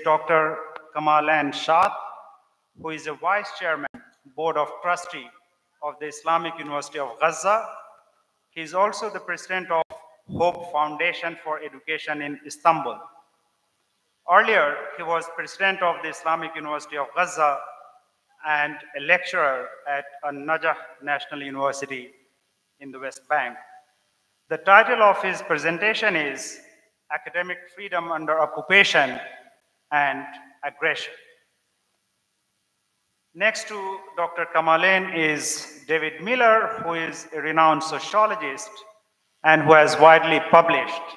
Dr. Kamalan Shah, who is a Vice Chairman, Board of Trustee of the Islamic University of Gaza. He is also the President of Hope Foundation for Education in Istanbul. Earlier, he was President of the Islamic University of Gaza and a lecturer at An-Najah National University in the West Bank. The title of his presentation is Academic Freedom Under Occupation and Aggression. Next to Dr. Kamalan is David Miller, who is a renowned sociologist and who has widely published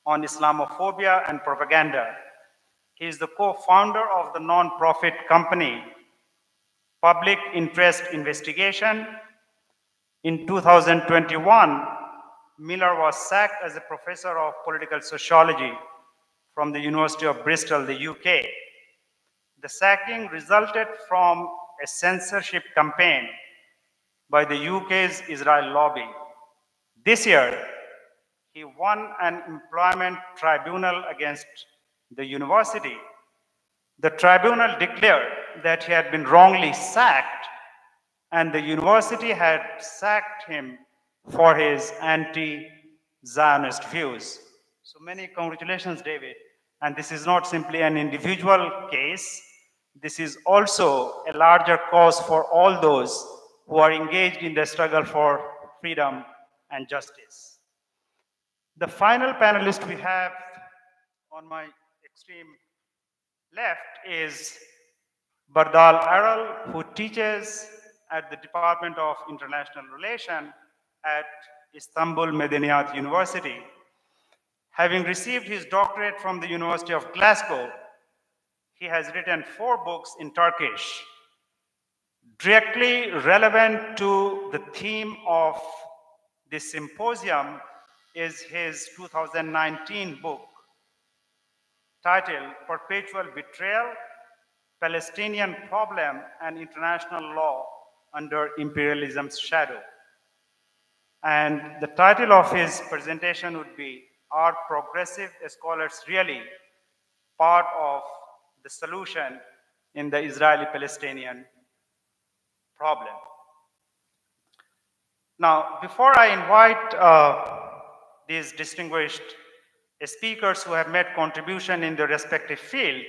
on Islamophobia and propaganda. He is the co-founder of the non-profit company Public Interest Investigation. In 2021, Miller was sacked as a professor of political sociology from the University of Bristol, the UK. The sacking resulted from a censorship campaign by the UK's Israel lobby. This year, he won an employment tribunal against the university. The tribunal declared that he had been wrongly sacked, and the university had sacked him for his anti-Zionist views. So many congratulations, David. And this is not simply an individual case. This is also a larger cause for all those who are engaged in the struggle for freedom and justice. The final panelist we have on my extreme left is Bardal Aral, who teaches at the Department of International Relations at Istanbul Medeniyet University. Having received his doctorate from the University of Glasgow, he has written 4 books in Turkish. Directly relevant to the theme of this symposium is his 2019 book titled Perpetual Betrayal, Palestinian Problem and International Law Under Imperialism's Shadow. And the title of his presentation would be, Are Progressive Scholars Really Part of the Solution in the Israeli-Palestinian Problem? Now, before I invite these distinguished speakers who have made contribution in their respective field,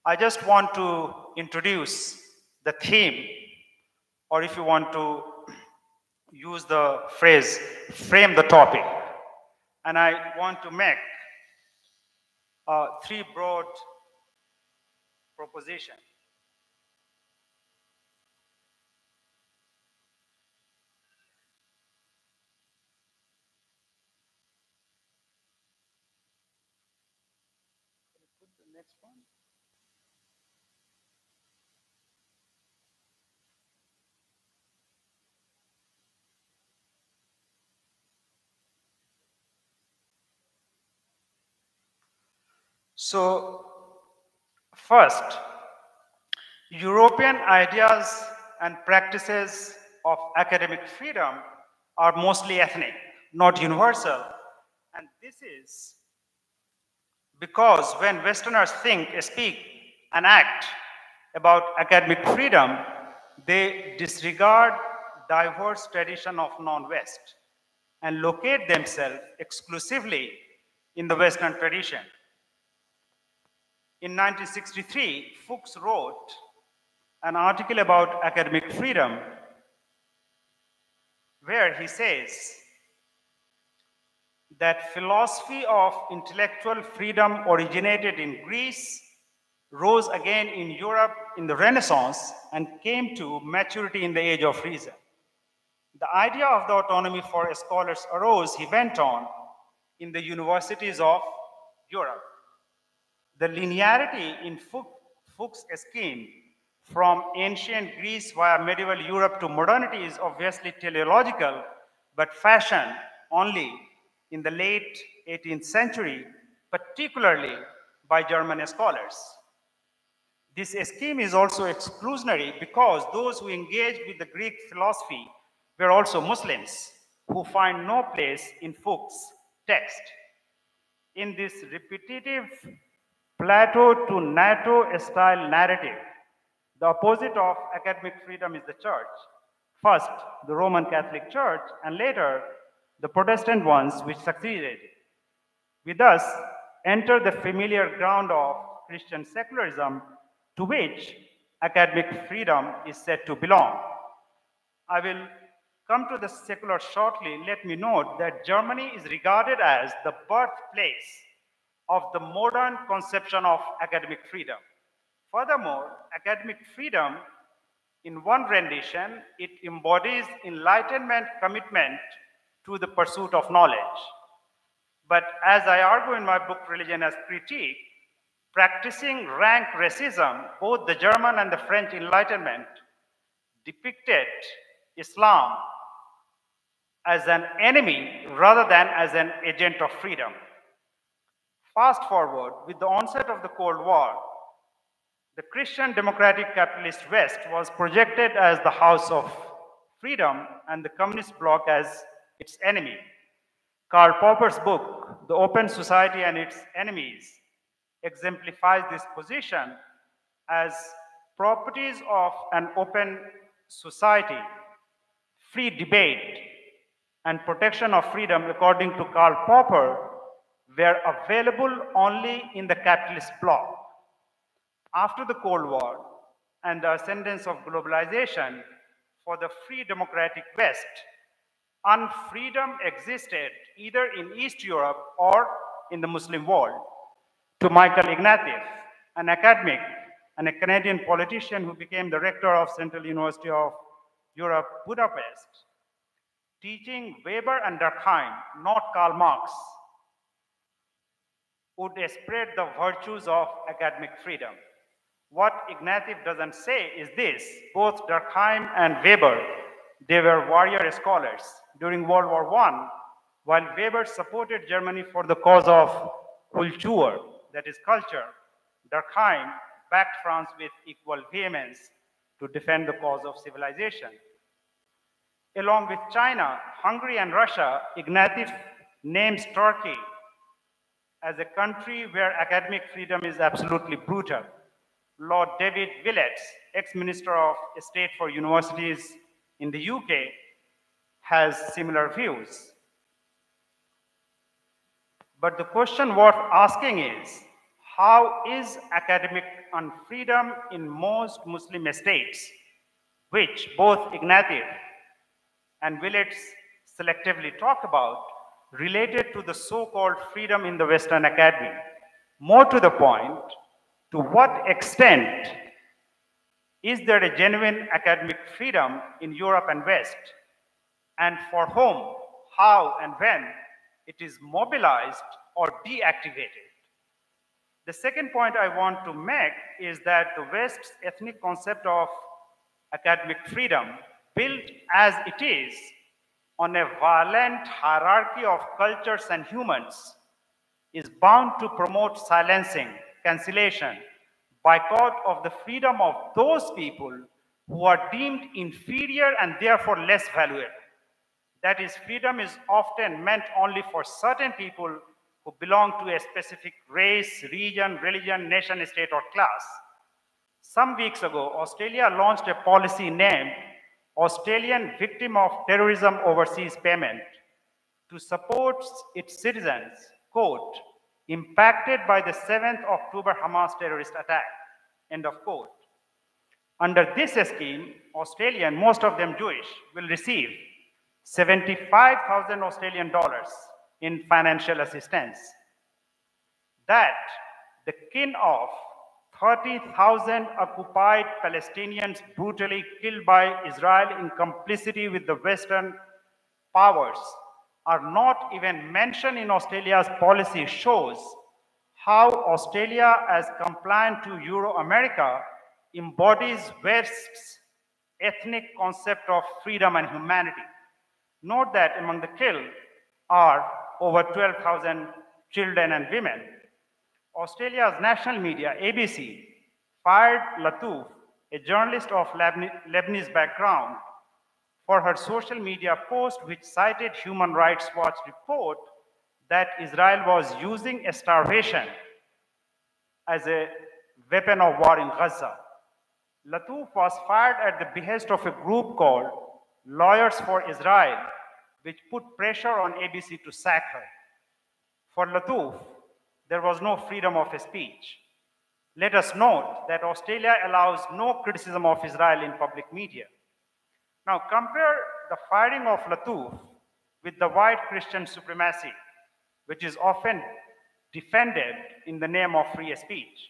I just want to introduce the theme, or if you want to use the phrase, frame the topic. And I want to make 3 broad propositions. Next one. So, first, European ideas and practices of academic freedom are mostly ethnic, not universal. And this is because when Westerners think, speak, and act about academic freedom, they disregard diverse tradition of non-West and locate themselves exclusively in the Western tradition. In 1963, Fuchs wrote an article about academic freedom where he says that philosophy of intellectual freedom originated in Greece, rose again in Europe in the Renaissance, and came to maturity in the Age of Reason. The idea of the autonomy for scholars arose, he went on, in the universities of Europe. The linearity in Fuchs' scheme from ancient Greece via medieval Europe to modernity is obviously teleological, but fashioned only in the late 18th century, particularly by German scholars. This scheme is also exclusionary because those who engaged with the Greek philosophy were also Muslims who find no place in Fuchs' text. In this repetitive Plato to NATO style narrative. The opposite of academic freedom is the church. First, the Roman Catholic Church, and later, the Protestant ones which succeeded. We thus enter the familiar ground of Christian secularism, to which academic freedom is said to belong. I will come to the secular shortly. Let me note that Germany is regarded as the birthplace of the modern conception of academic freedom. Furthermore, academic freedom, in one rendition, it embodies enlightenment commitment to the pursuit of knowledge. But as I argue in my book, Religion as Critique, practicing rank racism, both the German and the French Enlightenment depicted Islam as an enemy rather than as an agent of freedom. Fast forward, with the onset of the Cold War, the Christian democratic capitalist West was projected as the house of freedom and the communist bloc as its enemy. Karl Popper's book, The Open Society and Its Enemies, exemplifies this position as properties of an open society, free debate, and protection of freedom, according to Karl Popper, were available only in the capitalist bloc. After the Cold War and the ascendance of globalization, for the free democratic West, unfreedom existed either in East Europe or in the Muslim world. To Michael Ignatieff, an academic and a Canadian politician who became the rector of Central University of Europe, Budapest, teaching Weber and Durkheim, not Karl Marx, would spread the virtues of academic freedom. What Ignatieff doesn't say is this: both Durkheim and Weber, they were warrior scholars. During World War I, while Weber supported Germany for the cause of Kultur, that is culture, Durkheim backed France with equal vehemence to defend the cause of civilization. Along with China, Hungary, and Russia, Ignatieff names Turkey as a country where academic freedom is absolutely brutal. Lord David Willetts, ex-Minister of State for Universities in the UK, has similar views. But the question worth asking is, how is academic unfreedom in most Muslim states, which both Ignatieff and Willetts selectively talk about, related to the so-called freedom in the Western academy? More to the point, to what extent is there a genuine academic freedom in Europe and West? And for whom, how, and when it is mobilized or deactivated? The second point I want to make is that the West's ethnic concept of academic freedom, built as it is on a violent hierarchy of cultures and humans, is bound to promote silencing, cancellation, boycott of the freedom of those people who are deemed inferior and therefore less valuable. That is, freedom is often meant only for certain people who belong to a specific race, region, religion, nation, state, or class. Some weeks ago, Australia launched a policy named Australian Victim of Terrorism Overseas Payment to support its citizens, quote, impacted by the 7th October Hamas terrorist attack, end of quote. Under this scheme, Australian, most of them Jewish, will receive 75,000 Australian dollars in financial assistance. That the kin of 30,000 occupied Palestinians brutally killed by Israel in complicity with the Western powers are not even mentioned in Australia's policy shows how Australia, as compliant to Euro-America, embodies West's ethnic concept of freedom and humanity. Note that among the killed are over 12,000 children and women. Australia's national media, ABC, fired Latouf, a journalist of Lebanese background, for her social media post which cited Human Rights Watch report that Israel was using starvation as a weapon of war in Gaza. Latouf was fired at the behest of a group called Lawyers for Israel, which put pressure on ABC to sack her. For Latouf, there was no freedom of speech. Let us note that Australia allows no criticism of Israel in public media. Now compare the firing of Latouf with the white Christian supremacy, which is often defended in the name of free speech.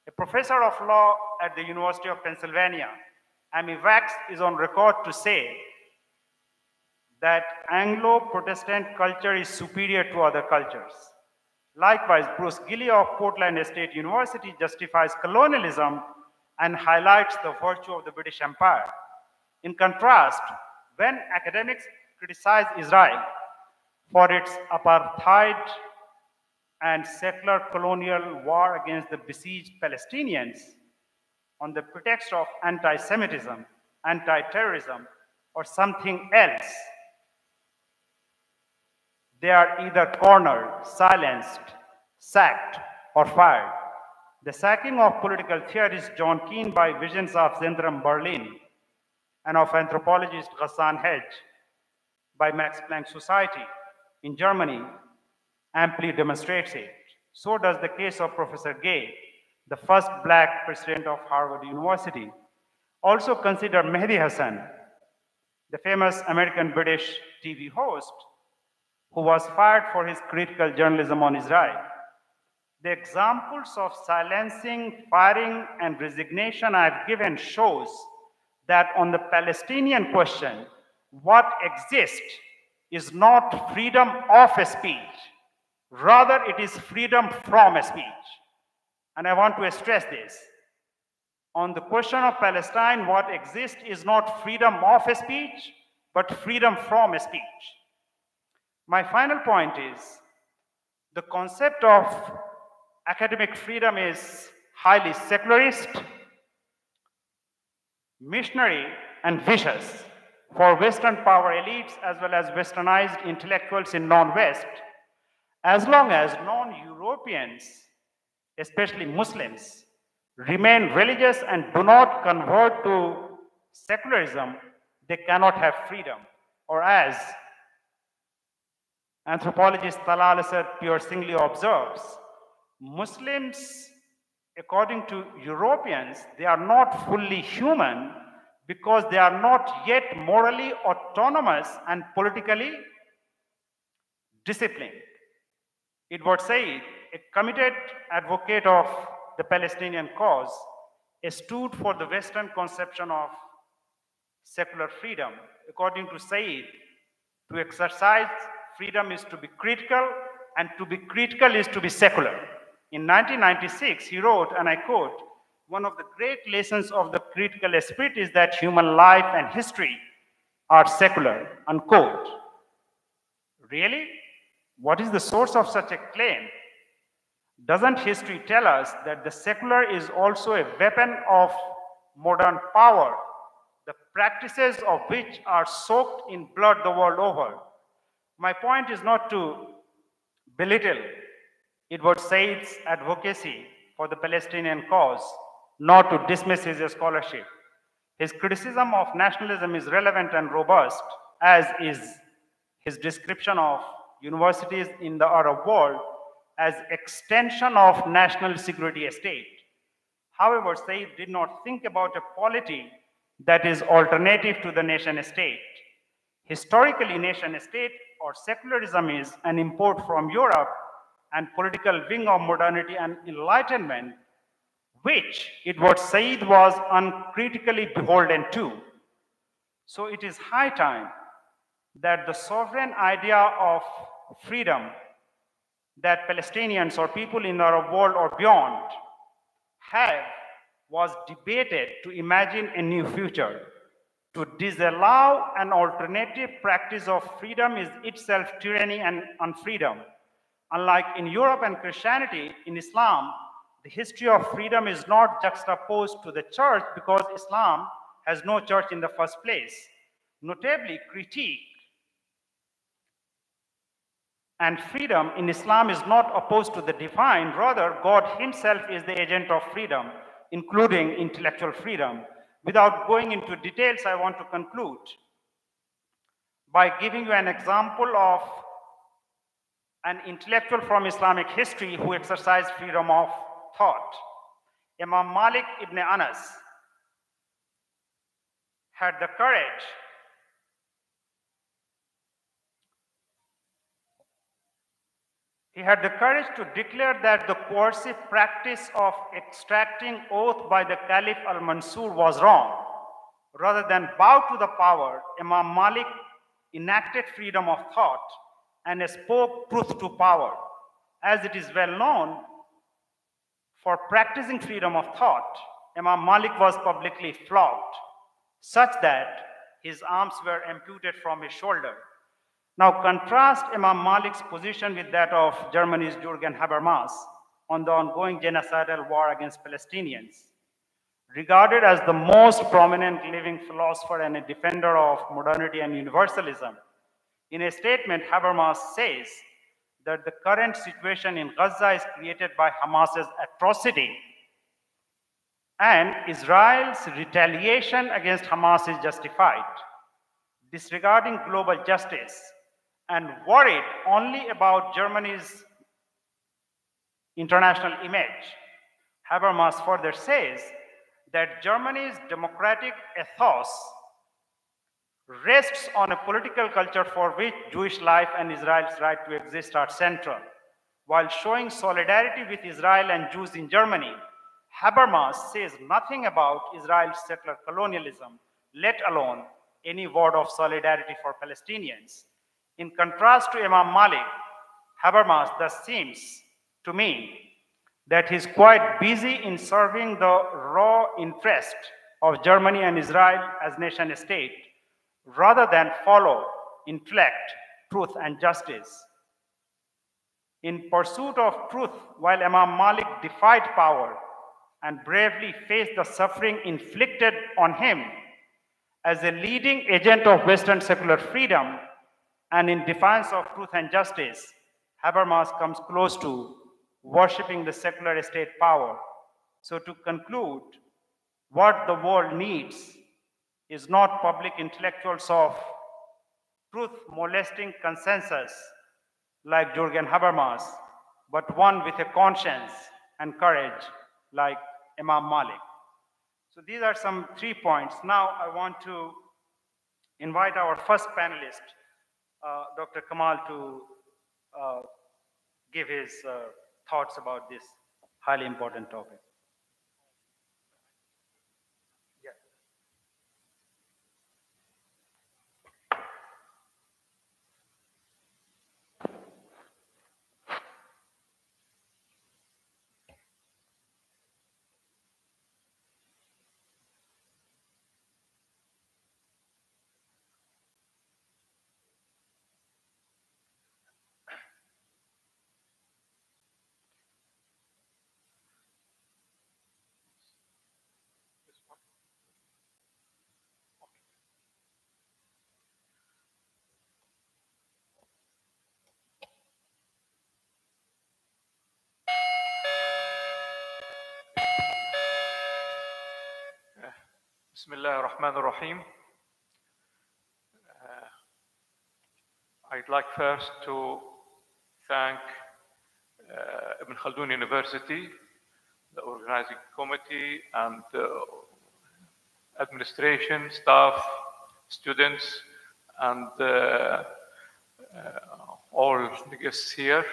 A professor of law at the University of Pennsylvania, Amy Wax, is on record to say that Anglo-Protestant culture is superior to other cultures. Likewise, Bruce Gilley of Portland State University justifies colonialism and highlights the virtue of the British Empire. In contrast, when academics criticize Israel for its apartheid and secular colonial war against the besieged Palestinians on the pretext of anti-Semitism, anti-terrorism, or something else, they are either cornered, silenced, sacked, or fired. The sacking of political theorist John Keane by Visions of Zentrum Berlin and of anthropologist Ghassan Hedge by Max Planck Society in Germany amply demonstrates it. So does the case of Professor Gay, the first black president of Harvard University. Also consider Mehdi Hasan, the famous American-British TV host, who was fired for his critical journalism on Israel. The examples of silencing, firing, and resignation I've given shows that on the Palestinian question, what exists is not freedom of speech, rather it is freedom from speech. And I want to stress this. On the question of Palestine, what exists is not freedom of speech, but freedom from speech. My final point is, the concept of academic freedom is highly secularist, missionary, and vicious for Western power elites as well as westernized intellectuals in non-West, as long as non-Europeans, especially Muslims, remain religious and do not convert to secularism, they cannot have freedom. Or as anthropologist Talal Asad piercingly observes, Muslims, according to Europeans, they are not fully human because they are not yet morally autonomous and politically disciplined. Edward Said, a committed advocate of the Palestinian cause, stood for the Western conception of secular freedom. According to Said, to exercise freedom is to be critical, and to be critical is to be secular. In 1996, he wrote, and I quote, "One of the great lessons of the critical spirit is that human life and history are secular," unquote. Really? What is the source of such a claim? Doesn't history tell us that the secular is also a weapon of modern power, the practices of which are soaked in blood the world over? My point is not to belittle Edward Said's advocacy for the Palestinian cause, nor to dismiss his scholarship. His criticism of nationalism is relevant and robust, as is his description of universities in the Arab world as extension of national security state. However, Said did not think about a polity that is alternative to the nation state. Historically, nation state or secularism is an import from Europe and political wing of modernity and enlightenment, which Edward Said was uncritically beholden to. So it is high time that the sovereign idea of freedom that Palestinians or people in the Arab world or beyond have was debated to imagine a new future. To disallow an alternative practice of freedom is itself tyranny and unfreedom. Unlike in Europe and Christianity, in Islam, the history of freedom is not juxtaposed to the church because Islam has no church in the first place. Notably, critique And freedom in Islam is not opposed to the divine, rather, God himself is the agent of freedom, including intellectual freedom. Without going into details, I want to conclude by giving you an example of an intellectual from Islamic history who exercised freedom of thought. Imam Malik ibn Anas had the courage to declare that the coercive practice of extracting oath by the Caliph al-Mansur was wrong. Rather than bow to the power, Imam Malik enacted freedom of thought and spoke truth to power. As it is well known, for practicing freedom of thought, Imam Malik was publicly flogged, such that his arms were amputated from his shoulder. Now contrast Imam Malik's position with that of Germany's Jürgen Habermas on the ongoing genocidal war against Palestinians. Regarded as the most prominent living philosopher and a defender of modernity and universalism, in a statement, Habermas says that the current situation in Gaza is created by Hamas's atrocity, and Israel's retaliation against Hamas is justified. Disregarding global justice and worried only about Germany's international image, Habermas further says that Germany's democratic ethos rests on a political culture for which Jewish life and Israel's right to exist are central. While showing solidarity with Israel and Jews in Germany, Habermas says nothing about Israel's settler colonialism, let alone any word of solidarity for Palestinians. In contrast to Imam Malik, Habermas thus seems to me that he's quite busy in serving the raw interest of Germany and Israel as nation state, rather than follow intellect, truth, and justice. In pursuit of truth, while Imam Malik defied power and bravely faced the suffering inflicted on him as a leading agent of Western secular freedom and in defiance of truth and justice, Habermas comes close to worshipping the secular state power. So to conclude, what the world needs is not public intellectuals of truth-molesting consensus like Jürgen Habermas, but one with a conscience and courage like Imam Malik. So these are some 3 points. Now I want to invite our first panelist, Dr. Kamal, to give his thoughts about this highly important topic. Bismillah ar-Rahman ar-Rahim. I'd like first to thank Ibn Khaldun University, the organizing committee, and administration, staff, students, and all the guests here.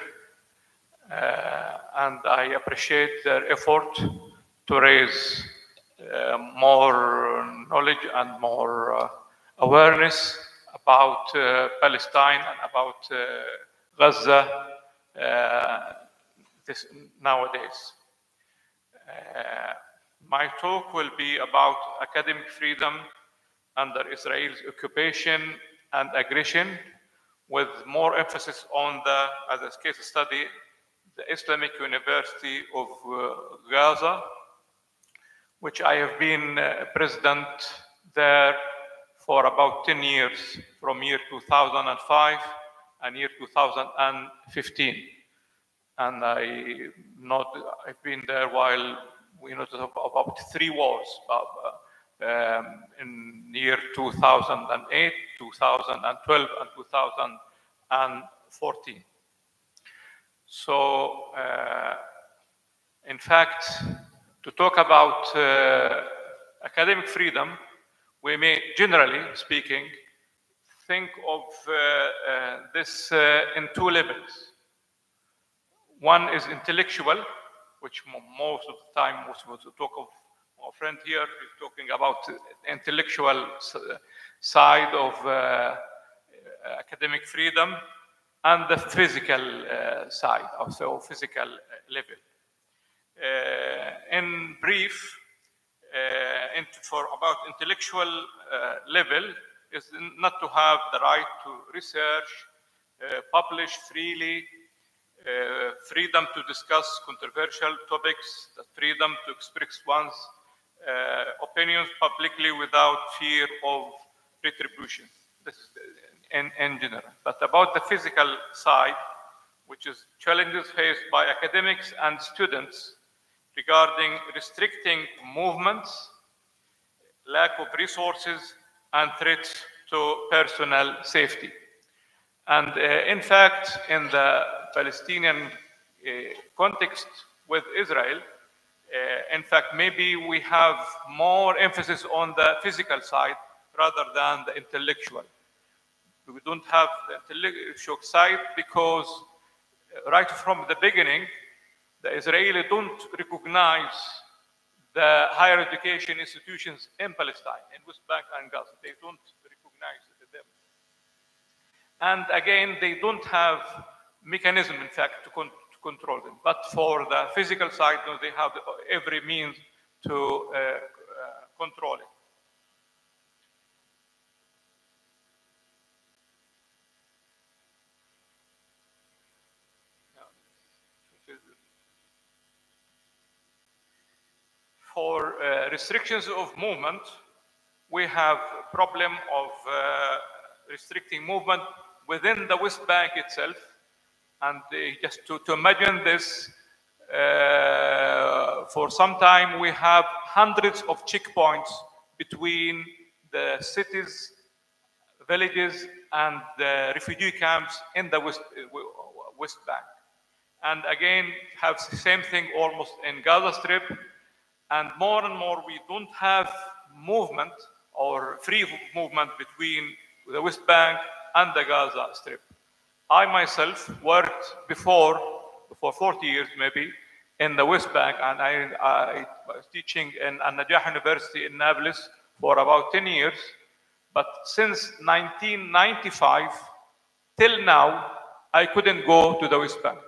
And I appreciate their effort to raise more knowledge and more awareness about Palestine and about Gaza nowadays. My talk will be about academic freedom under Israel's occupation and aggression, with more emphasis on the, as a case study, the Islamic University of Gaza, which I have been president there for about 10 years, from year 2005 and year 2015. And I've been there while we noticed about 3 wars in year 2008, 2012, and 2014. So, in fact, to talk about academic freedom, we may, generally speaking, think of this in 2 levels. One is intellectual, which most of the time, most of us talk of, our friend here is talking about the intellectual side of academic freedom, and the physical side, also physical level. In brief, for about intellectual level, is not to have the right to research, publish freely, freedom to discuss controversial topics, the freedom to express one's opinions publicly without fear of retribution. This is in general. But about the physical side, which is challenges faced by academics and students regarding restricting movements, lack of resources, and threats to personal safety. And in fact, in the Palestinian context with Israel, in fact, maybe we have more emphasis on the physical side rather than the intellectual. We don't have the intellectual side because right from the beginning, the Israelis don't recognize the higher education institutions in Palestine, in West Bank and Gaza. They don't recognize them. And again, they don't have mechanism, in fact, to control them. But for the physical side, they have every means to control it. For restrictions of movement, we have a problem of restricting movement within the West Bank itself. And just to imagine this, for some time we have hundreds of checkpoints between the cities, villages, and the refugee camps in the West Bank. And again, have the same thing almost in Gaza Strip. And more we don't have movement or free movement between the West Bank and the Gaza Strip. I myself worked before 40 years maybe in the West Bank, and I was teaching in Al-Najah University in Nablus for about 10 years. But since 1995 till now, I couldn't go to the West Bank.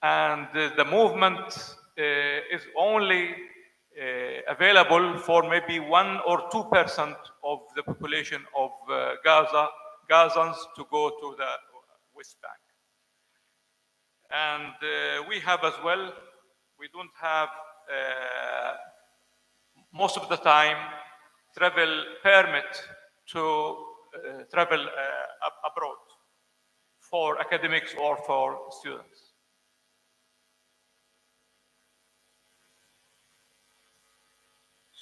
And the movement is only available for maybe 1 or 2% of the population of Gazans to go to the West Bank. And we have as well, we don't have most of the time travel permit to travel abroad for academics or for students.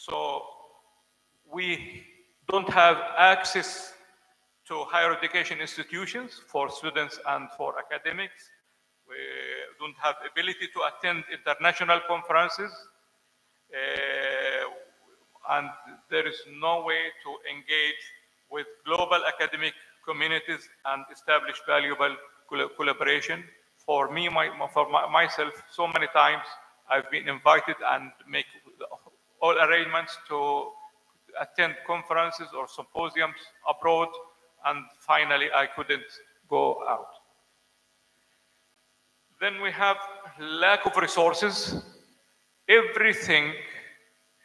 So we don't have access to higher education institutions for students and for academics. We don't have ability to attend international conferences. And there is no way to engage with global academic communities and establish valuable collaboration. For me, myself, so many times I've been invited and make all arrangements to attend conferences or symposiums abroad, and finally I couldn't go out. Then we have lack of resources. Everything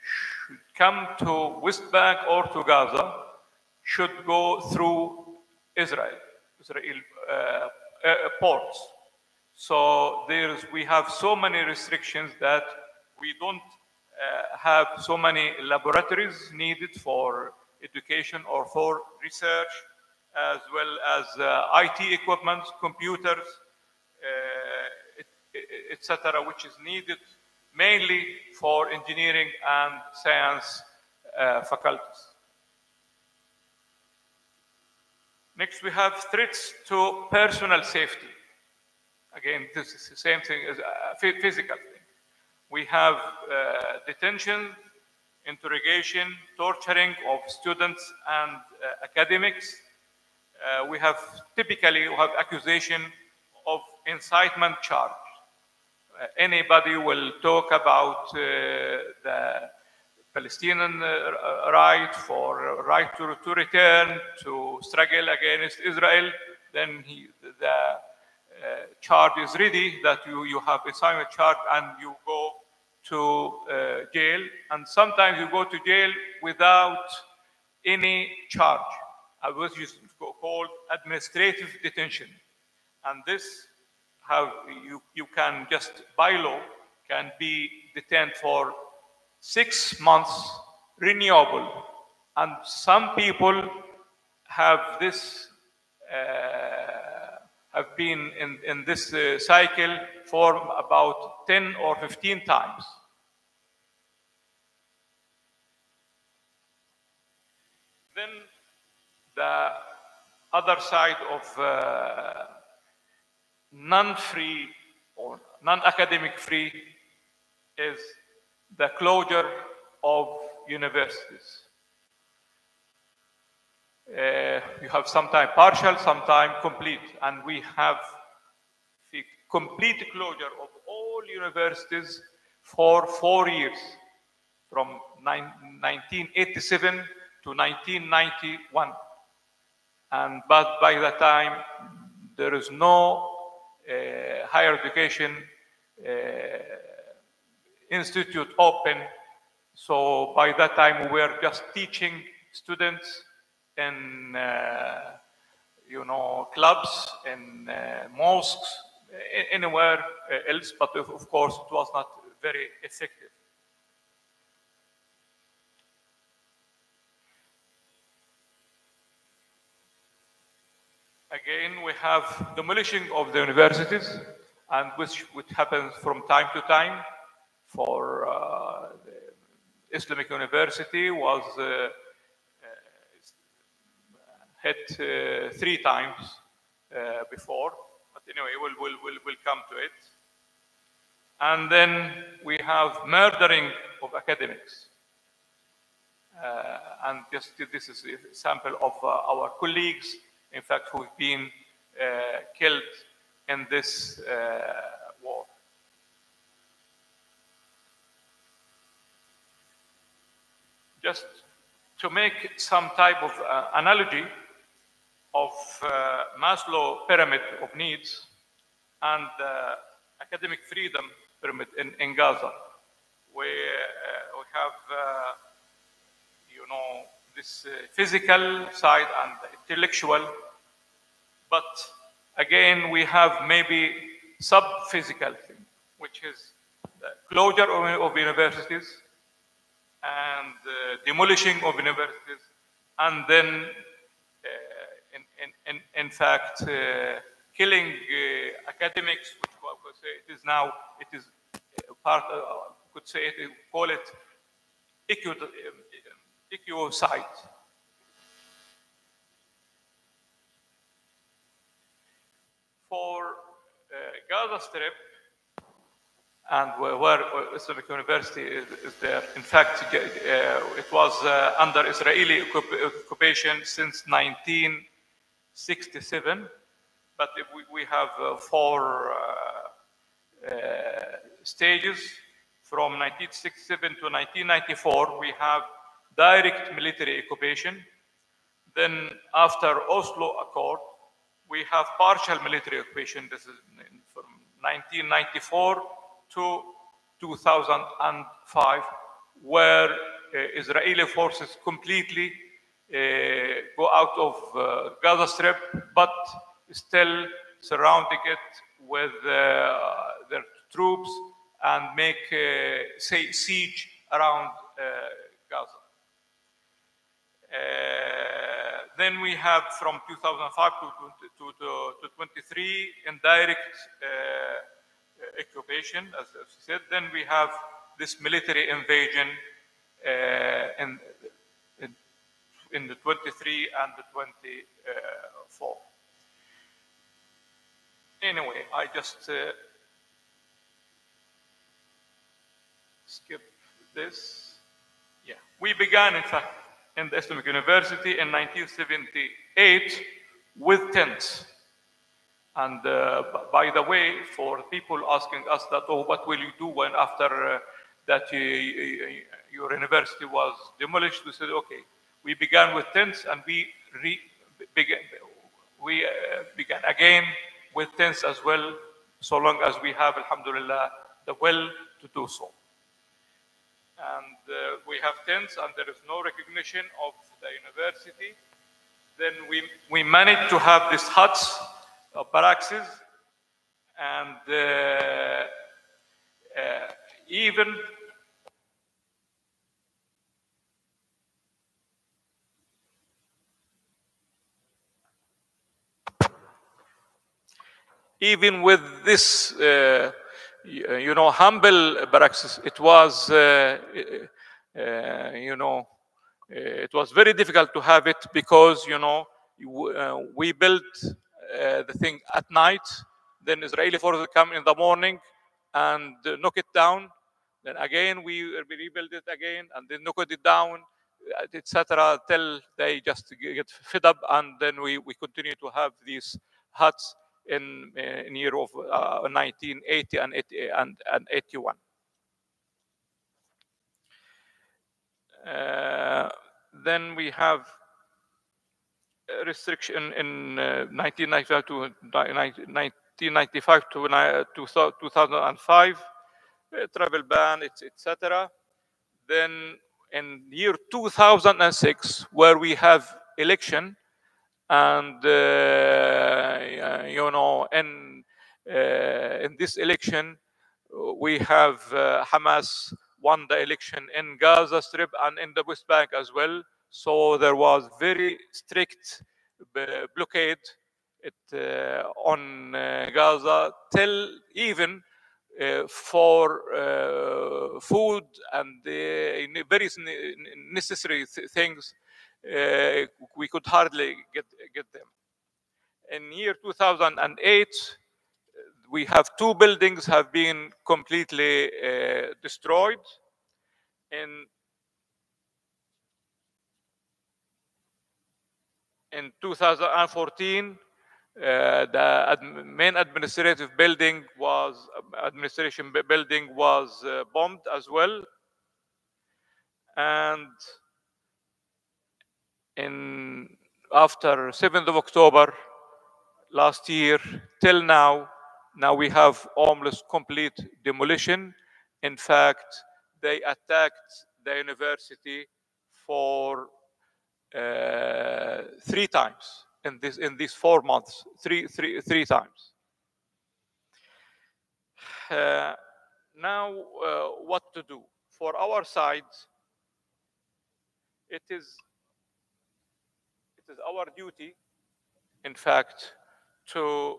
should come to West Bank or to Gaza should go through Israel ports. So we have so many restrictions that we don't have so many laboratories needed for education or for research, as well as IT equipment, computers, etc., which is needed mainly for engineering and science faculties. Next, we have threats to personal safety. Again, this is the same thing as a physical thing. We have detention, interrogation, torturing of students and academics. We have typically accusation of incitement charge. Anybody will talk about the Palestinian right to return, to struggle against Israel, then the charge is ready that you have incitement charge and you go to jail. And sometimes you go to jail without any charge, which is called administrative detention. And this, how you can just by law can be detained for 6 months, renewable. And some people have this have been in this cycle for about 10 or 15 times. Then the other side of non-free or non-academic free is the closure of universities. You have sometimes partial, sometimes complete, and we have the complete closure of all universities for 4 years, from 1987 to 1991. But by that time, there is no higher education institute open. So by that time, we were just teaching students in clubs, in mosques, anywhere else. But of course, it was not very effective. Again, we have demolition of the universities, and which happens from time to time. For the Islamic University was hit 3 times before, but anyway, we'll come to it. And then we have murdering of academics. And just this is a sample of our colleagues, in fact, who've been killed in this war. Just to make some type of analogy of Maslow pyramid of needs and academic freedom pyramid in Gaza, where we have this physical side and intellectual, but again we have maybe sub-physical thing, which is the closure of universities and demolishing of universities, and then in fact killing academics, which I could say it is part could say call it ecocide. For Gaza Strip, and where Islamic University is there, in fact, it was under Israeli occupation since 1967, but we have 4 stages. From 1967 to 1994, we have direct military occupation. Then after Oslo Accord, we have partial military occupation. This is from 1994 to 2005, where Israeli forces completely go out of Gaza Strip, but still surrounding it with their troops and make siege around Gaza. then we have from 2005 to 23 indirect occupation, as I said. Then we have this military invasion in the 23 and the 24. Anyway, I just skip this. Yeah, we began, in fact, in the Islamic University in 1978 with tents. And by the way, for people asking us that, oh, what will you do when after that your university was demolished? We said, okay, we began with tents, and we began again with tents as well, so long as we have, alhamdulillah, the will to do so. And we have tents, and there is no recognition of the university. Then we managed to have these huts, barracks, and even with this, you know, humble barracks, it was, you know, it was very difficult to have it because, you know, we built the thing at night, then Israeli forces come in the morning and knock it down. Then again, we rebuild it again and then knock it down, etc., till they just get fed up, and then we continue to have these huts in year of 1980 and 81. Then we have a restriction in 1995 to 2005, travel ban, etc. Then in year 2006, where we have election, and you know, in this election, we have Hamas won the election in Gaza Strip and in the West Bank as well. So there was very strict blockade on Gaza, till even for food and very necessary things, we could hardly get them. In year 2008, we have 2 buildings have been completely destroyed. In 2014, the main administration building was bombed as well. And after 7th of October last year till now we have almost complete demolition. In fact, they attacked the university for 3 times in these 4 months. Three times. Now, what to do? For our side, it is our duty, in fact, to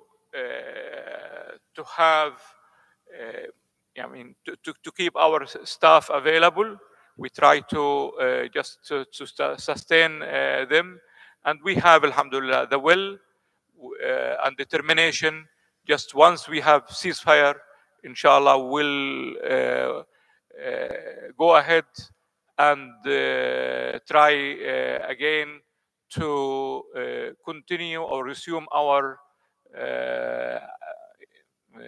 have, I mean, to keep our staff available. We try to just to sustain them, and we have, alhamdulillah, the will and determination. Just once we have ceasefire, inshallah, we'll go ahead and try again to continue or resume our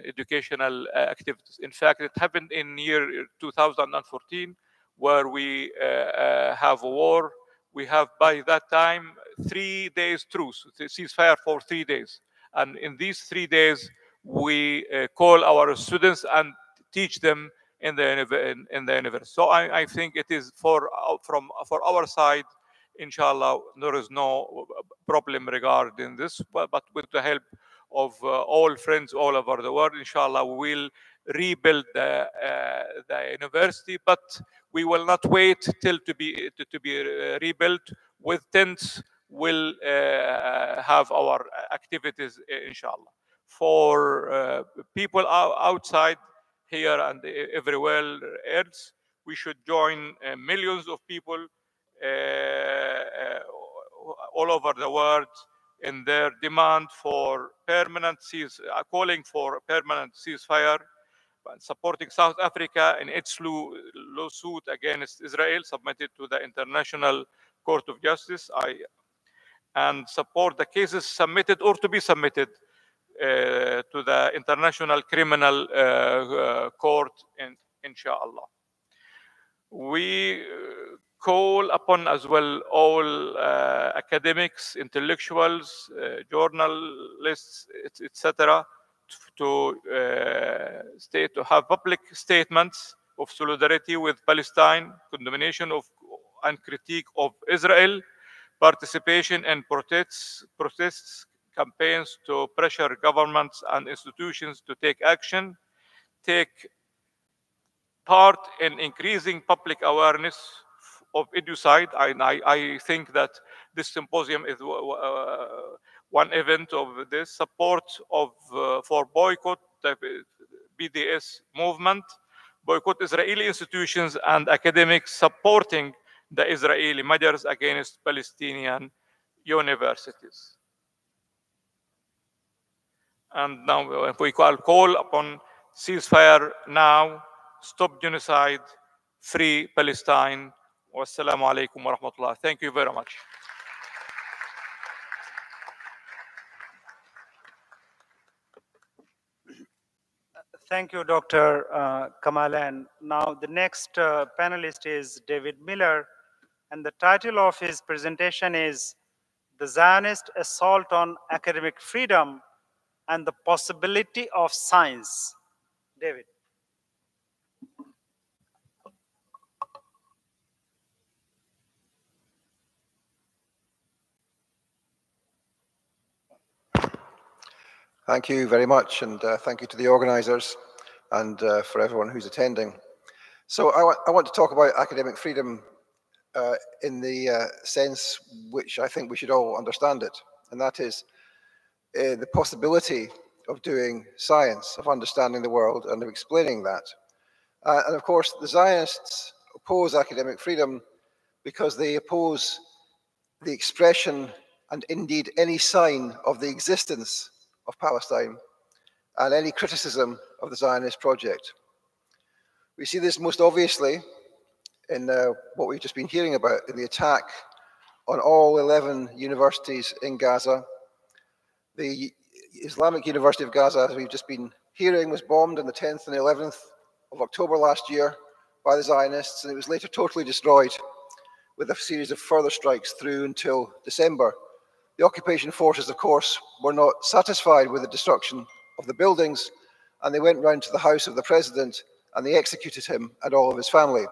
educational activities. In fact, it happened in year 2014, where we have a war. We have by that time 3 days truce, ceasefire for 3 days. And in these 3 days, we call our students and teach them in the university. So I think it is for our side, inshallah, there is no problem regarding this, but with the help of all friends all over the world, inshallah, we will rebuild the university, but we will not wait till to be rebuilt with tents, will have our activities, inshallah. For people outside here and everywhere else, we should join millions of people all over the world in their demand for calling for permanent ceasefire, supporting South Africa in its lawsuit against Israel submitted to the International Court of Justice, and support the cases submitted or to be submitted to the International Criminal Court, inshallah. We call upon as well all academics, intellectuals, journalists, etc., to have public statements of solidarity with Palestine, condemnation of and critique of Israel, participation in protests, campaigns to pressure governments and institutions to take action, take part in increasing public awareness of ecocide. I think that this symposium is one event of this support for boycott the BDS movement, boycott Israeli institutions and academics supporting the Israeli measures against Palestinian universities. And now we call upon ceasefire now, stop genocide, free Palestine. Wassalamu alaikum wa rahmatullah. Thank you very much. Thank you, Dr. Kamalan. Now, the next panelist is David Miller, and the title of his presentation is The Zionist Assault on Academic Freedom and the Possibility of Science. David. Thank you very much, and thank you to the organizers and for everyone who's attending. So I want to talk about academic freedom in the sense which I think we should all understand it, and that is the possibility of doing science, of understanding the world and of explaining that. And of course, the Zionists oppose academic freedom because they oppose the expression and indeed any sign of the existence of Palestine and any criticism of the Zionist project. We see this most obviously in what we've just been hearing about, in the attack on all 11 universities in Gaza. The Islamic University of Gaza, as we've just been hearing, was bombed on the 10th and 11th of October last year by the Zionists, and it was later totally destroyed with a series of further strikes through until December. The occupation forces, of course, were not satisfied with the destruction of the buildings, and they went round to the house of the president and they executed him and all of his family.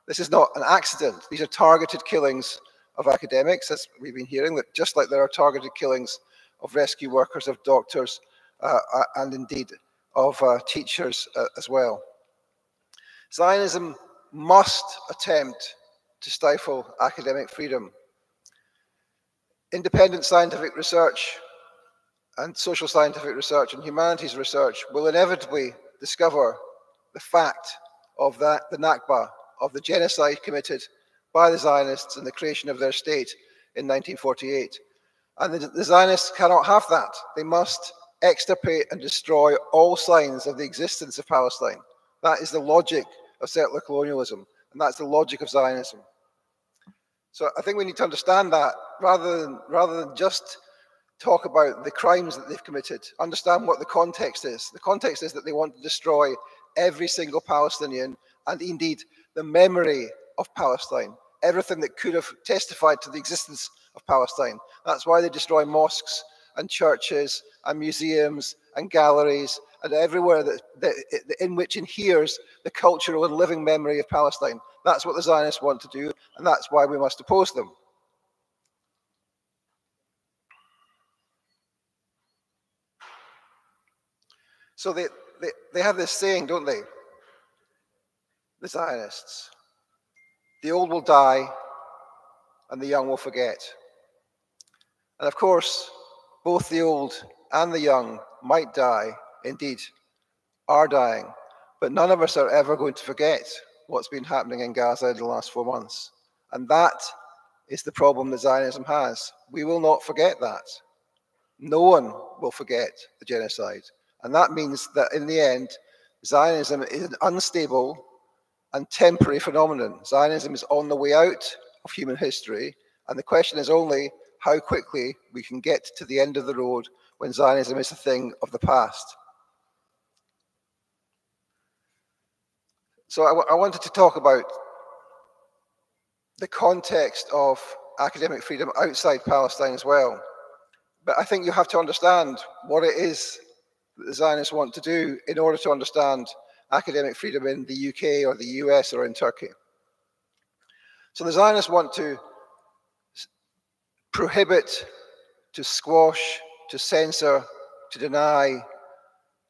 This is not an accident. These are targeted killings of academics, as we've been hearing, that just like there are targeted killings of rescue workers, of doctors, and indeed of teachers as well. Zionism must attempt to stifle academic freedom. Independent scientific research and social scientific research and humanities research will inevitably discover the fact of the Nakba, of the genocide committed by the Zionists in the creation of their state in 1948. And the Zionists cannot have that. They must extirpate and destroy all signs of the existence of Palestine. That is the logic of settler colonialism, and that's the logic of Zionism. So I think we need to understand that rather than just talk about the crimes that they've committed, understand what the context is. The context is that they want to destroy every single Palestinian and indeed the memory of Palestine, everything that could have testified to the existence of Palestine. That's why they destroy mosques and churches and museums and galleries and everywhere in which inheres the cultural and living memory of Palestine. That's what the Zionists want to do, and that's why we must oppose them. So they have this saying, don't they? The Zionists. The old will die and the young will forget. And of course, both the old and the young might die, indeed, are dying, but none of us are ever going to forget what's been happening in Gaza in the last 4 months. And that is the problem that Zionism has. We will not forget that. No one will forget the genocide. And that means that in the end, Zionism is an unstable and temporary phenomenon. Zionism is on the way out of human history, and the question is only how quickly we can get to the end of the road when Zionism is a thing of the past. So I wanted to talk about the context of academic freedom outside Palestine as well. But I think you have to understand what it is that the Zionists want to do in order to understand academic freedom in the UK or the US or in Turkey. So the Zionists want to prohibit, to squash, to censor, to deny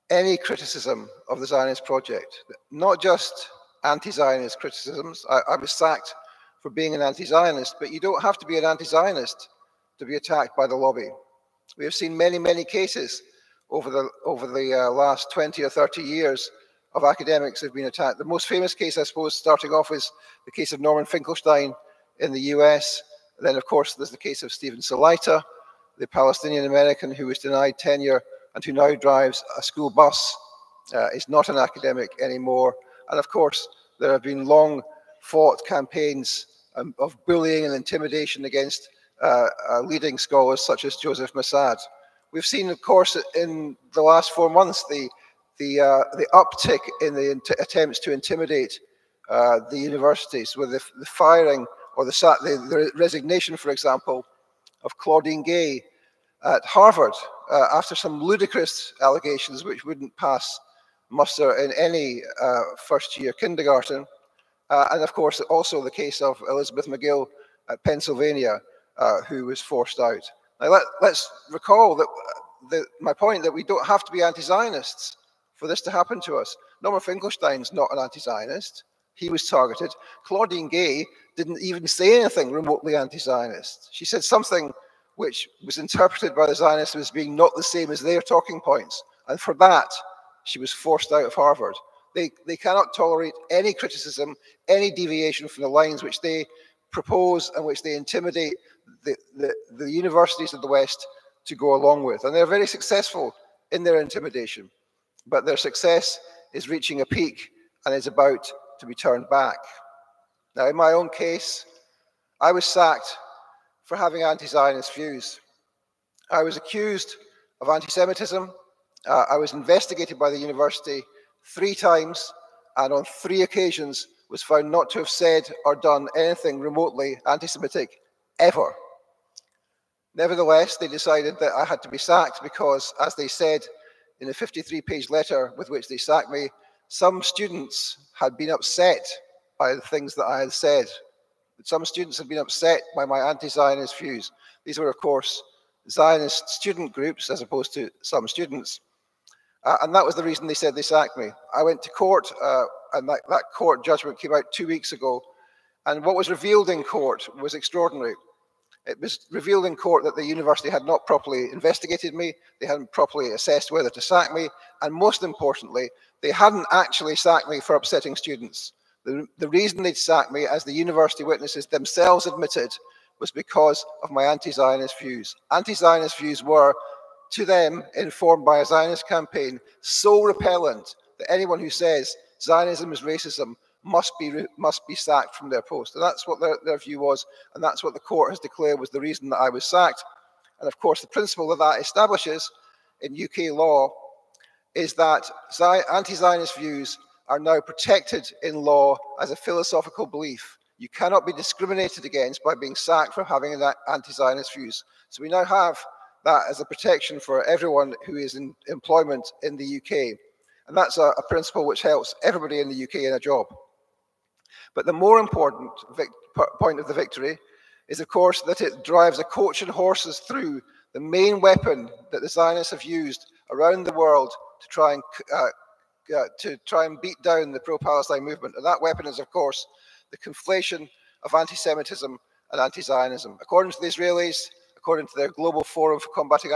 any criticism of the Zionist project, not just anti-Zionist criticisms. I was sacked for being an anti-Zionist, but you don't have to be an anti-Zionist to be attacked by the lobby. We have seen many, many cases over the last 20 or 30 years of academics who've been attacked. The most famous case, I suppose, starting off is the case of Norman Finkelstein in the US. Then, of course, there's the case of Stephen Salaita, the Palestinian American who was denied tenure and who now drives a school bus, is not an academic anymore. And of course, there have been long fought campaigns of bullying and intimidation against leading scholars such as Joseph Massad. We've seen, of course, in the last 4 months, the uptick in the attempts to intimidate the universities with the firing or the resignation, for example, of Claudine Gay at Harvard after some ludicrous allegations which wouldn't pass muster in any first-year kindergarten. And of course, also the case of Elizabeth McGill at Pennsylvania, who was forced out. Now, let's recall that my point that we don't have to be anti-Zionists for this to happen to us. Norman Finkelstein's not an anti-Zionist. He was targeted. Claudine Gay didn't even say anything remotely anti-Zionist. She said something which was interpreted by the Zionists as being not the same as their talking points. And for that, she was forced out of Harvard. They cannot tolerate any criticism, any deviation from the lines which they propose and which they intimidate the universities of the West to go along with. And they're very successful in their intimidation. But their success is reaching a peak and is about to be turned back. Now, in my own case, I was sacked for having anti-Zionist views. I was accused of anti-Semitism. I was investigated by the university 3 times, and on 3 occasions was found not to have said or done anything remotely anti-Semitic ever. Nevertheless, they decided that I had to be sacked because, as they said in a 53-page letter with which they sacked me, some students had been upset by the things that I had said. Some students had been upset by my anti-Zionist views. These were, of course, Zionist student groups as opposed to some students. And that was the reason they said they sacked me. I went to court, and that court judgment came out 2 weeks ago. And what was revealed in court was extraordinary. It was revealed in court that the university had not properly investigated me, they hadn't properly assessed whether to sack me, and most importantly, they hadn't actually sacked me for upsetting students. The reason they'd sacked me, as the university witnesses themselves admitted, was because of my anti-Zionist views. Anti-Zionist views were, to them, informed by a Zionist campaign, so repellent that anyone who says Zionism is racism must be sacked from their post. And that's what their view was, and that's what the court has declared was the reason that I was sacked. And of course, the principle that establishes in UK law is that anti-Zionist views are now protected in law as a philosophical belief. You cannot be discriminated against by being sacked for having anti-Zionist views. So we now have that as a protection for everyone who is in employment in the UK. And that's a principle which helps everybody in the UK in a job. But the more important point of the victory is, of course, that it drives a coach and horses through the main weapon that the Zionists have used around the world to try and beat down the pro-Palestine movement. And that weapon is, of course, the conflation of anti-Semitism and anti-Zionism. According to the Israelis, according to their Global Forum for Combating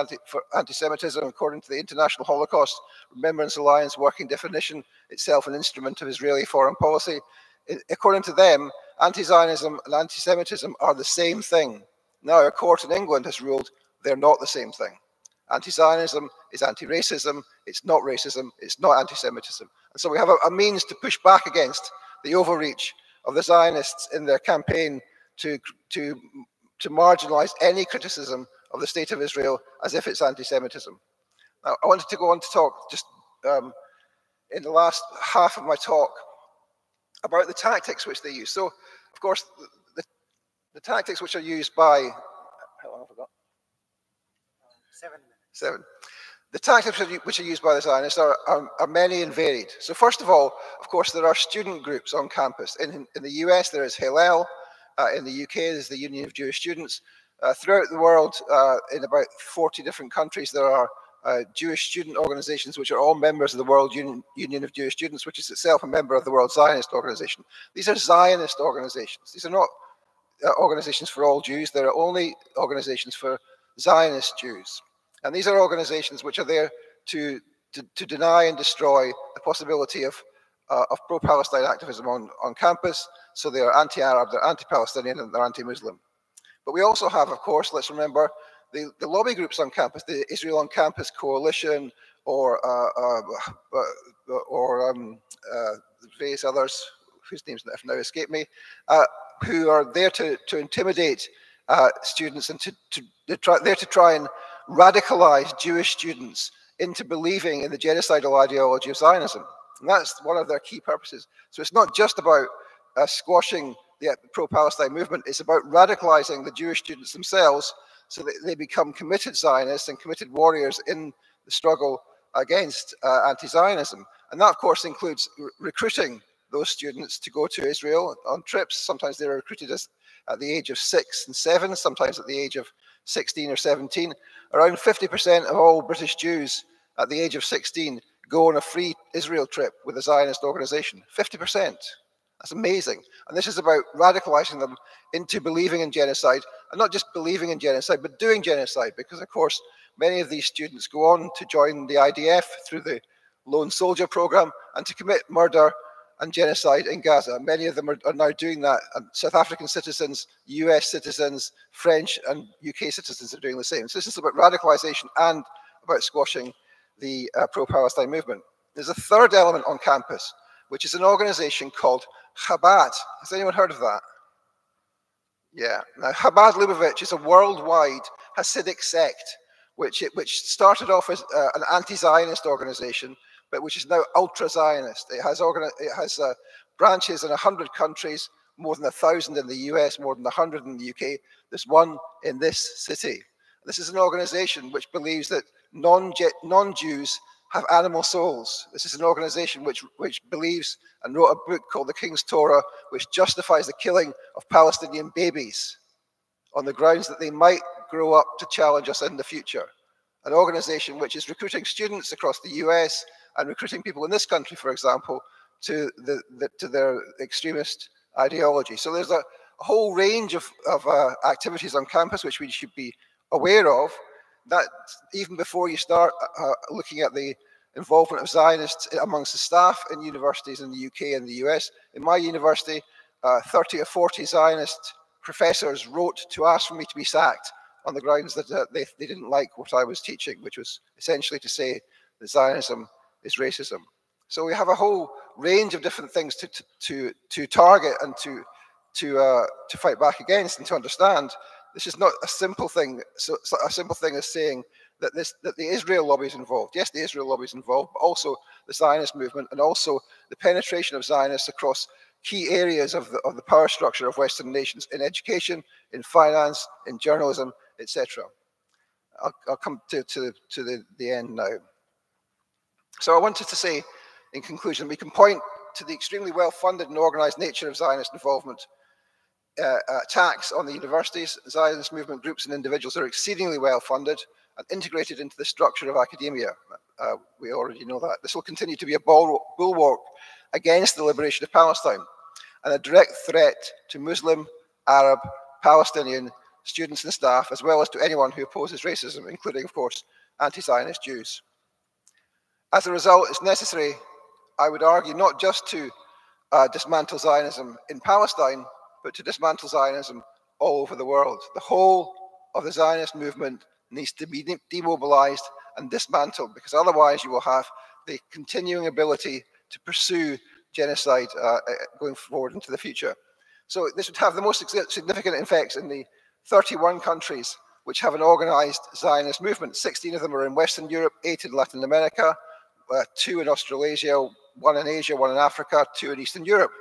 Anti-Semitism, according to the International Holocaust Remembrance Alliance working definition, itself an instrument of Israeli foreign policy. According to them, anti-Zionism and anti-Semitism are the same thing. Now, a court in England has ruled they're not the same thing. Anti-Zionism is anti-racism, it's not racism, it's not anti-Semitism. And so we have a means to push back against the overreach of the Zionists in their campaign to marginalize any criticism of the state of Israel as if it's anti-Semitism. Now, I wanted to go on to talk just in the last half of my talk about the tactics which they use. So, of course, the tactics which are used by, how long have I got? 7 minutes. 7. The tactics which are used by the Zionists are many and varied. So first of all, of course, there are student groups on campus. In the US, there is Hillel. In the UK, there's the Union of Jewish Students. Throughout the world, in about 40 different countries, there are Jewish student organizations which are all members of the World Union of Jewish Students, which is itself a member of the World Zionist Organization. These are Zionist organizations. These are not organizations for all Jews. They're only organizations for Zionist Jews. And these are organizations which are there to deny and destroy the possibility of pro-Palestine activism on campus. So they are anti-Arab, they're anti-Palestinian, and they're anti-Muslim. But we also have, of course, let's remember, the lobby groups on campus, the Israel on Campus Coalition, or various others, whose names have now escaped me, who are there to intimidate students and there to try and radicalize Jewish students into believing in the genocidal ideology of Zionism. And that's one of their key purposes. So it's not just about squashing the pro-Palestine movement, it's about radicalizing the Jewish students themselves so that they become committed Zionists and committed warriors in the struggle against anti-Zionism. And that, of course, includes recruiting those students to go to Israel on trips. Sometimes they're recruited at the age of 6 and 7, sometimes at the age of 16 or 17. Around 50% of all British Jews at the age of 16 go on a free Israel trip with a Zionist organization. 50%. That's amazing. And this is about radicalizing them into believing in genocide, and not just believing in genocide, but doing genocide, because, of course, many of these students go on to join the IDF through the Lone Soldier program and to commit murder and genocide in Gaza. Many of them are now doing that. And South African citizens, US citizens, French and UK citizens are doing the same. So this is about radicalization and about squashing the pro-Palestine movement. There's a third element on campus, which is an organization called Chabad. Has anyone heard of that? Yeah. Now, Chabad Lubavitch is a worldwide Hasidic sect, which started off as an anti-Zionist organization, but which is now ultra-Zionist. It has branches in 100 countries, more than 1,000 in the US, more than 100 in the UK. There's one in this city. This is an organization which believes that non-Jews have animal souls. This is an organization which believes and wrote a book called The King's Torah, which justifies the killing of Palestinian babies on the grounds that they might grow up to challenge us in the future. An organization which is recruiting students across the US and recruiting people in this country, for example, to their extremist ideology. So there's a whole range of activities on campus which we should be aware of, that even before you start looking at the involvement of Zionists amongst the staff in universities in the UK and the US. In my university, 30 or 40 Zionist professors wrote to ask for me to be sacked on the grounds that they didn't like what I was teaching, which was essentially to say that Zionism is racism. So we have a whole range of different things to target and to fight back against and to understand. This is not a simple thing. So a simple thing is saying that the Israel lobby is involved. Yes, the Israel lobby is involved, but also the Zionist movement and also the penetration of Zionists across key areas of the power structure of Western nations in education, in finance, in journalism, etc. I'll come to the end now. So I wanted to say, in conclusion, we can point to the extremely well-funded and organized nature of Zionist involvement. Attacks on the universities, Zionist movement groups and individuals are exceedingly well-funded and integrated into the structure of academia. We already know that. This will continue to be a bulwark against the liberation of Palestine and a direct threat to Muslim, Arab, Palestinian, students and staff, as well as to anyone who opposes racism, including, of course, anti-Zionist Jews. As a result, it's necessary, I would argue, not just to dismantle Zionism in Palestine, but to dismantle Zionism all over the world. The whole of the Zionist movement needs to be demobilized and dismantled, because otherwise you will have the continuing ability to pursue genocide going forward into the future. So this would have the most significant effects in the 31 countries which have an organized Zionist movement. 16 of them are in Western Europe, 8 in Latin America, 2 in Australasia, 1 in Asia, 1 in Africa, 2 in Eastern Europe.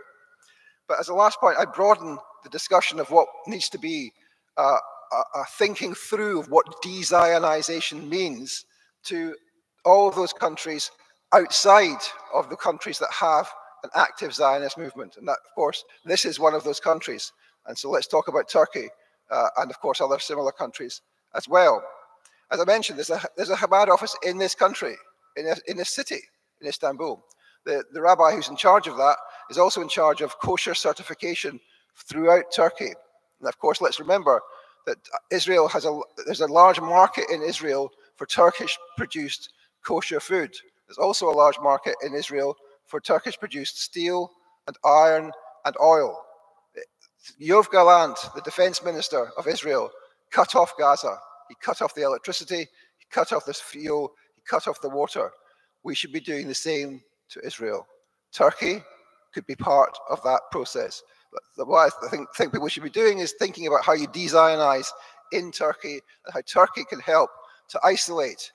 But as a last point, I broaden the discussion of what needs to be a thinking through of what de-Zionization means to all of those countries outside of the countries that have an active Zionist movement. And that, of course, this is one of those countries. And so let's talk about Turkey and, of course, other similar countries as well. As I mentioned, there's a Chabad office in this country, in this city, in Istanbul. The rabbi who's in charge of that is also in charge of kosher certification throughout Turkey. And of course, let's remember that Israel there's a large market in Israel for Turkish-produced kosher food. There's also a large market in Israel for Turkish-produced steel and iron and oil. Yoav Gallant, the defense minister of Israel, cut off Gaza. He cut off the electricity, he cut off the fuel, he cut off the water. We should be doing the same to Israel. Turkey could be part of that process. But what I think people should be doing is thinking about how you de-Zionize in Turkey and how Turkey can help to isolate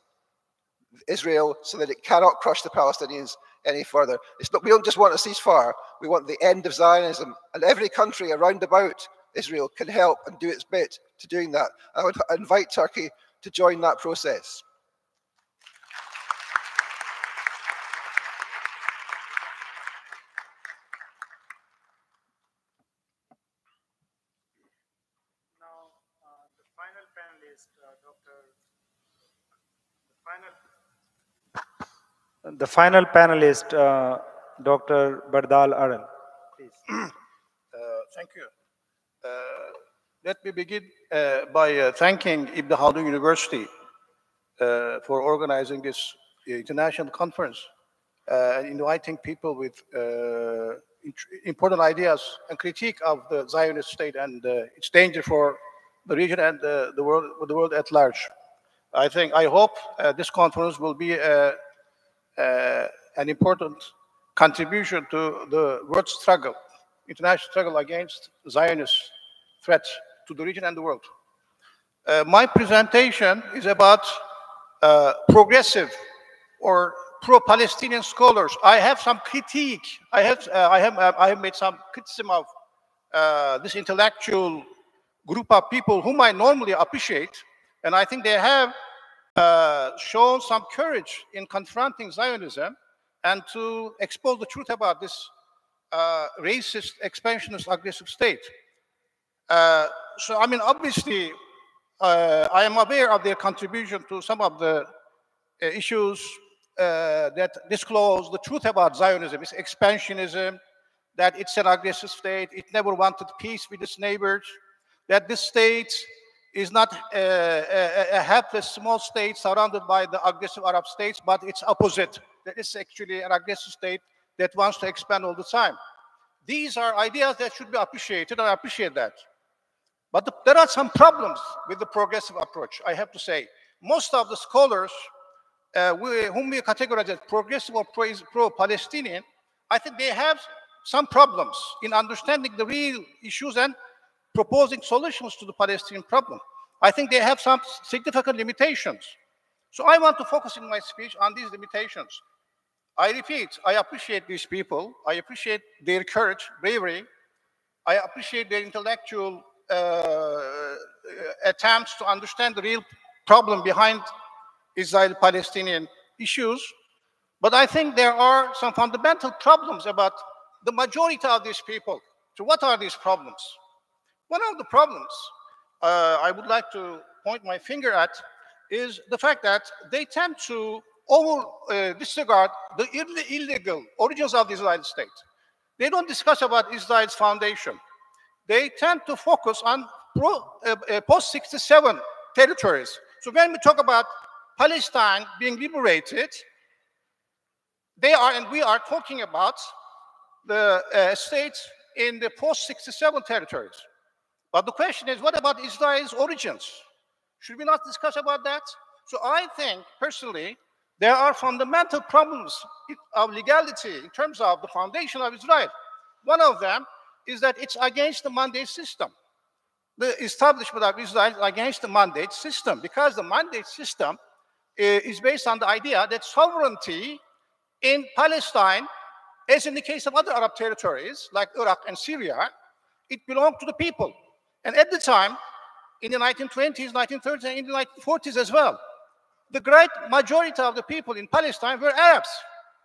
Israel so that it cannot crush the Palestinians any further. We don't just want a ceasefire, we want the end of Zionism, and every country around about Israel can help and do its bit to doing that. I would invite Turkey to join that process. Now, the final panelist, Dr. Bardal Aral, please. Thank you. Let me begin by thanking Ibn Khaldun University for organizing this international conference and inviting people with important ideas and critique of the Zionist state and its danger for the region and the world at large. I hope this conference will be an important contribution to the world struggle, international struggle against Zionist threats to the region and the world. My presentation is about progressive or pro-Palestinian scholars. I have some critique. I have made some criticism of this intellectual group of people whom I normally appreciate, and I think they have shown some courage in confronting Zionism and to expose the truth about this racist, expansionist, aggressive state. So, I mean, obviously, I am aware of their contribution to some of the issues that disclose the truth about Zionism. It's expansionism, that it's an aggressive state, it never wanted peace with its neighbors, that this state is not a helpless small state surrounded by the aggressive Arab states, but it's opposite. That it's actually an aggressive state that wants to expand all the time. These are ideas that should be appreciated, and I appreciate that. But there are some problems with the progressive approach, I have to say. Most of the scholars whom we categorize as progressive or pro-Palestinian, I think they have some problems in understanding the real issues and proposing solutions to the Palestinian problem. I think they have some significant limitations. So I want to focus in my speech on these limitations. I repeat, I appreciate these people. I appreciate their courage, bravery. I appreciate their intellectual attempts to understand the real problem behind Israel-Palestinian issues. But I think there are some fundamental problems about the majority of these people. So what are these problems? One of the problems I would like to point my finger at is the fact that they tend to disregard the illegal origins of the Israeli state. They don't discuss about Israel's foundation. They tend to focus on post-67 territories. So when we talk about Palestine being liberated, they are, and we are talking about the states in the post-67 territories. But the question is, what about Israel's origins? Should we not discuss about that? So I think, personally, there are fundamental problems of legality in terms of the foundation of Israel. One of them is that it's against the mandate system. The establishment of Israel is against the mandate system, because the mandate system is based on the idea that sovereignty in Palestine, as in the case of other Arab territories like Iraq and Syria, it belonged to the people. And at the time, in the 1920s, 1930s, and in the 1940s as well, the great majority of the people in Palestine were Arabs,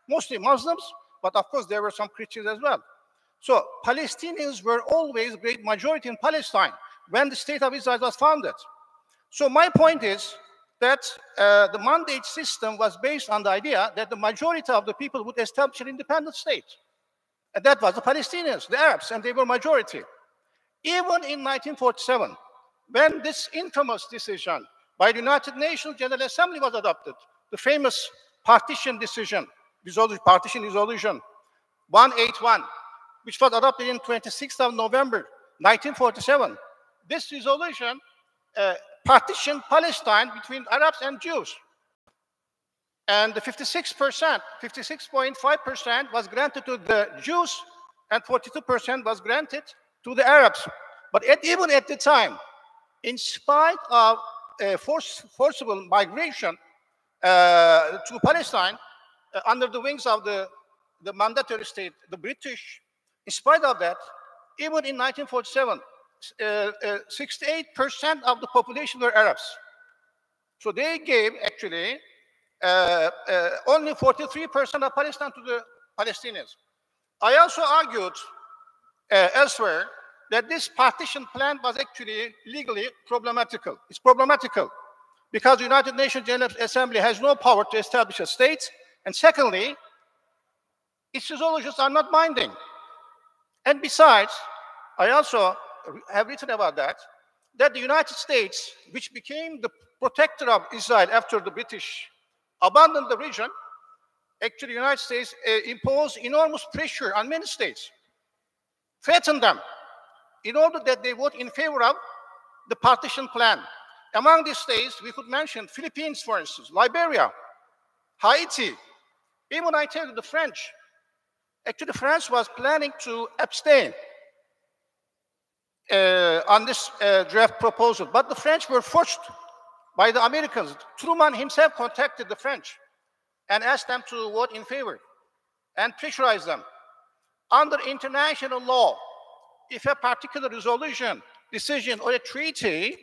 mostly Muslims, but of course there were some Christians as well. So Palestinians were always a great majority in Palestine when the state of Israel was founded. So my point is that the mandate system was based on the idea that the majority of the people would establish an independent state. And that was the Palestinians, the Arabs, and they were majority. Even in 1947, when this infamous decision by the United Nations General Assembly was adopted, the famous partition decision, partition resolution 181, which was adopted in 26th of November, 1947. This resolution partitioned Palestine between Arabs and Jews. And the 56%, 56.5% was granted to the Jews, and 42% was granted to the Arabs. But even at the time, in spite of forcible migration to Palestine under the wings of the mandatory state, the British, in spite of that, even in 1947, 68% of the population were Arabs. So they gave actually only 43% of Palestine to the Palestinians. I also argued elsewhere that this partition plan was actually legally problematical. It's problematical because the United Nations General Assembly has no power to establish a state, and secondly, its resolutions are not binding. And besides, I also have written about that the United States, which became the protector of Israel after the British abandoned the region, actually the United States imposed enormous pressure on many states, threatened them, in order that they vote in favor of the partition plan. Among these states, we could mention Philippines, for instance, Liberia, Haiti, even I tell you the French. Actually, France was planning to abstain on this draft proposal, but the French were forced by the Americans. Truman himself contacted the French and asked them to vote in favor and pressurized them. Under international law, if a particular resolution, decision, or a treaty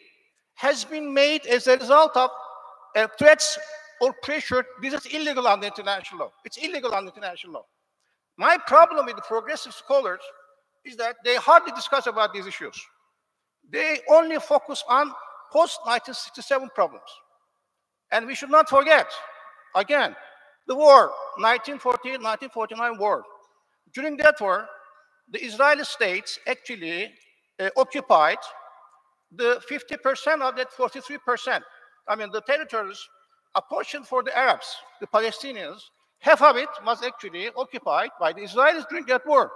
has been made as a result of threats or pressure, this is illegal under international law. It's illegal under international law. My problem with the progressive scholars is that they hardly discuss about these issues. They only focus on post-1967 problems. And we should not forget, again, the war, 1948-1949 war. During that war, the Israeli states actually occupied the 50% of that 43%. I mean, the territories apportioned for the Arabs, the Palestinians, half of it was actually occupied by the Israelis during that war.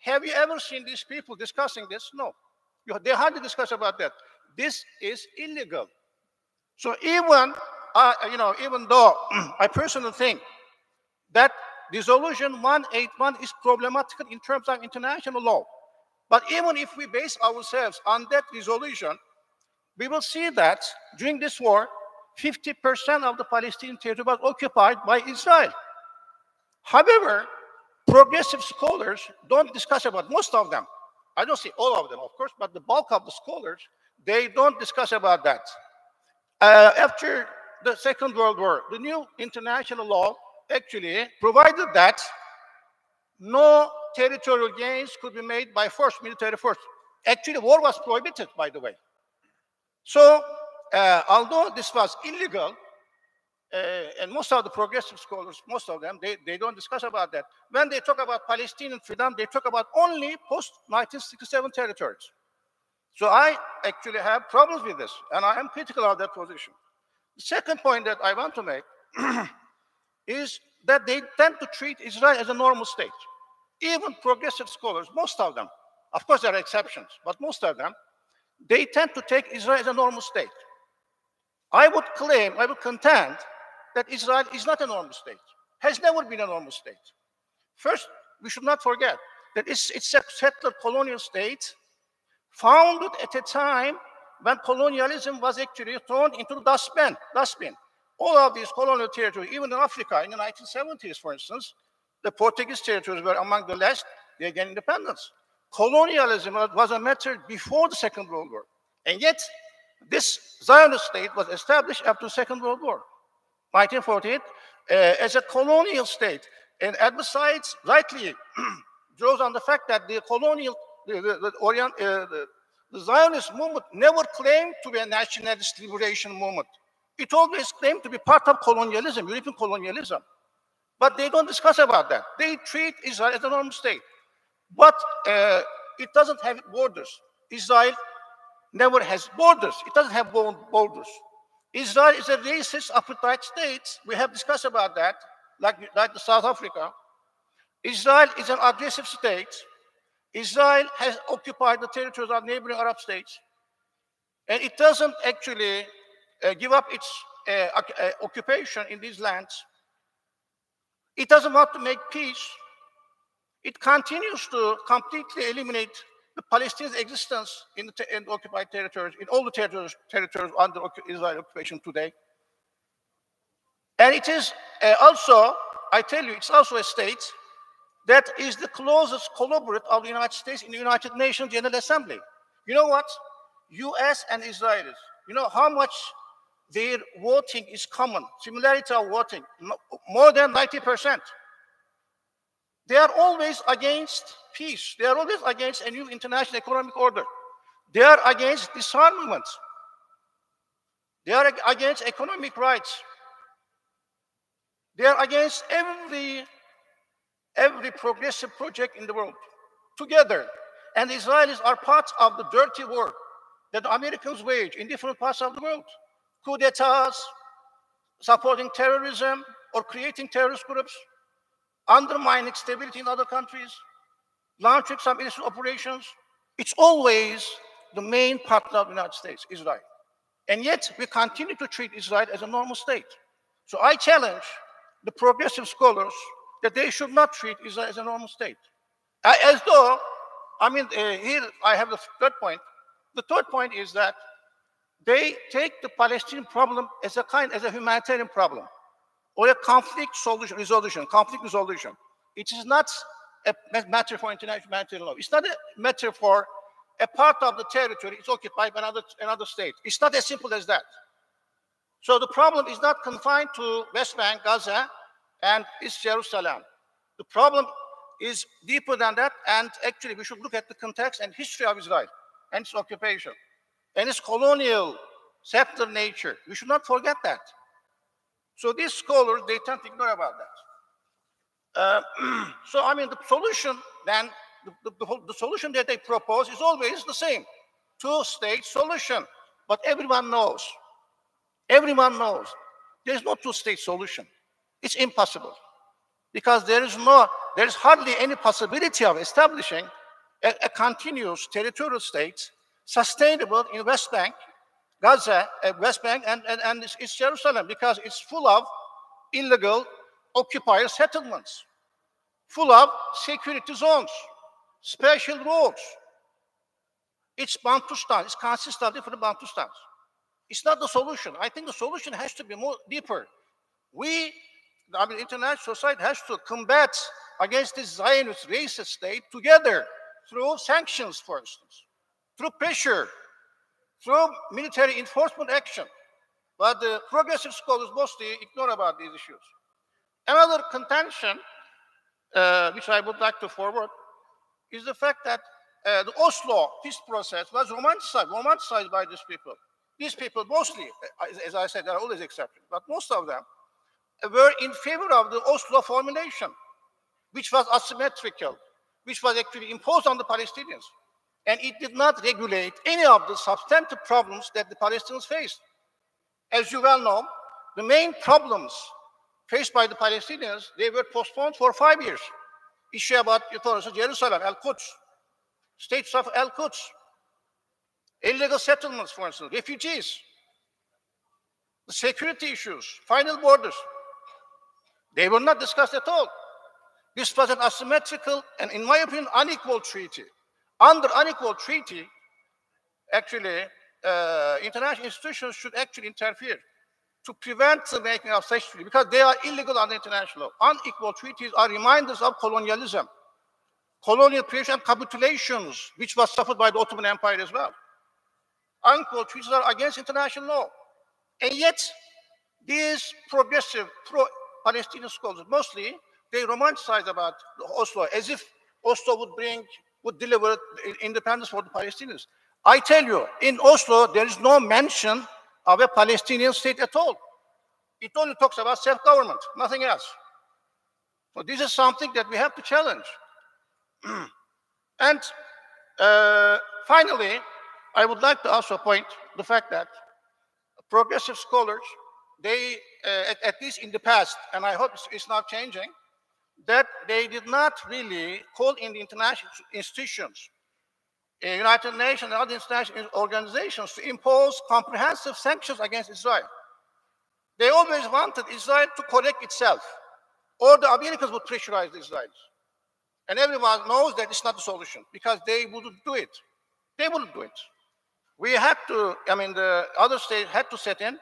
Have you ever seen these people discussing this? No. They hardly discuss about that. This is illegal. So even, even though I personally think that Resolution 181 is problematical in terms of international law, but even if we base ourselves on that resolution, we will see that during this war, 50% of the Palestinian territory was occupied by Israel. However, progressive scholars don't discuss about most of them. I don't say all of them, of course, but the bulk of the scholars, they don't discuss about that. After the Second World War, the new international law actually provided that no territorial gains could be made by force, military force. Actually, war was prohibited, by the way. So, although this was illegal, and most of the progressive scholars, most of them, they don't discuss about that. When they talk about Palestinian freedom, they talk about only post-1967 territories. So I actually have problems with this, and I am critical of that position. The second point that I want to make is that they tend to treat Israel as a normal state. Even progressive scholars, most of them, of course there are exceptions, but most of them, they tend to take Israel as a normal state. I would contend that Israel is not a normal state, has never been a normal state. First, we should not forget that it's a settler colonial state founded at a time when colonialism was actually thrown into the dustbin. All of these colonial territories, even in Africa in the 1970s, for instance, the Portuguese territories were among the last, they gained independence. Colonialism was a matter before the Second World War. And yet, this Zionist state was established after the Second World War, 1948, as a colonial state. And besides, rightly draws on the fact that the colonial, the Zionist movement never claimed to be a nationalist liberation movement. It always claimed to be part of colonialism, European colonialism. But they don't discuss about that. They treat Israel as a normal state. But it doesn't have borders. Israel never has borders. It doesn't have borders. Israel is a racist apartheid state. We have discussed about that, like the South Africa. Israel is an aggressive state. Israel has occupied the territories of neighboring Arab states. And it doesn't actually give up its occupation in these lands. It doesn't want to make peace. It continues to completely eliminate the Palestinian existence in the occupied territories, in all the territories under Israeli occupation today. And it is also, I tell you, it's also a state that is the closest collaborator of the United States in the United Nations General Assembly. You know what? US and Israelis, you know how much their voting is common, similarity of voting, more than 90%. They are always against peace. They are always against a new international economic order. They are against disarmament. They are against economic rights. They are against every progressive project in the world together. And the Israelis are part of the dirty war that the Americans wage in different parts of the world. Coup d'etats, supporting terrorism or creating terrorist groups, undermining stability in other countries, launching some illicit operations. It's always the main partner of the United States, Israel. And yet we continue to treat Israel as a normal state. So I challenge the progressive scholars that they should not treat Israel as a normal state. As though, I mean, here I have the third point. The third point is that they take the Palestinian problem as a humanitarian problem or a conflict resolution. It is not a matter for international humanitarian law. It's not a matter for a part of the territory is occupied by another state. It's not as simple as that. So the problem is not confined to West Bank, Gaza, and East Jerusalem. The problem is deeper than that, and actually we should look at the context and history of Israel and its occupation and its colonial settler nature. We should not forget that. So these scholars, they tend to ignore about that. So I mean, the solution then, the solution that they propose is always the same, two-state solution. But everyone knows, there's no two-state solution. It's impossible because there is hardly any possibility of establishing a continuous territorial state sustainable in West Bank, Gaza, West Bank, and East Jerusalem, because it's full of illegal occupier settlements, full of security zones, special roads. It's Bantustan. It consists of different Bantustans. It's not the solution. I think the solution has to be more deeper. International society has to combat against this Zionist racist state together through sanctions, for instance, through pressure, through military enforcement action. But the progressive scholars mostly ignore about these issues. Another contention, which I would like to forward, is the fact that the Oslo peace process was romanticized by these people. These people mostly, as I said, there are always exceptions, but most of them were in favor of the Oslo formulation, which was asymmetrical, which was actually imposed on the Palestinians. and it did not regulate any of the substantive problems that the Palestinians faced. As you well know, the main problems faced by the Palestinians, they were postponed for 5 years. Issue about Jerusalem, Al-Quds, states of Al-Quds, illegal settlements, for instance, refugees, the security issues, final borders. They were not discussed at all. This was an asymmetrical and, in my opinion, unequal treaty. Under unequal treaty, actually, international institutions should actually interfere to prevent the making of such treaties, because they are illegal under international law. Unequal treaties are reminders of colonialism, colonial pressure and capitulations, which was suffered by the Ottoman Empire as well. Unequal treaties are against international law. And yet, these progressive pro-Palestinian scholars, mostly, they romanticize about Oslo as if Oslo would deliver independence for the Palestinians. I tell you, in Oslo, there is no mention of a Palestinian state at all. It only talks about self-government, nothing else. So this is something that we have to challenge. And finally, I would like to also point the fact that progressive scholars, they, at least in the past, and I hope it's not changing, that they did not really call in the international institutions, United Nations and other international organizations, to impose comprehensive sanctions against Israel. They always wanted Israel to correct itself, or the Americans would pressurize the Israelis. And everyone knows that it's not the solution, because they wouldn't do it. They wouldn't do it. We had to, the other states had to step in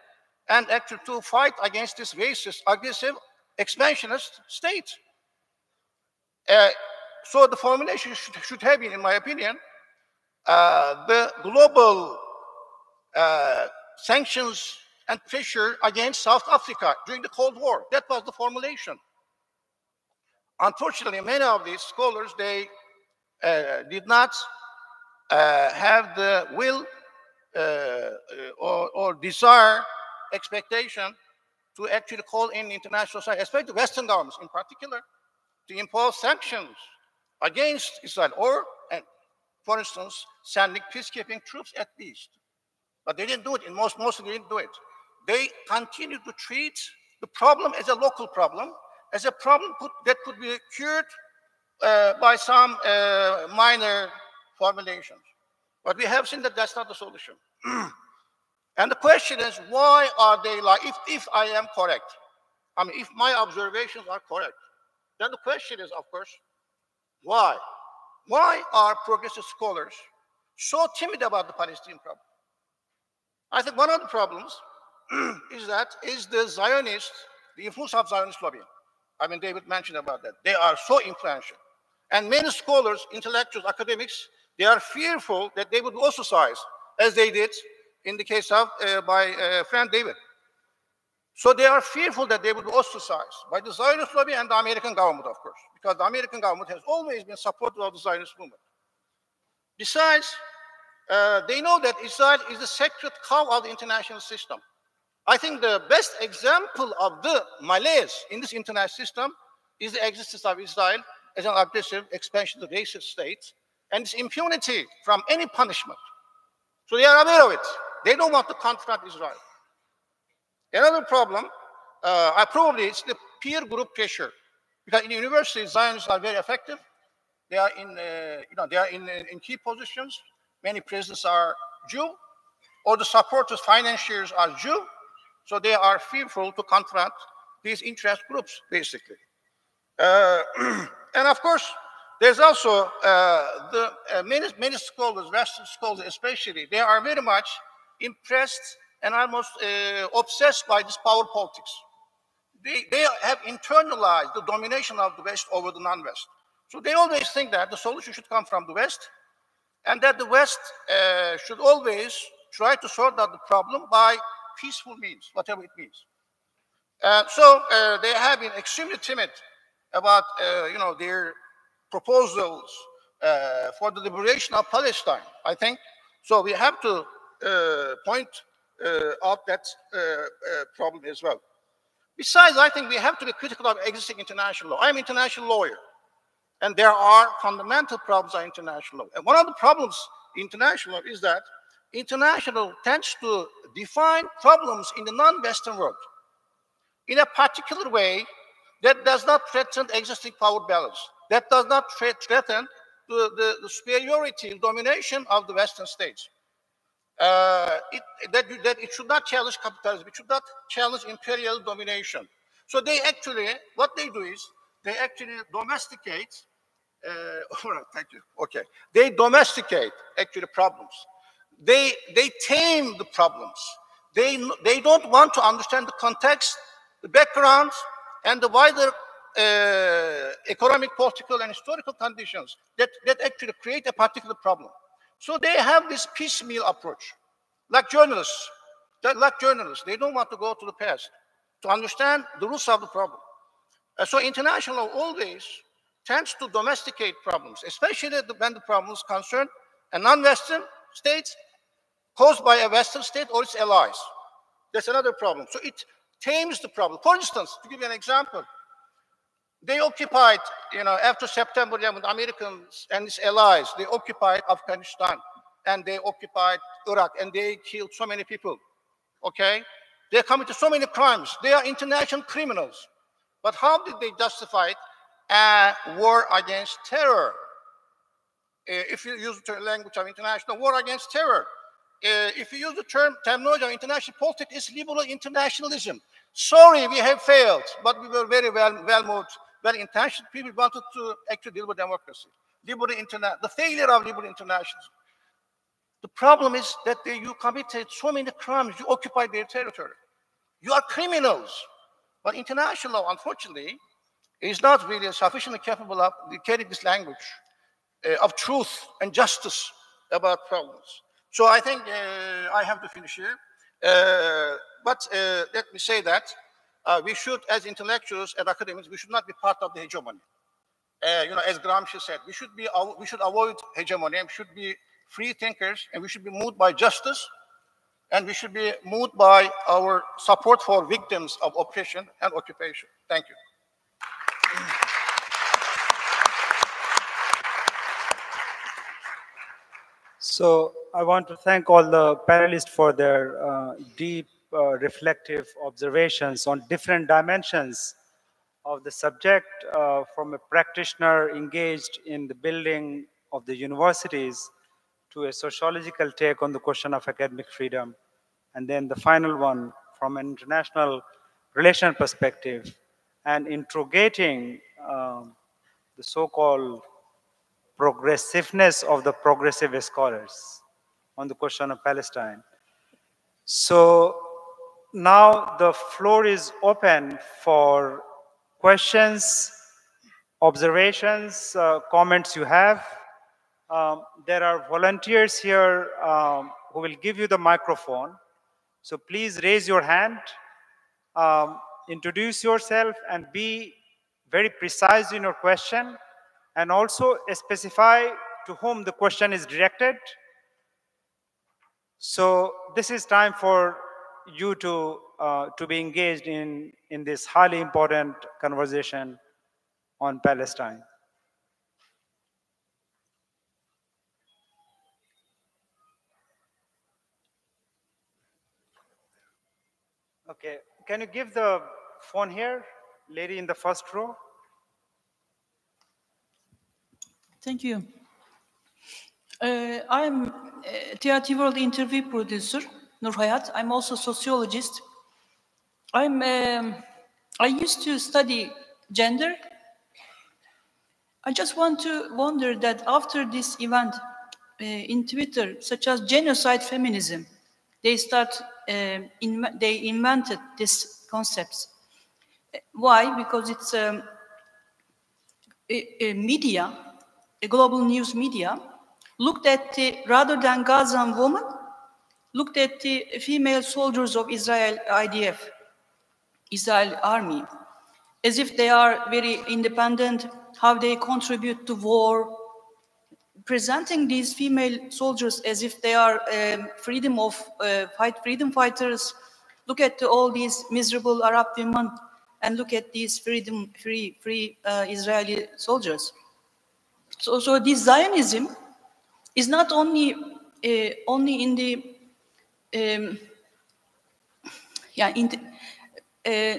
and actually to fight against this racist, aggressive, expansionist state. So the formulation should have been, in my opinion, the global sanctions and pressure against South Africa during the Cold War. That was the formulation. Unfortunately, many of these scholars, they did not have the will or desire, expectation to actually call in international society, especially Western governments in particular, to impose sanctions against Israel, or, for instance, sending peacekeeping troops at least. But they didn't do it. Mostly they didn't do it. They continued to treat the problem as a local problem, as a problem that could be cured by some minor formulations. But we have seen that that's not the solution. And the question is, why are they like, if I am correct, if my observations are correct, then the question is, of course, why? Why are progressive scholars so timid about the Palestinian problem? I think one of the problems is the influence of Zionist lobbying. David mentioned about that. They are so influential. And many scholars, intellectuals, academics, they are fearful that they would ostracize, as they did in the case of my friend David. So they are fearful that they would be ostracized by the Zionist lobby and the American government, of course, because the American government has always been supportive of the Zionist movement. Besides, they know that Israel is the sacred cow of the international system. I think the best example of the malaise in this international system is the existence of Israel as an aggressive, expansionist, racist state, and its impunity from any punishment. So they are aware of it. They don't want to confront Israel. Another problem, probably it's the peer group pressure, because in universities, Zionists are very effective. They are in key positions. Many presidents are Jew, or the supporters, financiers are Jew. So they are fearful to confront these interest groups, basically. And of course, there's also many scholars, Western scholars especially, they are very much impressed and almost obsessed by this power politics. They have internalized the domination of the West over the non-West. So they always think that the solution should come from the West, and that the West should always try to sort out the problem by peaceful means, whatever it means. So they have been extremely timid about their proposals for the liberation of Palestine, I think. So we have to point out that problem as well. Besides, I think we have to be critical of existing international law. I'm an international lawyer. And there are fundamental problems in international law. And one of the problems in international law is that international tends to define problems in the non-Western world in a particular way that does not threaten existing power balance, that does not threaten the superiority and domination of the Western states. That it should not challenge capitalism, it should not challenge imperial domination. So they actually, what they do is, they actually domesticate, all right, thank you, okay. They domesticate actually problems. They tame the problems. They don't want to understand the context, the background, and the wider economic, political, and historical conditions that actually create a particular problem. So they have this piecemeal approach, like journalists. They don't want to go to the past to understand the roots of the problem. So international law always tends to domesticate problems, especially when the problems concern a non-Western state caused by a Western state or its allies. That's another problem. So it tames the problem. For instance, to give you an example, they occupied, after September 11, the Americans and its allies, they occupied Afghanistan and they occupied Iraq and they killed so many people, okay? They committed so many crimes. They are international criminals. But how did they justify it? A war against terror. If you use the language of international war against terror, if you use the terminology of international politics, it's liberal internationalism. Sorry, we have failed, but we were very well-moved, well-intentioned people wanted to actually deal with democracy. The failure of liberal internationalism. The problem is that you committed so many crimes, you occupied their territory. You are criminals. But international law, unfortunately, is not really sufficiently capable of carrying this language of truth and justice about problems. So I think I have to finish here. But let me say that we should, as intellectuals and academics, we should not be part of the hegemony. As Gramsci said, we should avoid hegemony. We should be free thinkers, and we should be moved by justice, and we should be moved by our support for victims of oppression and occupation. Thank you. So I want to thank all the panelists for their deep, reflective observations on different dimensions of the subject, from a practitioner engaged in the building of the universities to a sociological take on the question of academic freedom, and then the final one from an international relation perspective, and interrogating the so-called progressiveness of the progressive scholars on the question of Palestine. So now the floor is open for questions, observations, comments you have. There are volunteers here who will give you the microphone. So please raise your hand, introduce yourself, and be very precise in your question, and also specify to whom the question is directed. So this is time for you to be engaged in this highly important conversation on Palestine. Okay, can you give the phone here, lady in the first row? Thank you. I'm a TRT World interview producer, Nur Hayat. I'm also a sociologist. I used to study gender. I just wonder that after this event in Twitter, such as genocide feminism, they invented these concepts. Why? Because it's a media, a global news media, looked at rather than Gazan women, looked at the female soldiers of Israel IDF, Israel army, as if they are very independent, how they contribute to war, presenting these female soldiers as if they are freedom fighters. Look at all these miserable Arab women and look at these free Israeli soldiers. So this Zionism is not only in the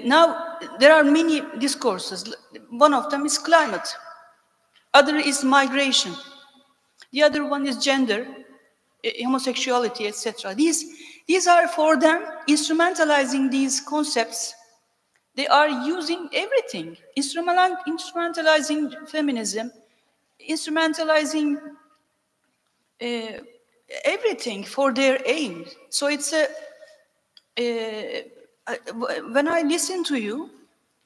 now there are many discourses. One of them is climate, other is migration, the other one is gender, homosexuality, etc. These are for them instrumentalizing these concepts. They are using everything, instrumentalizing feminism, instrumentalizing everything for their aim. So it's when I listen to you,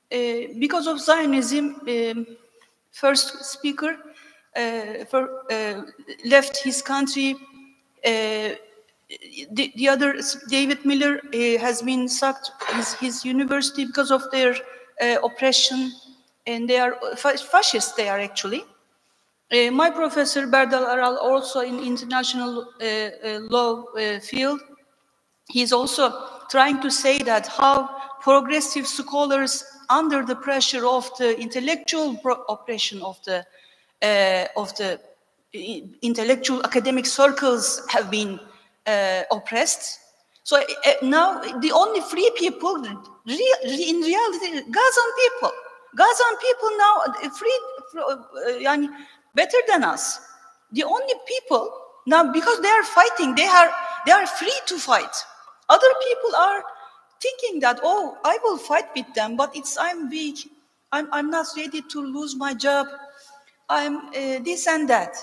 because of Zionism, first speaker left his country. The other, David Miller, has been sacked his university because of their oppression, and they are fascists. They are actually. My professor Berdal Aral, also in international law field, he's also trying to say that how progressive scholars, under the pressure of the intellectual oppression of the intellectual academic circles, have been oppressed. So now the only free people, in reality, Gazan people. Gazan people now free, better than us. The only people now, because they are fighting, they are free to fight. Other people are thinking that, oh, I will fight with them, but I'm weak. I'm not ready to lose my job. I'm this and that.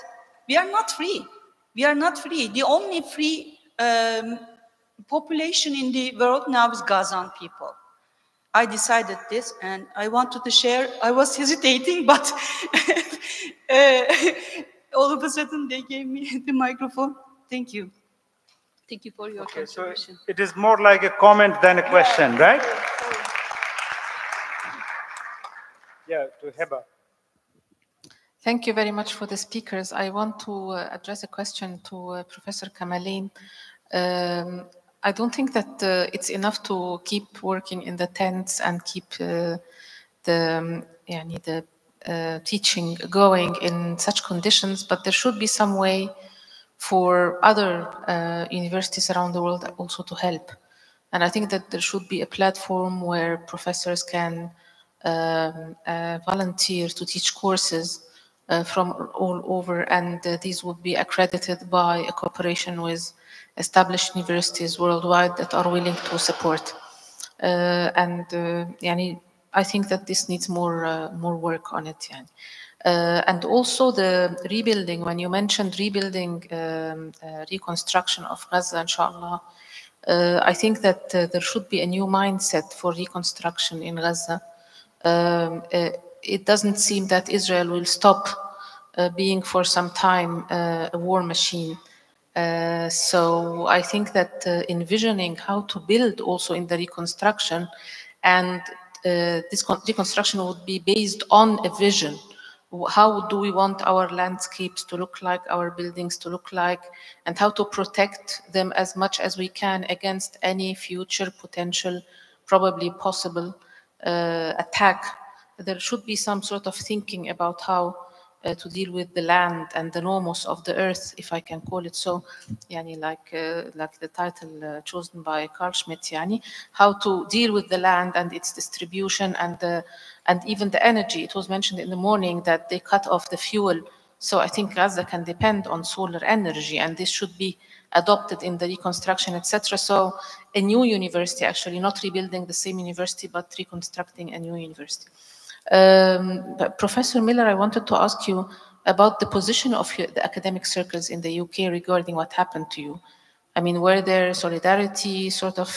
We are not free. We are not free. The only free population in the world now is Gazan people. I decided this, and I wanted to share. I was hesitating, but all of a sudden they gave me the microphone. Thank you. Thank you for your contribution. So it is more like a comment than a question, right? Yeah, to Heba. Thank you very much for the speakers. I want to address a question to Professor Kamalein. I don't think that it's enough to keep working in the tents and keep the teaching going in such conditions, but there should be some way for other universities around the world also to help. And I think that there should be a platform where professors can volunteer to teach courses from all over, and these would be accredited by a cooperation with established universities worldwide that are willing to support. I think that this needs more work on it. And also the rebuilding, when you mentioned rebuilding, reconstruction of Gaza, inshallah, I think that there should be a new mindset for reconstruction in Gaza. It doesn't seem that Israel will stop being for some time a war machine. So I think that envisioning how to build also in the reconstruction, and this reconstruction would be based on a vision. How do we want our landscapes to look like, our buildings to look like, and how to protect them as much as we can against any future potential, probably possible attack. There should be some sort of thinking about how to deal with the land and the nomos of the earth, if I can call it so, like the title chosen by Carl Schmitt, how to deal with the land and its distribution and even the energy. It was mentioned in the morning that they cut off the fuel. So I think Gaza can depend on solar energy, and this should be adopted in the reconstruction, etc. So a new university, actually not rebuilding the same university, but reconstructing a new university. Professor Miller, I wanted to ask you about the position of the academic circles in the UK regarding what happened to you. I mean, were there solidarity sort of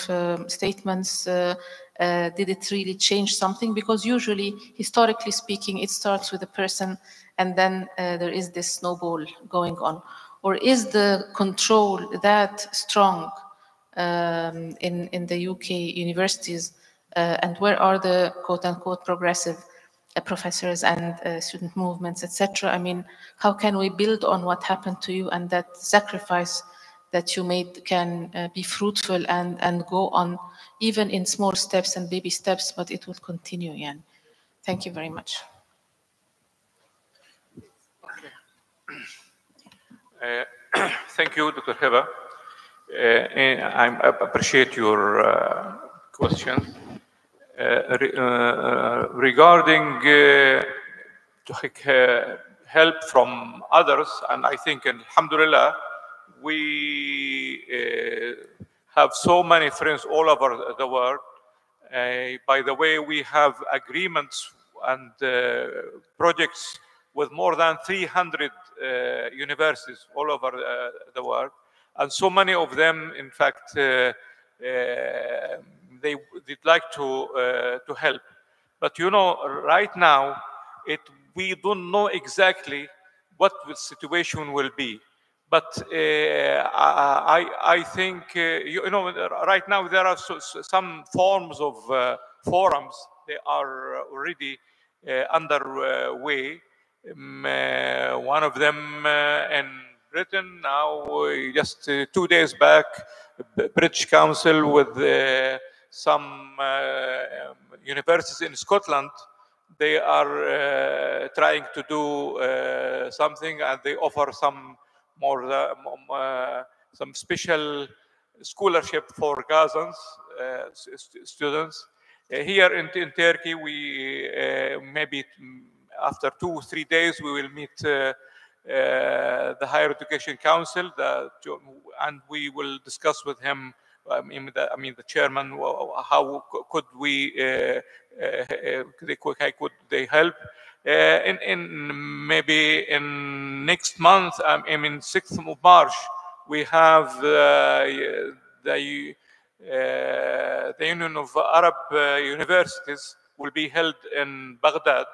statements? Did it really change something? Because usually, historically speaking, it starts with a person and then there is this snowball going on. Or is the control that strong in the UK universities? And where are the quote-unquote progressive professors and student movements, etc.? I mean, how can we build on what happened to you, and that sacrifice that you made can be fruitful and go on, even in small steps and baby steps, but it will continue, Thank you very much. Thank you, Dr. Heba. I appreciate your questions. Regarding help from others, and I think, alhamdulillah, we have so many friends all over the world. By the way, we have agreements and projects with more than 300 universities all over the world. And so many of them, in fact, they'd like to help. But you know, right now, we don't know exactly what the situation will be. But I think, you know, right now there are some forms of forums. They are already underway. One of them in Britain now, just 2 days back, British Council with some universities in Scotland. They are trying to do something, and they offer some some special scholarship for Gazans students. Here in Turkey, we maybe after 2 or 3 days we will meet the Higher Education Council, and we will discuss with him. I mean the chairman. How could we? Could they help? Maybe in next month, I mean 6th of March, we have the Union of Arab Universities will be held in Baghdad,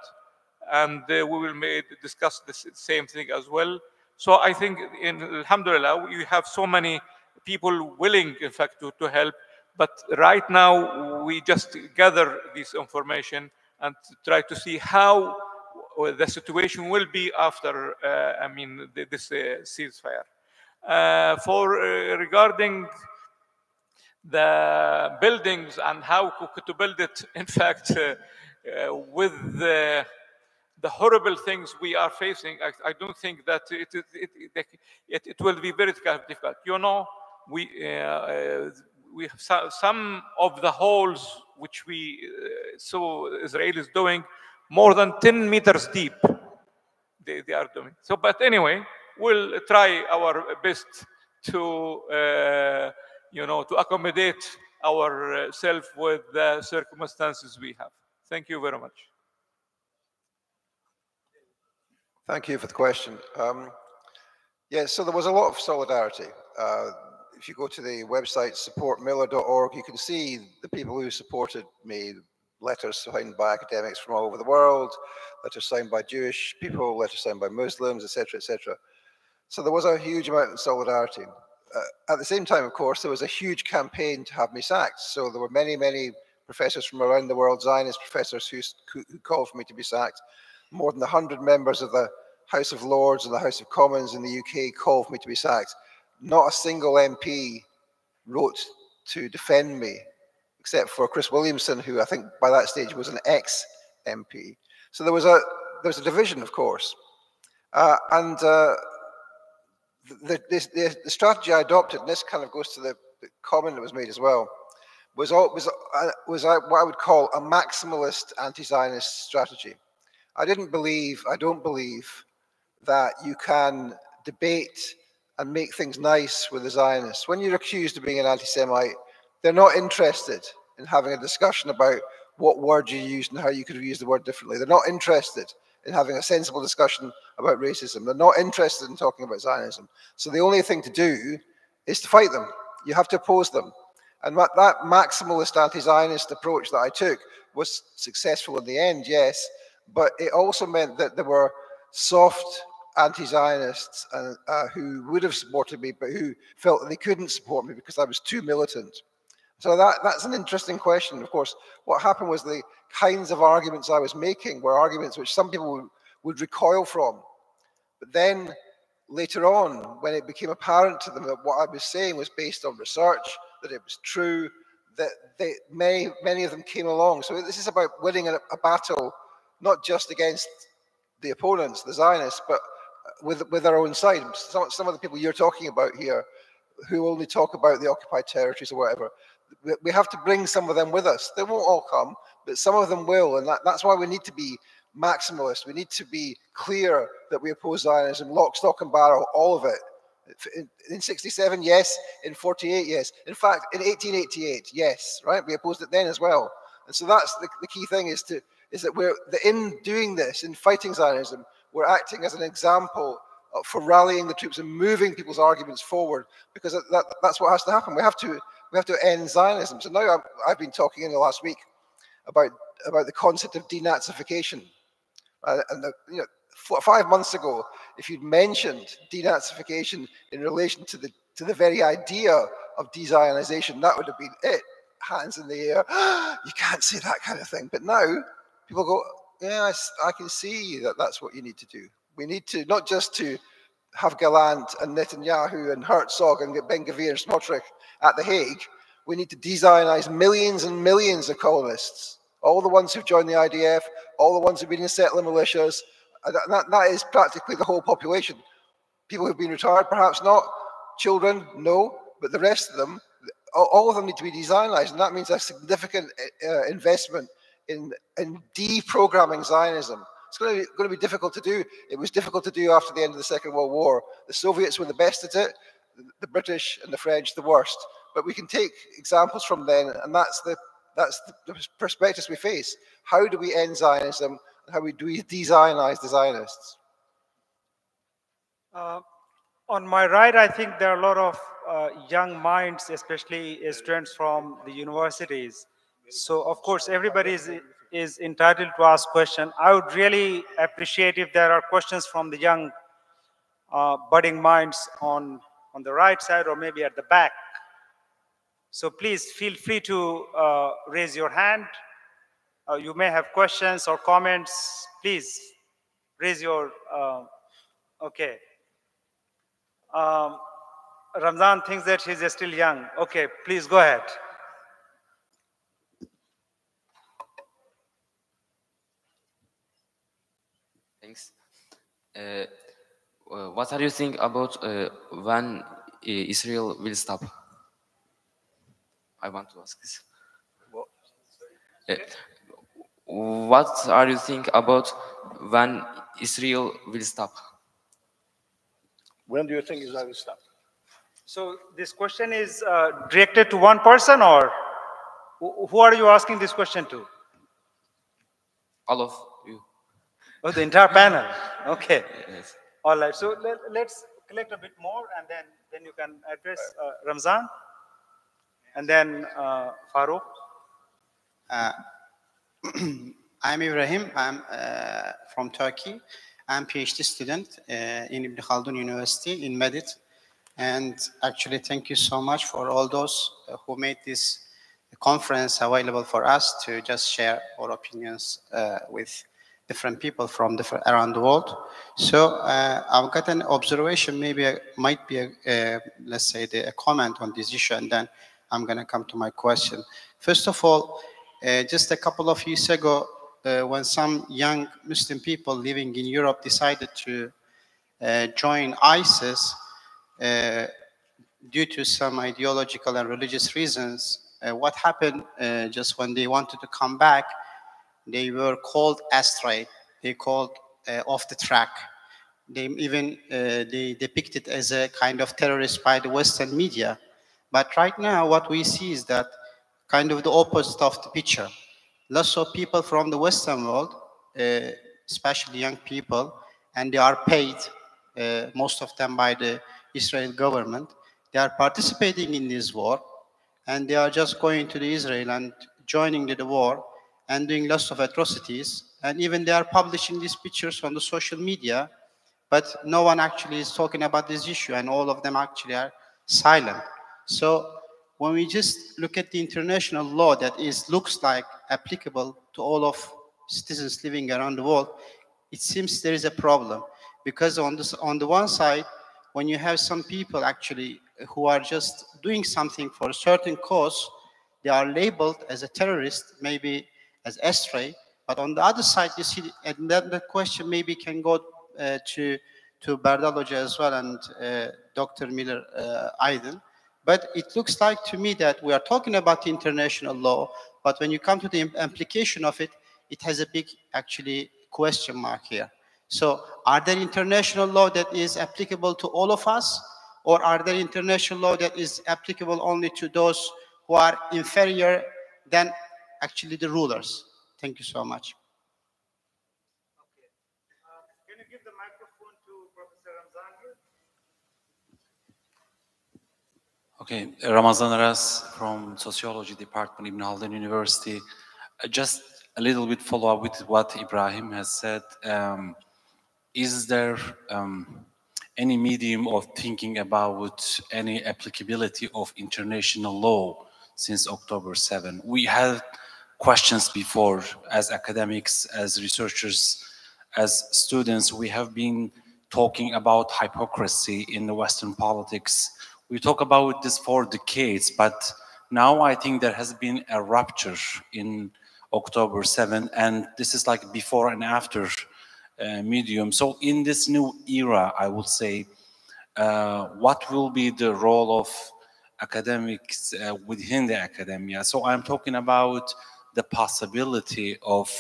and we will discuss the same thing as well. So I think, alhamdulillah, we have so many people willing, in fact, to help. But right now, we just gather this information and try to see how the situation will be after, this ceasefire. Regarding the buildings and how to build it, in fact, with the horrible things we are facing, I don't think that it will be very difficult. You know, we have some of the holes which we saw Israelis doing more than 10 meters deep. They are doing so. But anyway, we'll try our best to to accommodate ourselves with the circumstances we have. Thank you very much. Thank you for the question. Yes, so there was a lot of solidarity. If you go to the website supportmiller.org, you can see the people who supported me, letters signed by academics from all over the world, letters signed by Jewish people, letters signed by Muslims, etc., etc. So there was a huge amount of solidarity. At the same time, of course, there was a huge campaign to have me sacked. So there were many, many professors from around the world, Zionist professors who called for me to be sacked. More than 100 members of the House of Lords and the House of Commons in the UK called for me to be sacked. Not a single MP wrote to defend me, except for Chris Williamson, who I think by that stage was an ex-MP. So there was a division, of course. The strategy I adopted, and this kind of goes to the comment that was made as well, was what I would call a maximalist anti-Zionist strategy. I don't believe that you can debate and make things nice with the Zionists. When you're accused of being an anti-Semite, they're not interested in having a discussion about what word you used and how you could have used the word differently. They're not interested in having a sensible discussion about racism. They're not interested in talking about Zionism. So the only thing to do is to fight them. You have to oppose them. And that maximalist anti-Zionist approach that I took was successful in the end, yes, but it also meant that there were soft anti-Zionists who would have supported me, but who felt that they couldn't support me because I was too militant. So that's an interesting question. Of course, what happened was the kinds of arguments I was making were arguments which some people would recoil from. But then later on, when it became apparent to them that what I was saying was based on research, that it was true, that many of them came along. So this is about winning a battle, not just against the opponents, the Zionists, but with our own side. Some of the people you're talking about here, who only talk about the occupied territories or whatever, we have to bring some of them with us. They won't all come, but some of them will, and that's why we need to be maximalist. We need to be clear that we oppose Zionism, lock, stock, and barrel, all of it. In 67, yes. In 48, yes. In fact, in 1888, yes. Right? We opposed it then as well. And so that's the key thing is that in doing this, in fighting Zionism, we're acting as an example for rallying the troops and moving people's arguments forward, because that's what has to happen. We have to end Zionism. So now I've been talking in the last week about the concept of denazification. And 5 months ago, if you'd mentioned denazification in relation to the very idea of de-Zionization, that would have been it. Hands in the air. You can't say that kind of thing. But now people go, yes, I can see that that's what you need to do. We need to not just to have Gallant and Netanyahu and Herzog and Ben-Gvir and Smotrich at The Hague. We need to de-Zionize millions and millions of colonists. All the ones who've joined the IDF, all the ones who've been in settler militias. That is practically the whole population. People who've been retired, perhaps not. Children, no. But the rest of them, all of them need to be de-Zionized, and that means a significant investment in deprogramming Zionism. It's going to be difficult to do. It was difficult to do after the end of the Second World War. The Soviets were the best at it, the British and the French the worst. But we can take examples from then, and that's the perspectives we face. How do we end Zionism? How do we de-Zionize the Zionists? On my right, I think there are a lot of young minds, especially students from the universities. So, of course, everybody is entitled to ask questions. I would really appreciate if there are questions from the young budding minds on the right side or maybe at the back. So please feel free to raise your hand. You may have questions or comments. Please raise your, okay. Ramzan thinks that he's still young. Okay, please go ahead. Thanks. What are you think about when Israel will stop? I want to ask this. What are you think about when Israel will stop? When do you think Israel will stop? So this question is directed to one person, or who are you asking this question to? All of you. Oh, the entire panel. Okay. Yes. All right. So let's collect a bit more, and then you can address Ramzan, and then Farooq. I'm Ibrahim. I'm from Turkey. I'm PhD student in Ibn Khaldun University in Medit. And actually, thank you so much for all those who made this conference available for us to just share our opinions with different people from around the world. So I've got an observation, maybe might be let's say a comment on this issue, and then I'm going to come to my question. First of all, just a couple of years ago, when some young Muslim people living in Europe decided to join ISIS due to some ideological and religious reasons, what happened just when they wanted to come back, they were called astray, they called off the track. They even they depicted as a kind of terrorist by the Western media. But right now, what we see is that kind of the opposite of the picture. Lots of people from the Western world, especially young people, and they are paid, most of them by the Israel government. They are participating in this war, and they are just going to Israel and joining the war and doing lots of atrocities. And even they are publishing these pictures on the social media, but no one actually is talking about this issue, and all of them actually are silent. So when we just look at the international law that looks like applicable to all of citizens living around the world, it seems there is a problem. Because on the one side, when you have some people actually who are just doing something for a certain cause, they are labeled as a terrorist, maybe as astray. But on the other side, you see, and then the question maybe can go to to Berdal Hoca as well and Dr. Miller Aydın. But it looks like to me that we are talking about the international law, but when you come to the implication of it, it has a big, actually, question mark here. So are there international law that is applicable to all of us, or are there international law that is applicable only to those who are inferior than actually the rulers? Thank you so much. Okay. Can you give the microphone to Professor Ramzan? Okay, Ramazan Aras from Sociology Department, Ibn Haldun University. Just a little bit follow up with what Ibrahim has said. Is there any medium of thinking about any applicability of international law since October 7? We had questions before as academics, as researchers, as students. We have been talking about hypocrisy in the Western politics. We talk about this for decades, but now I think there has been a rupture in October 7, and this is like before and after medium. So in this new era, I would say, what will be the role of academics within the academia? So I'm talking about the possibility of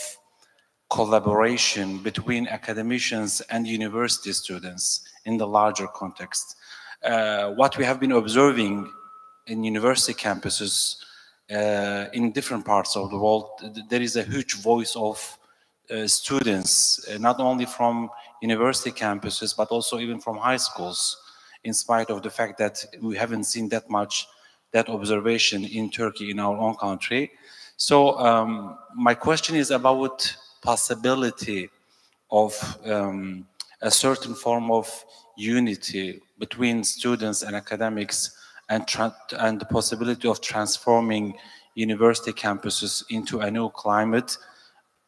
collaboration between academicians and university students in the larger context. What we have been observing in university campuses in different parts of the world, there is a huge voice of students, not only from university campuses, but also even from high schools, in spite of the fact that we haven't seen that much, that observation in Turkey, in our own country. So my question is about possibility of a certain form of unity between students and academics, and the possibility of transforming university campuses into a new climate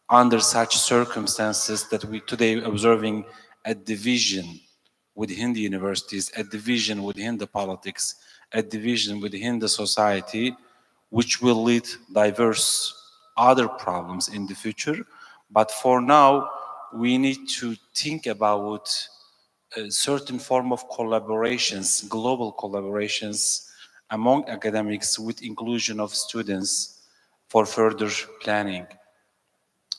under such circumstances that we today observing a division within the universities, a division within the politics, a division within the society, which will lead diverse other problems in the future. But for now, we need to think about a certain form of collaborations, global collaborations among academics with inclusion of students for further planning.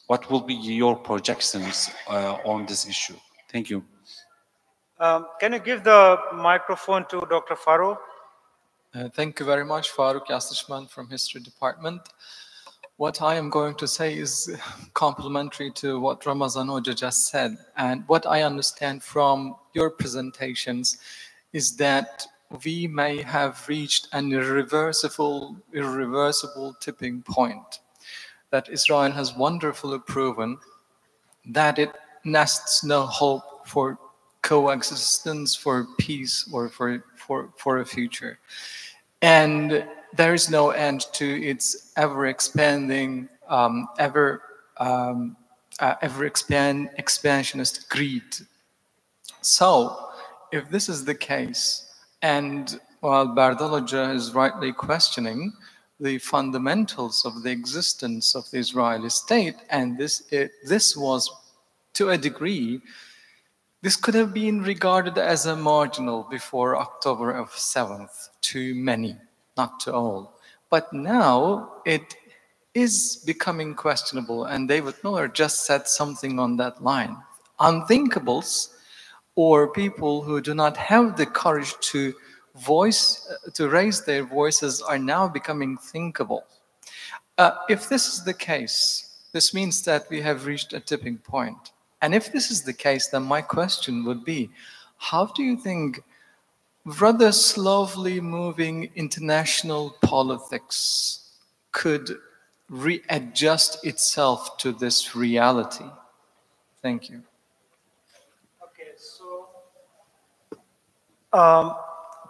What will be your projections on this issue? Thank you. Can you give the microphone to Dr. Farooq? Thank you very much, Farooq Yasishman from History Department. What I am going to say is complementary to what Ramazan Hoca just said. And what I understand from your presentations is that we may have reached an irreversible tipping point. That Israel has wonderfully proven that it nests no hope for coexistence, for peace, or for a future. And there is no end to its ever-expanding, expansionist greed. So, if this is the case, and while Berdal Hoca is rightly questioning the fundamentals of the existence of the Israeli state, and this was, to a degree, this could have been regarded as a marginal before October 7th to many, not to all. But now it is becoming questionable, and David Miller just said something on that line. Unthinkables, or people who do not have the courage to raise their voices, are now becoming thinkable. If this is the case, this means that we have reached a tipping point. And if this is the case, then my question would be, how do you think rather slowly moving international politics could readjust itself to this reality? Thank you. Okay, so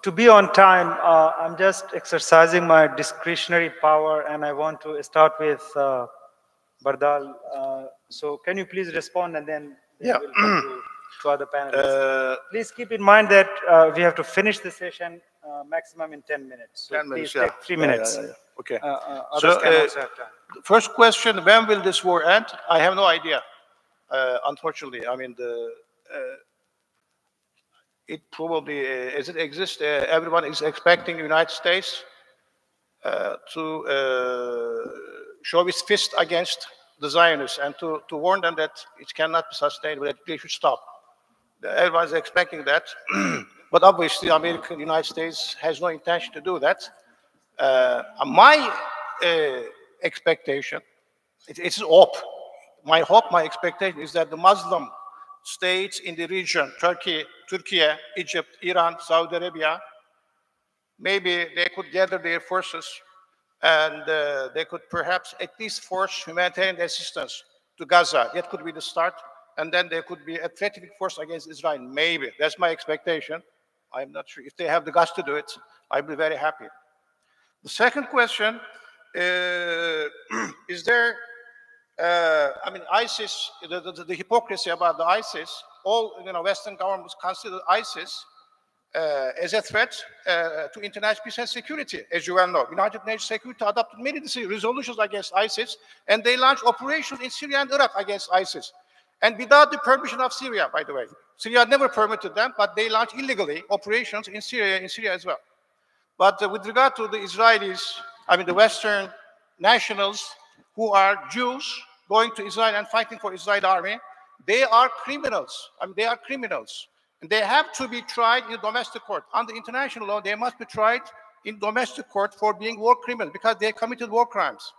to be on time, I'm just exercising my discretionary power, and I want to start with Berdal. So can you please respond, and then we'll come to other panelists. Please keep in mind that we have to finish the session maximum in 10 minutes. So 10 minutes, please take 3 minutes. Okay. Others can also have time. First question, when will this war end? I have no idea, unfortunately. I mean, it probably, as it exists, everyone is expecting the United States to show its fist against the Zionists and to warn them that it cannot be sustainable, that they should stop. Everyone is expecting that. But obviously, the United States has no intention to do that. My expectation, it's hope. My hope, my expectation is that the Muslim states in the region, Turkey, Egypt, Iran, Saudi Arabia, maybe they could gather their forces and they could perhaps at least force humanitarian assistance to Gaza. That could be the start. And then there could be a threatening force against Israel. Maybe. That's my expectation. I'm not sure. If they have the guts to do it, I'd be very happy. The second question, is there, ISIS, the hypocrisy about the ISIS, all Western governments consider ISIS as a threat to international peace and security, as you well know. United Nations Security adopted many resolutions against ISIS, and they launched operations in Syria and Iraq against ISIS. And without the permission of Syria, by the way. Syria never permitted them, but they launched illegally operations in Syria as well. But with regard to the Israelis, the Western nationals who are Jews going to Israel and fighting for Israeli army, they are criminals. They are criminals. And they have to be tried in domestic court. Under international law, they must be tried in domestic court for being war criminals because they committed war crimes.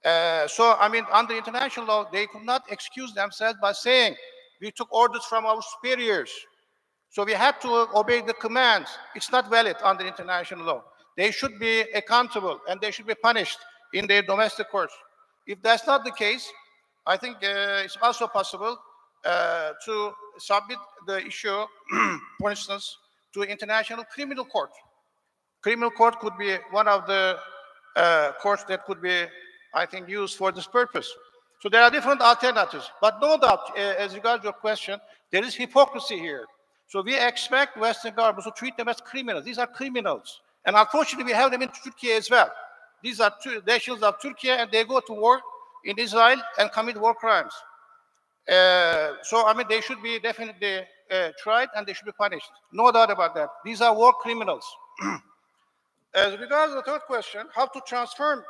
Under international law, they could not excuse themselves by saying, we took orders from our superiors, so we had to obey the commands. It's not valid under international law. They should be accountable and they should be punished in their domestic courts. If that's not the case, I think it's also possible to submit the issue, for instance, to International Criminal Court. Criminal Court could be one of the courts that could be, I think, used for this purpose. So there are different alternatives. But no doubt, as regards your question, there is hypocrisy here. So we expect Western governments to treat them as criminals. These are criminals. And unfortunately, we have them in Turkey as well. These are two nations of Turkey, and they go to war in Israel and commit war crimes. They should be definitely tried and they should be punished. No doubt about that. These are war criminals. As regards the third question, how to transform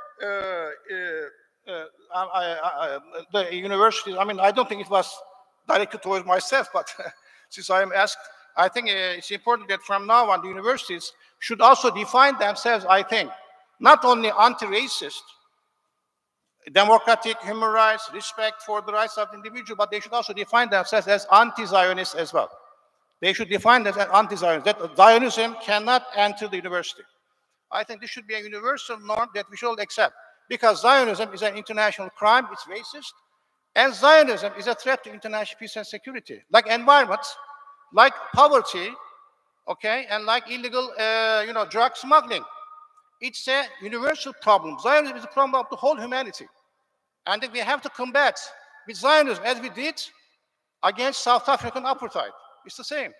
the universities, I don't think it was directed towards myself, but since I am asked, I think it's important that from now on, the universities should also define themselves, I think, not only anti-racist, democratic, human rights, respect for the rights of the individual, but they should also define themselves as anti-Zionist as well. They should define themselves as anti-Zionist, that Zionism cannot enter the university. I think this should be a universal norm that we should accept, because Zionism is an international crime, it's racist, and Zionism is a threat to international peace and security, like environment, like poverty, okay, and like illegal, drug smuggling. It's a universal problem. Zionism is a problem of the whole humanity. And we have to combat with Zionism as we did against South African apartheid. It's the same.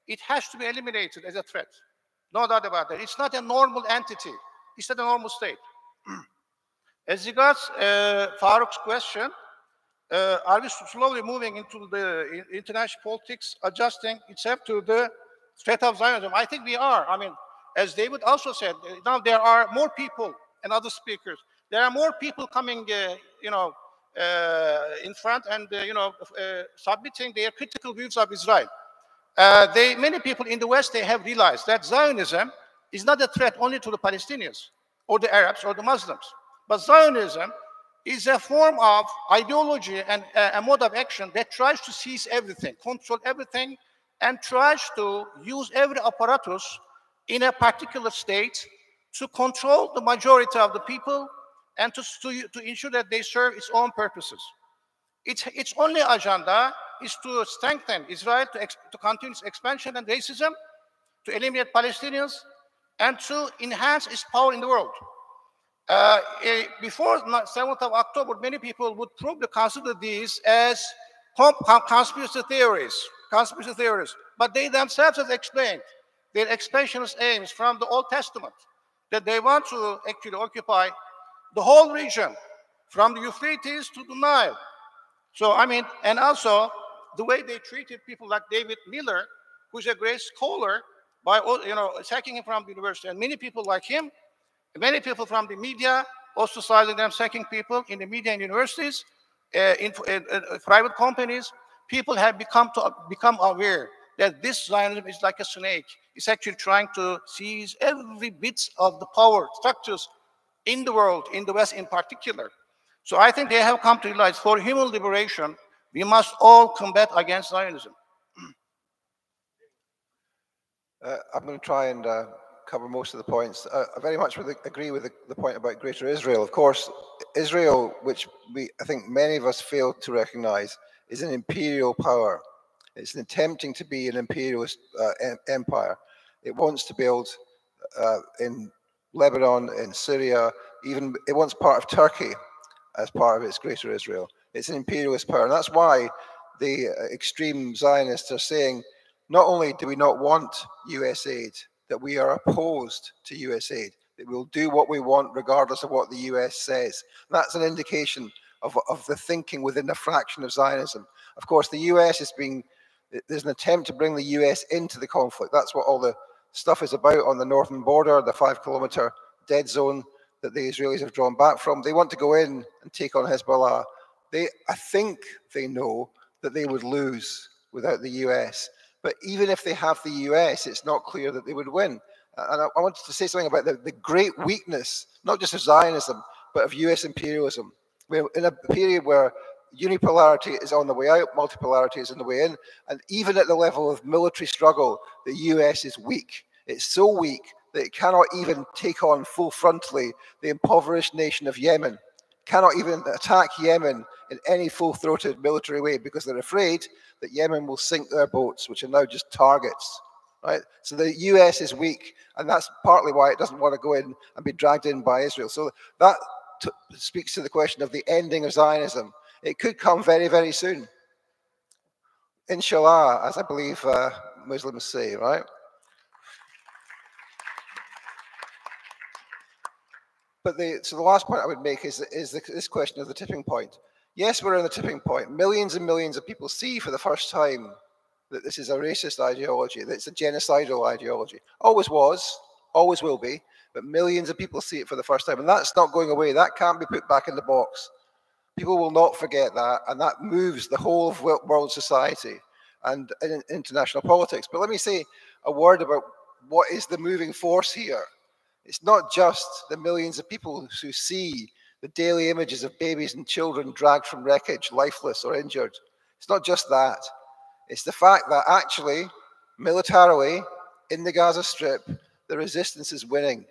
It has to be eliminated as a threat. No doubt about that. It's not a normal entity. It's not a normal state. As regards Farooq's question, are we slowly moving into the international politics, adjusting itself to the threat of Zionism? I think we are. As David also said, now there are more people and other speakers. There are more people coming, in front and, submitting their critical views of Israel. Many people in the West, they have realized that Zionism is not a threat only to the Palestinians or the Arabs or the Muslims, but Zionism is a form of ideology and a mode of action that tries to seize everything, control everything, and tries to use every apparatus in a particular state to control the majority of the people and to ensure that they serve its own purposes. Its only agenda is to strengthen Israel, to continue its expansion and racism, to eliminate Palestinians, and to enhance its power in the world. Before 7th of October, many people would probably consider these as conspiracy theories, but they themselves have explained their expansionist aims from the Old Testament, that they want to actually occupy the whole region, from the Euphrates to the Nile. So, and also the way they treated people like David Miller, who's a great scholar, by sacking him from the university. And many people like him, many people from the media, ostracizing them, sacking people in the media and universities, in private companies. People have become aware that this Zionism is like a snake. It's actually trying to seize every bit of the power structures in the world, in the West in particular. So I think they have come to realize for human liberation, we must all combat against Zionism. I'm going to try and cover most of the points. I very much agree with the point about Greater Israel. Of course, Israel, which I think many of us fail to recognize, is an imperial power. It's attempting to be an imperialist empire. It wants to build in Lebanon, in Syria, even it wants part of Turkey as part of its Greater Israel. It's an imperialist power, and that's why the extreme Zionists are saying, not only do we not want US aid, that we are opposed to US aid, that we'll do what we want regardless of what the US says. And that's an indication of the thinking within the fraction of Zionism. Of course, the US is there's an attempt to bring the US into the conflict. That's what all the stuff is about on the northern border, the 5-kilometer dead zone that the Israelis have drawn back from. They want to go in and take on Hezbollah. I think they know that they would lose without the US. But even if they have the US, it's not clear that they would win. And I wanted to say something about the great weakness, not just of Zionism, but of US imperialism. We're in a period where unipolarity is on the way out, multipolarity is on the way in, and even at the level of military struggle, the US is weak. It's so weak that it cannot even take on full frontally the impoverished nation of Yemen, cannot even attack Yemen in any full-throated military way because they're afraid that Yemen will sink their boats, which are now just targets, right? So the US is weak, and that's partly why it doesn't want to go in and be dragged in by Israel. So that speaks to the question of the ending of Zionism. It could come very, very soon. Inshallah, as I believe Muslims say, right? But so the last point I would make is this question of the tipping point. Yes, we're in the tipping point. Millions and millions of people see for the first time that this is a racist ideology, that it's a genocidal ideology. Always was, always will be, but millions of people see it for the first time, and that's not going away. That can't be put back in the box. People will not forget that, and that moves the whole of world society and in international politics. But let me say a word about what is the moving force here. It's not just the millions of people who see the daily images of babies and children dragged from wreckage, lifeless or injured. It's not just that. It's the fact that actually, militarily, in the Gaza Strip, the resistance is winning.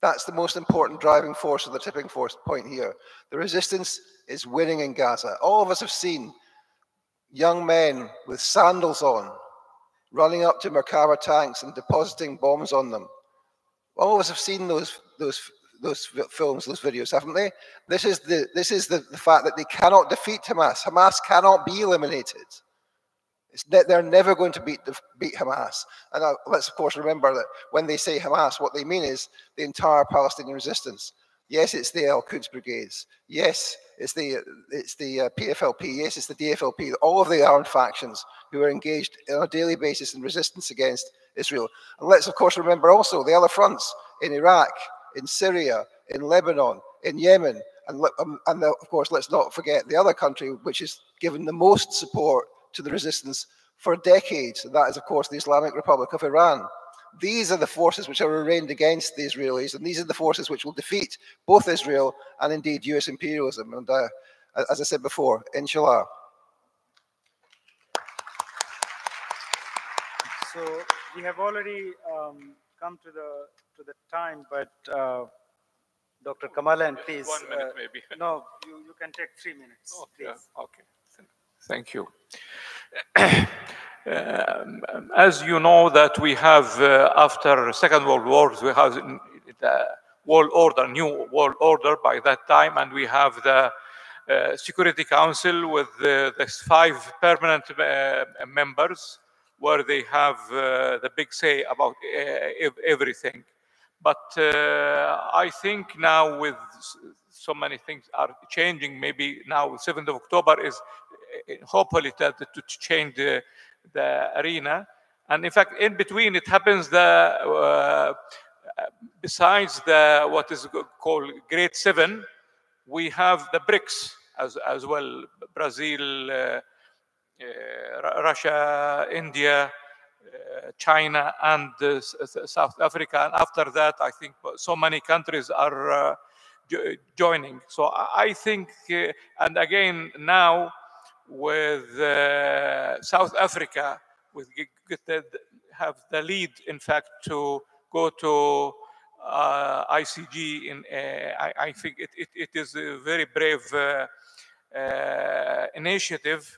That's the most important driving force of the tipping point here. The resistance is winning in Gaza. All of us have seen young men with sandals on, running up to Merkava tanks and depositing bombs on them. All of us have seen those films, those videos, haven't they? This is the fact that they cannot defeat Hamas. Hamas cannot be eliminated. They're never going to beat Hamas. And let's of course remember that when they say Hamas, what they mean is the entire Palestinian resistance. Yes, it's the Al-Quds brigades. Yes, it's the PFLP. Yes, it's the DFLP. All of the armed factions who are engaged on a daily basis in resistance against Israel. And let's of course remember also the other fronts in Iraq, in Syria, in Lebanon, in Yemen, and of course let's not forget the other country which has given the most support to the resistance for decades, and that is of course the Islamic Republic of Iran. These are the forces which are arraigned against the Israelis, and these are the forces which will defeat both Israel and indeed US imperialism. And as I said before, inshallah. So we have already come to the time, but Dr. Kamalan, please. 1 minute maybe. No, you can take 3 minutes. Okay. Okay. Thank you. As you know that we have, after Second World War, we have the world order, new world order by that time, and we have the Security Council with the 5 permanent members, where they have the big say about everything. But I think now with so many things are changing, maybe now 7th of October is hopefully to change the arena. And in fact, in between, it happens the besides the what is called Grade 7, we have the BRICS as well: Brazil, Russia, India, China, and South Africa. And after that, I think so many countries are joining. So I think, and again now with South Africa, have the lead, in fact, to go to ICG. I think it is a very brave initiative.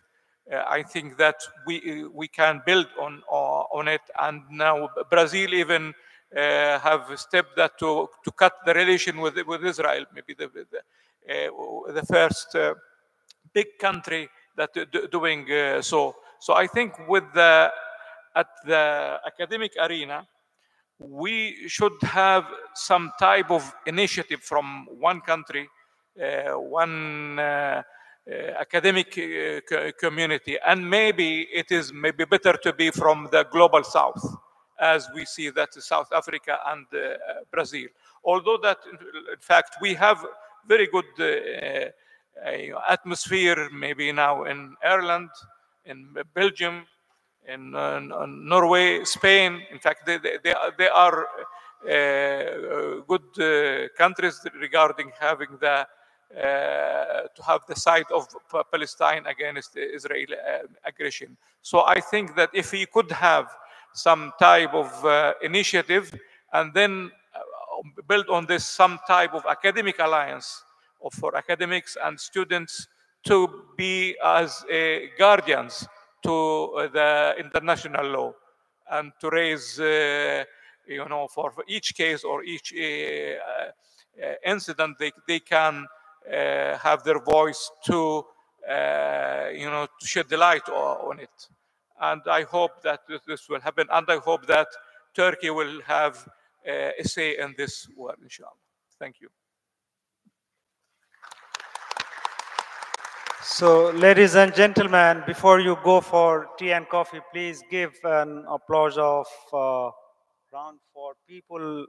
I think that we can build on it, and now Brazil even have stepped that to cut the relation with Israel, maybe the first big country that doing so. So I think at the academic arena, we should have some type of initiative from one country, one academic community, and maybe it is better to be from the global south, as we see that South Africa and Brazil. Although that, in fact, we have very good atmosphere maybe now in Ireland, in Belgium, in Norway, Spain. In fact, they are good countries regarding having to have the side of Palestine against Israeli aggression. So I think that if we could have some type of initiative, and then build on this some type of academic alliance for academics and students to be as guardians to the international law, and to raise, for each case or each incident, they can have their voice to, to shed the light on it. And I hope that this will happen, and I hope that Turkey will have a say in this work, inshallah. Thank you. So, ladies and gentlemen, before you go for tea and coffee, please give an applause of round for people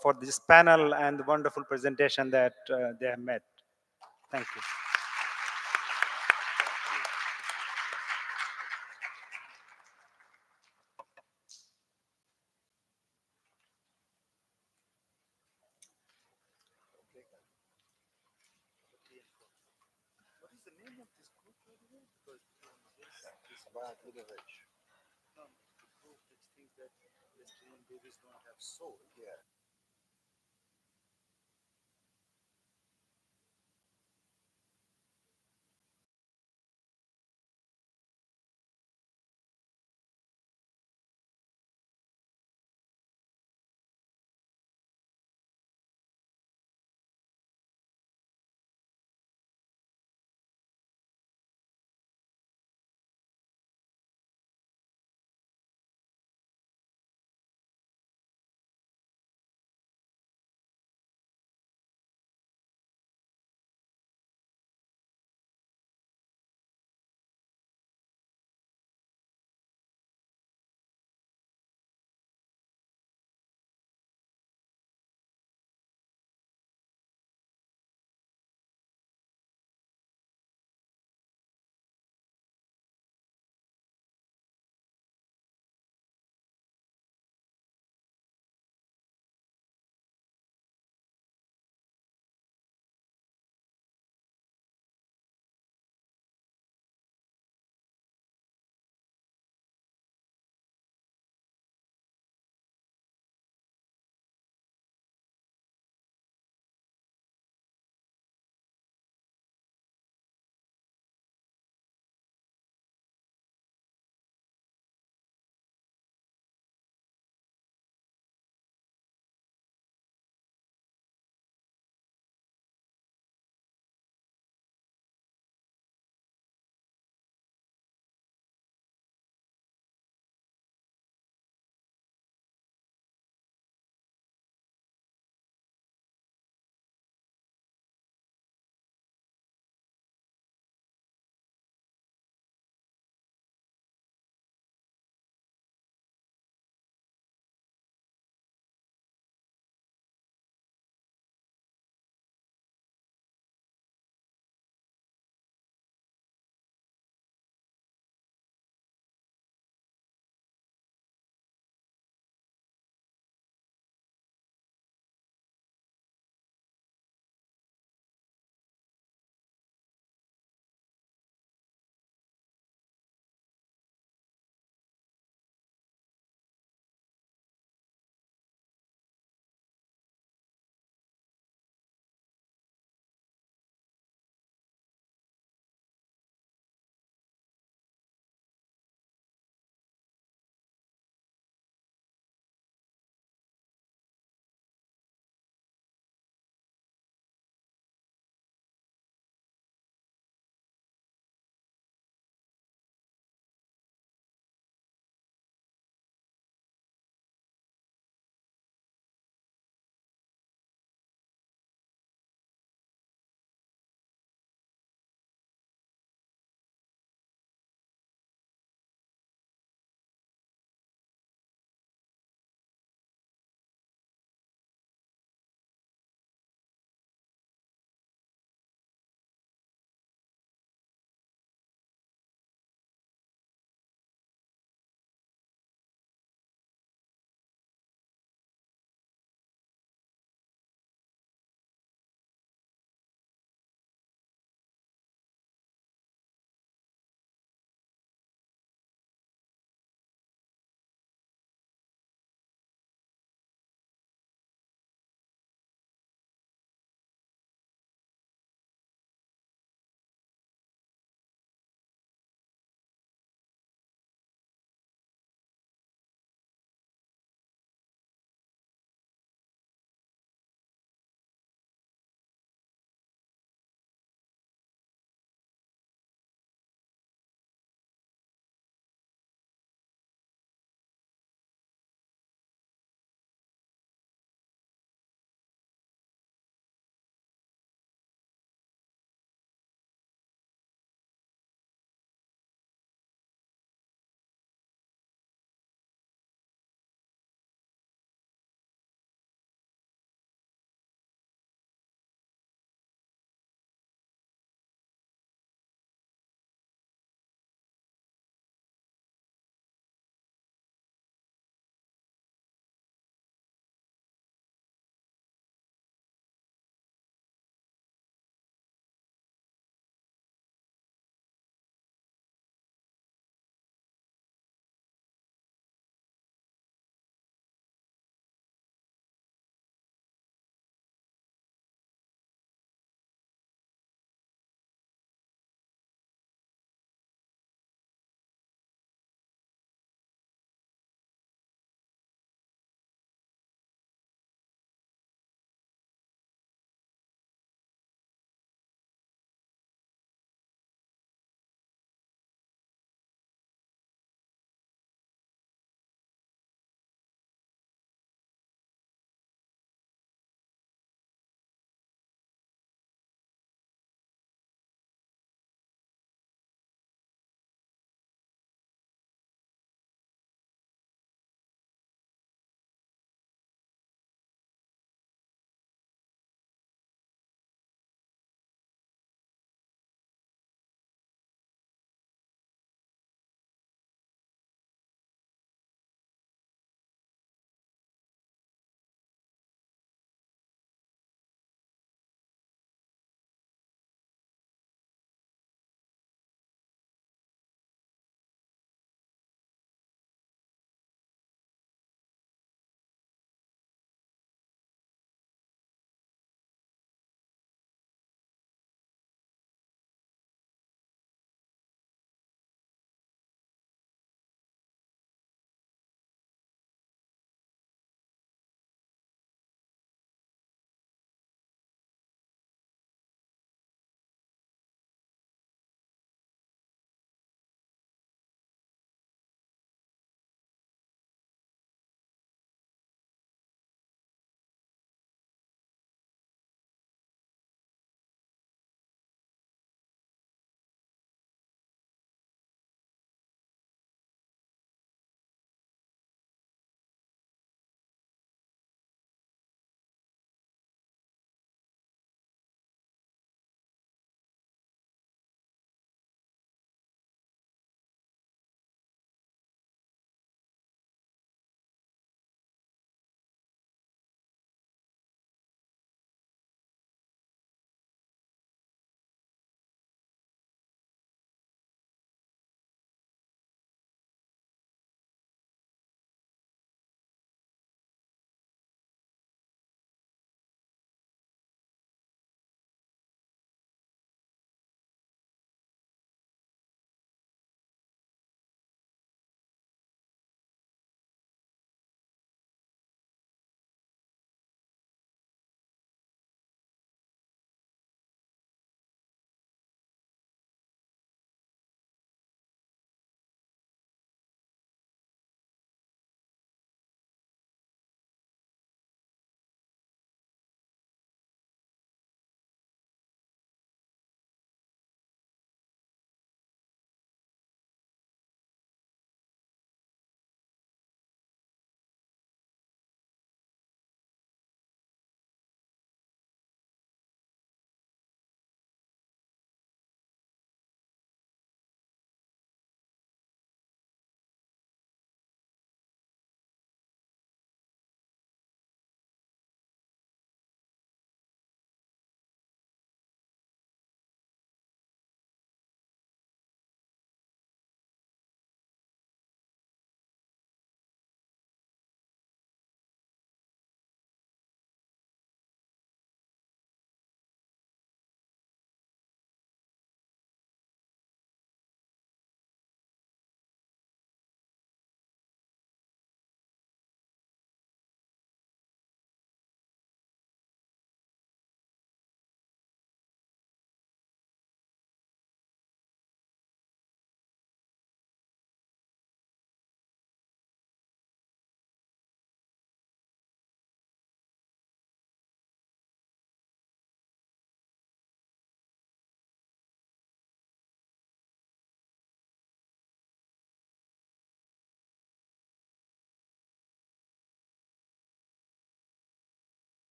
for this panel and the wonderful presentation that they have made. Thank you. Yeah.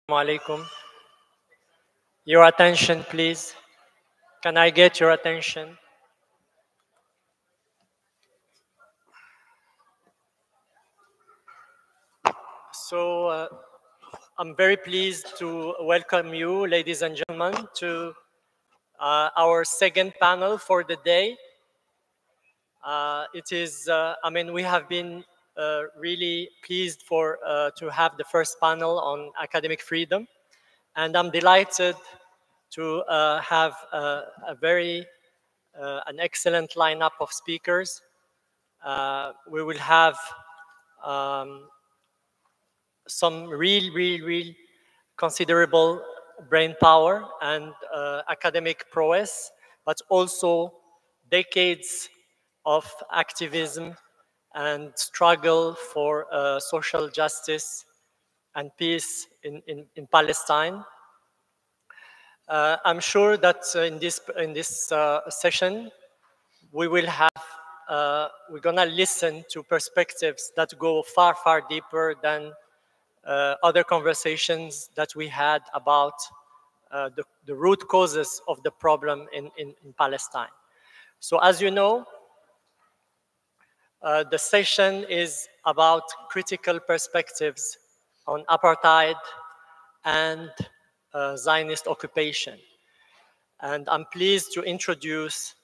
Alaikum. Your attention, please. Can I get your attention? So, I'm very pleased to welcome you, ladies and gentlemen, to our second panel for the day. We have been really pleased to have the first panel on academic freedom. And I'm delighted to have an excellent lineup of speakers. We will have some real considerable brain power and academic prowess, but also decades of activism and struggle for social justice and peace in Palestine. I'm sure that in this session, we're gonna listen to perspectives that go far deeper than other conversations that we had about the root causes of the problem in Palestine. So as you know, the session is about critical perspectives on apartheid and Zionist occupation. And I'm pleased to introduce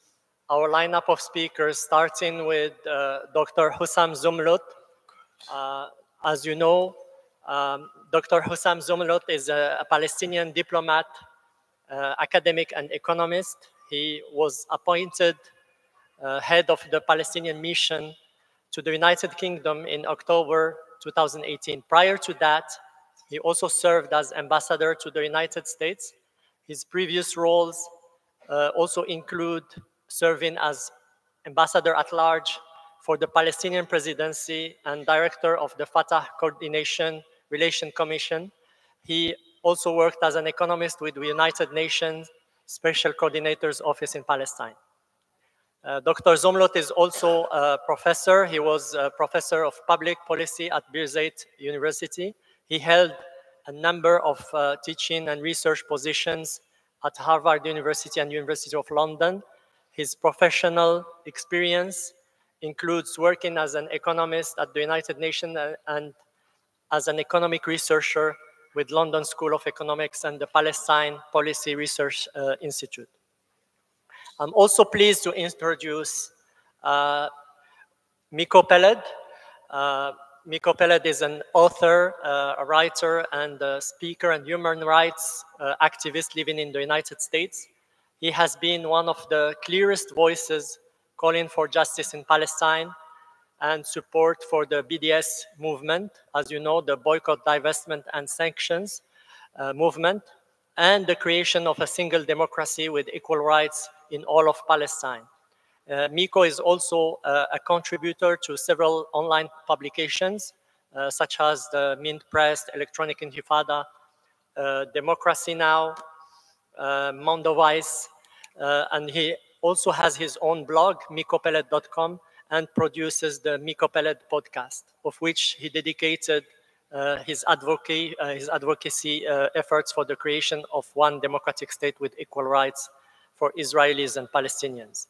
our lineup of speakers, starting with Dr. Hussam Zumlot. As you know, Dr. Hussam Zumlot is a Palestinian diplomat, academic and economist. He was appointed head of the Palestinian mission to the United Kingdom in October 2018. Prior to that, he also served as ambassador to the United States. His previous roles also include serving as ambassador at large for the Palestinian presidency and director of the Fatah Coordination Relation Commission. He also worked as an economist with the United Nations Special Coordinator's Office in Palestine. Dr. Zumlot is also a professor. He was a professor of public policy at Birzeit University. He held a number of teaching and research positions at Harvard University and University of London. His professional experience includes working as an economist at the United Nations and as an economic researcher with London School of Economics and the Palestine Policy Research Institute. I'm also pleased to introduce Miko Peled. Miko Peled is an author, a writer, and a speaker and human rights activist living in the United States. He has been one of the clearest voices calling for justice in Palestine and support for the BDS movement, as you know, the boycott, divestment, and sanctions movement, and the creation of a single democracy with equal rights in all of Palestine. Miko is also a contributor to several online publications, such as the Mint Press, Electronic Intifada, Democracy Now!, Mondoweiss, and he also has his own blog, mikopeled.com, and produces the Miko Peled podcast, of which he dedicated his advocacy efforts for the creation of one democratic state with equal rights for Israelis and Palestinians.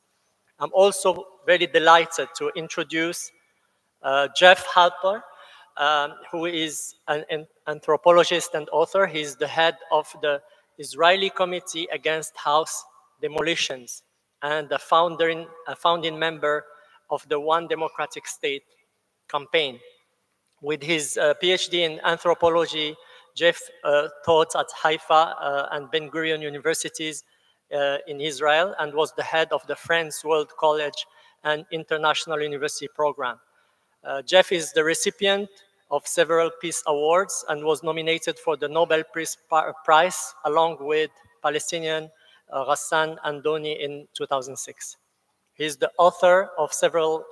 I'm also very delighted to introduce Jeff Halper, who is an anthropologist and author. He's the head of the Israeli Committee Against House Demolitions and a founding member of the One Democratic State campaign. With his PhD in anthropology, Jeff taught at Haifa and Ben Gurion universities in Israel and was the head of the Friends World College and International University program. Jeff is the recipient of several peace awards and was nominated for the Nobel Peace Prize along with Palestinian Ghassan Andoni in 2006. He's the author of several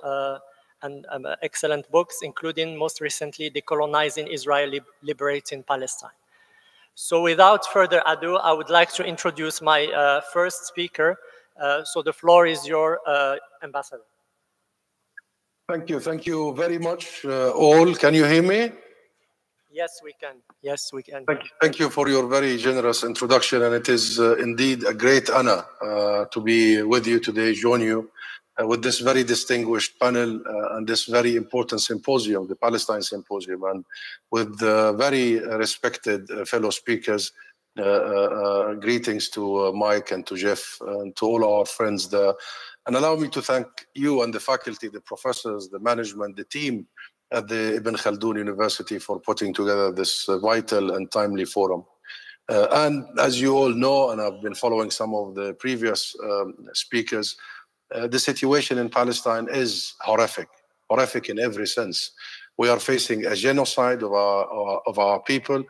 excellent books, including most recently Decolonizing Israel, Liberating Palestine. So without further ado, I would like to introduce my first speaker. So the floor is your ambassador. Thank you very much all. Can you hear me? Yes, we can. Yes, we can. Thank you for your very generous introduction, and it is indeed a great honor to be with you today, join you with this very distinguished panel and this very important symposium, the Palestine Symposium, and with very respected fellow speakers. Greetings to Mike and to Jeff and to all our friends there. And allow me to thank you and the faculty, the professors, the management, the team at the Ibn Khaldun University for putting together this vital and timely forum. And as you all know, and I've been following some of the previous speakers, the situation in Palestine is horrific in every sense. We are facing a genocide of our people.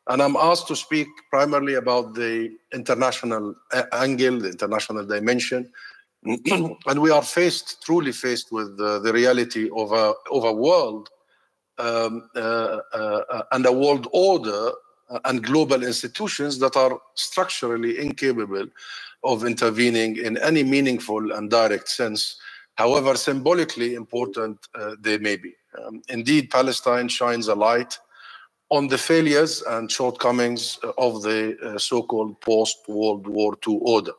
And I'm asked to speak primarily about the international angle, the international dimension. And we are truly faced with the reality of a world and a world order and global institutions that are structurally incapable of intervening in any meaningful and direct sense, however symbolically important they may be. Indeed, Palestine shines a light on the failures and shortcomings of the so-called post-World War II order.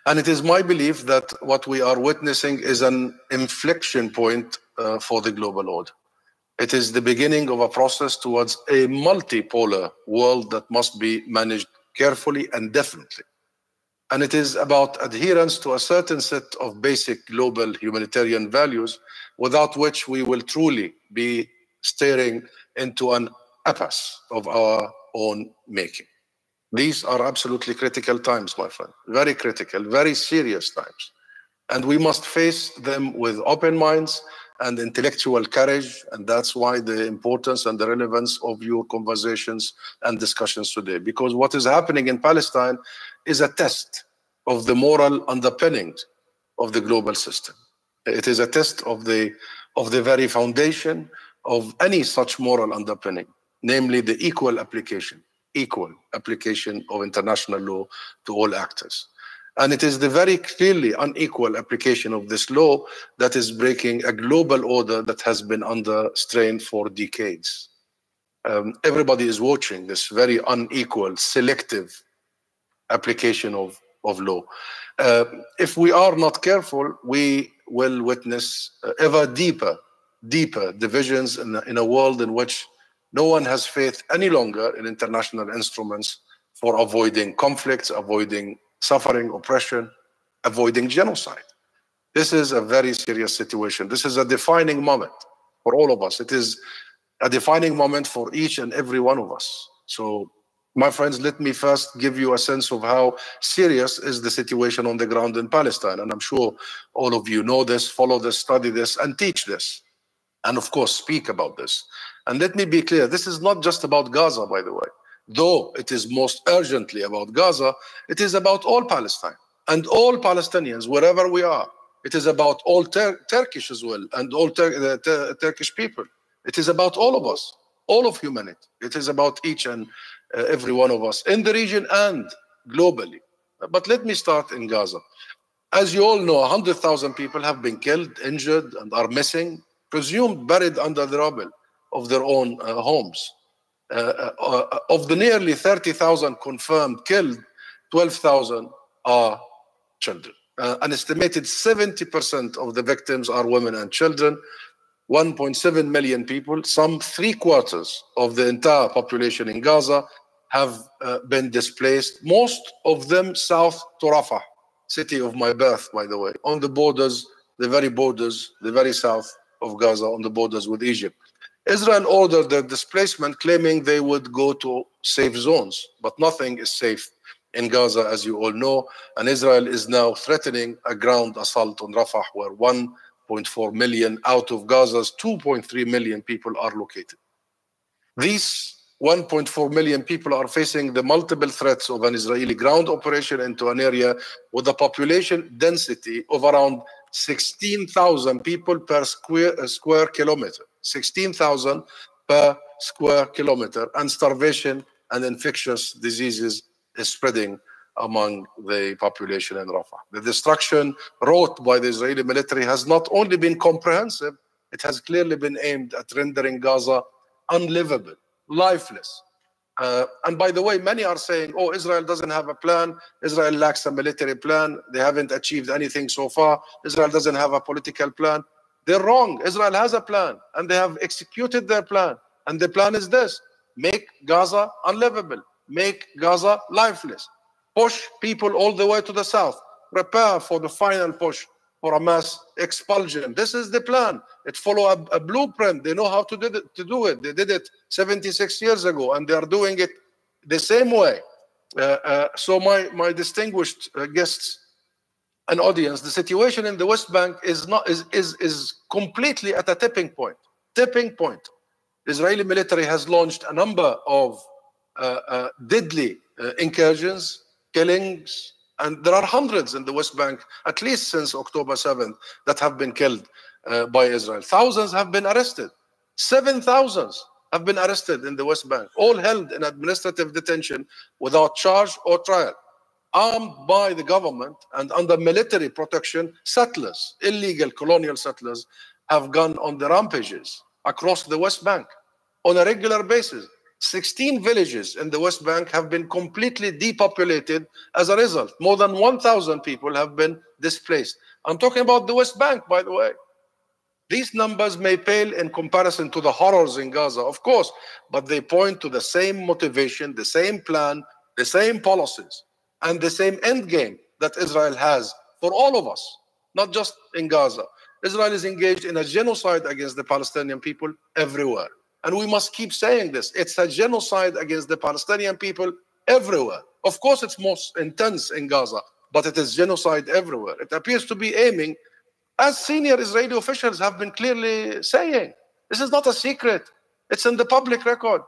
And it is my belief that what we are witnessing is an inflection point for the global order. It is the beginning of a process towards a multipolar world that must be managed carefully and definitely. And it is about adherence to a certain set of basic global humanitarian values, without which we will truly be staring into an impasse of our own making. These are absolutely critical times, my friend. Very critical, very serious times. And we must face them with open minds and intellectual courage. And that's why the importance and the relevance of your conversations and discussions today. Because what is happening in Palestine is a test of the moral underpinnings of the global system. It is a test of the very foundation of any such moral underpinning, namely the equal application of international law to all actors. And it is the very clearly unequal application of this law that is breaking a global order that has been under strain for decades. Everybody is watching this very unequal, selective application of law. If we are not careful, we will witness ever deeper divisions in a world in which no one has faith any longer in international instruments for avoiding conflicts, avoiding suffering, oppression, avoiding genocide. This is a very serious situation. This is a defining moment for all of us. It is a defining moment for each and every one of us. So, my friends, let me first give you a sense of how serious is the situation on the ground in Palestine. And I'm sure all of you know this, follow this, study this, and teach this. And of course, speak about this. And let me be clear, this is not just about Gaza, by the way. Though it is most urgently about Gaza, it is about all Palestine and all Palestinians, wherever we are. It is about all Turkish as well, and all Turkish people. It is about all of us, all of humanity. It is about each and every one of us in the region and globally. But let me start in Gaza. As you all know, 100,000 people have been killed, injured, and are missing, presumed buried under the rubble of their own homes. Of the nearly 30,000 confirmed killed, 12,000 are children. An estimated 70% of the victims are women and children. 1.7 million people, some 3/4 of the entire population in Gaza, have been displaced, most of them south to Rafah, city of my birth, by the way, on the borders, the very south of Gaza, on the borders with Egypt. Israel ordered their displacement, claiming they would go to safe zones, but nothing is safe in Gaza, as you all know, and Israel is now threatening a ground assault on Rafah, where 1.4 million out of Gaza's 2.3 million people are located. These 1.4 million people are facing the multiple threats of an Israeli ground operation into an area with a population density of around 16,000 people per square kilometer. 16,000 per square kilometer, and starvation and infectious diseases is spreading among the population in Rafah. The destruction wrought by the Israeli military has not only been comprehensive, it has clearly been aimed at rendering Gaza unlivable, lifeless. And by the way, many are saying, oh, Israel doesn't have a plan. Israel lacks a military plan. They haven't achieved anything so far. Israel doesn't have a political plan. They're wrong. Israel has a plan, and they have executed their plan. And the plan is this: make Gaza unlivable, make Gaza lifeless, push people all the way to the south, prepare for the final push for a mass expulsion. This is the plan. It follows a blueprint. They know how to do it. They did it 76 years ago, and they are doing it the same way. So my distinguished guests and audience, the situation in the West Bank is completely at a tipping point. Tipping point. The Israeli military has launched a number of deadly incursions, killings, and there are hundreds in the West Bank, at least since October 7th, that have been killed by Israel. Thousands have been arrested. 7,000 have been arrested in the West Bank, all held in administrative detention without charge or trial. Armed by the government and under military protection, settlers, illegal colonial settlers, have gone on the rampages across the West Bank on a regular basis. 16 villages in the West Bank have been completely depopulated as a result. More than 1,000 people have been displaced. I'm talking about the West Bank, by the way. These numbers may pale in comparison to the horrors in Gaza, of course, but they point to the same motivation, the same plan, the same policies, and the same end game that Israel has for all of us, not just in Gaza. Israel is engaged in a genocide against the Palestinian people everywhere. And we must keep saying this. It's a genocide against the Palestinian people everywhere. Of course, it's most intense in Gaza, but it is genocide everywhere. It appears to be aiming, as senior Israeli officials have been clearly saying. This is not a secret. It's in the public record.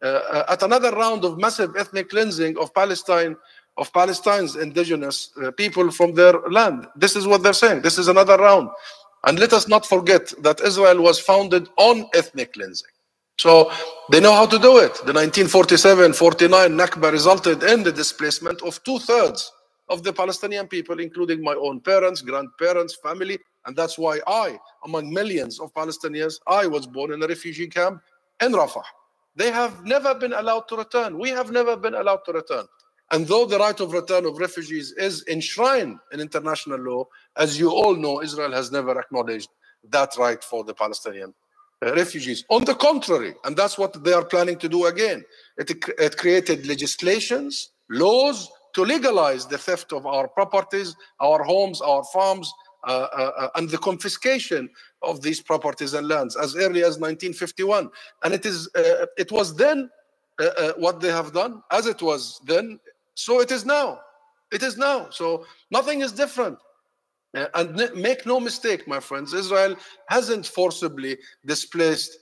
At another round of massive ethnic cleansing of Palestine, of Palestine's indigenous people from their land. This is what they're saying. This is another round. And let us not forget that Israel was founded on ethnic cleansing. So they know how to do it. The 1947-49 Nakba resulted in the displacement of 2/3 of the Palestinian people, including my own parents, grandparents, family. And that's why I, among millions of Palestinians, I was born in a refugee camp in Rafah. They have never been allowed to return. We have never been allowed to return. And though the right of return of refugees is enshrined in international law, as you all know, Israel has never acknowledged that right for the Palestinian refugees. On the contrary, and that's what they are planning to do again, it created legislations, laws to legalize the theft of our properties, our homes, our farms, and the confiscation of these properties and lands as early as 1951. And it was then what they have done, as it was then, so it is now. It is now. So nothing is different. And make no mistake, my friends, Israel hasn't forcibly displaced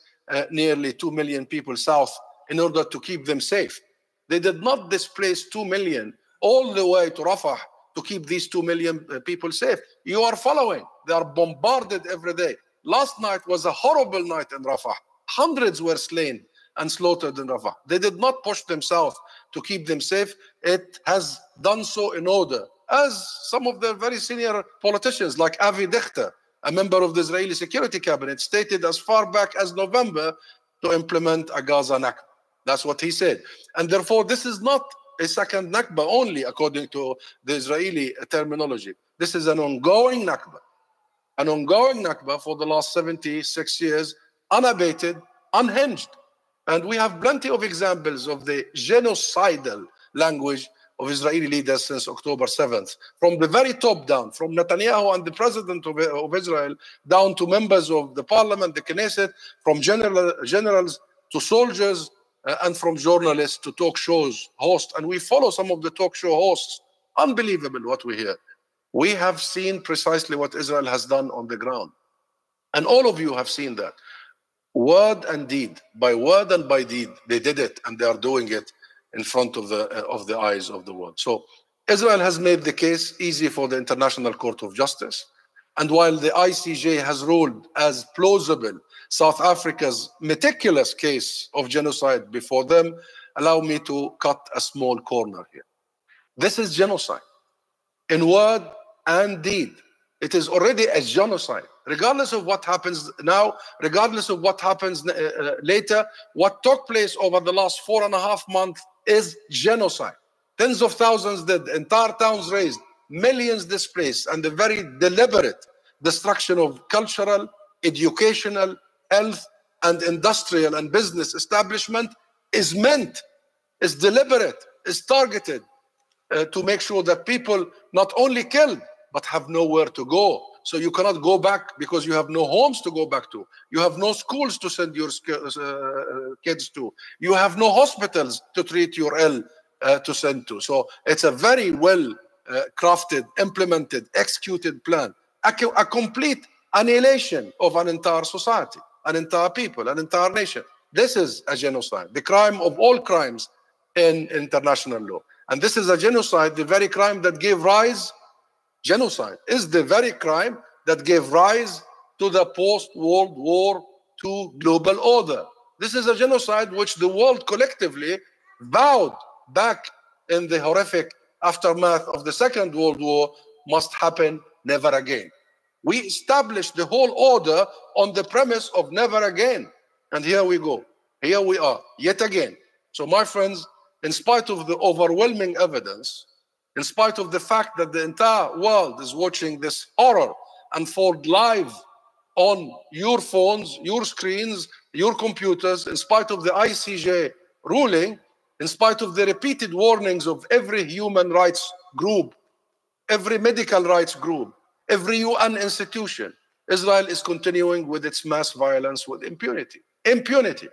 nearly 2 million people south in order to keep them safe. They did not displace 2 million all the way to Rafah to keep these 2 million people safe. You are following. They are bombarded every day. Last night was a horrible night in Rafah. Hundreds were slain and slaughtered in Rafah. They did not push them south to keep them safe. It has done so in order, as some of the very senior politicians like Avi Dichter, a member of the Israeli Security Cabinet, stated as far back as November to implement a Gaza Nakba. That's what he said. And therefore, this is not a second Nakba only, according to the Israeli terminology. This is an ongoing Nakba. An ongoing Nakba for the last 76 years, unabated, unhinged. And we have plenty of examples of the genocidal language of Israeli leaders since October 7th, from the very top down, from Netanyahu and the president of Israel, down to members of the parliament, the Knesset, from generals to soldiers, and from journalists to talk shows hosts. And we follow some of the talk show hosts. Unbelievable what we hear. We have seen precisely what Israel has done on the ground. And all of you have seen that. Word and deed, by word and by deed, they did it, and they are doing it in front of the eyes of the world. So Israel has made the case easy for the International Court of Justice. And while the ICJ has ruled as plausible South Africa's meticulous case of genocide before them, allow me to cut a small corner here. This is genocide in word and deed. It is already a genocide. Regardless of what happens now, regardless of what happens later, what took place over the last 4.5 months is genocide. Tens of thousands dead, entire towns razed, millions displaced, and the very deliberate destruction of cultural, educational, health, and industrial and business establishment is meant, is deliberate, is targeted to make sure that people not only killed, but have nowhere to go. So you cannot go back because you have no homes to go back to. You have no schools to send your kids to. You have no hospitals to treat your ill to send to. So it's a very well crafted, implemented, executed plan. A complete annihilation of an entire society, an entire people, an entire nation. This is a genocide, the crime of all crimes in international law. And this is a genocide, the very crime that gave rise, genocide is the very crime that gave rise to the post-World War II global order. This is a genocide which the world collectively vowed back in the horrific aftermath of the Second World War must happen never again. We established the whole order on the premise of never again. And here we go. Here we are, yet again. So my friends, in spite of the overwhelming evidence, in spite of the fact that the entire world is watching this horror unfold live on your phones, your screens, your computers, in spite of the ICJ ruling, in spite of the repeated warnings of every human rights group, every medical rights group, every UN institution, Israel is continuing with its mass violence with impunity. Impunity.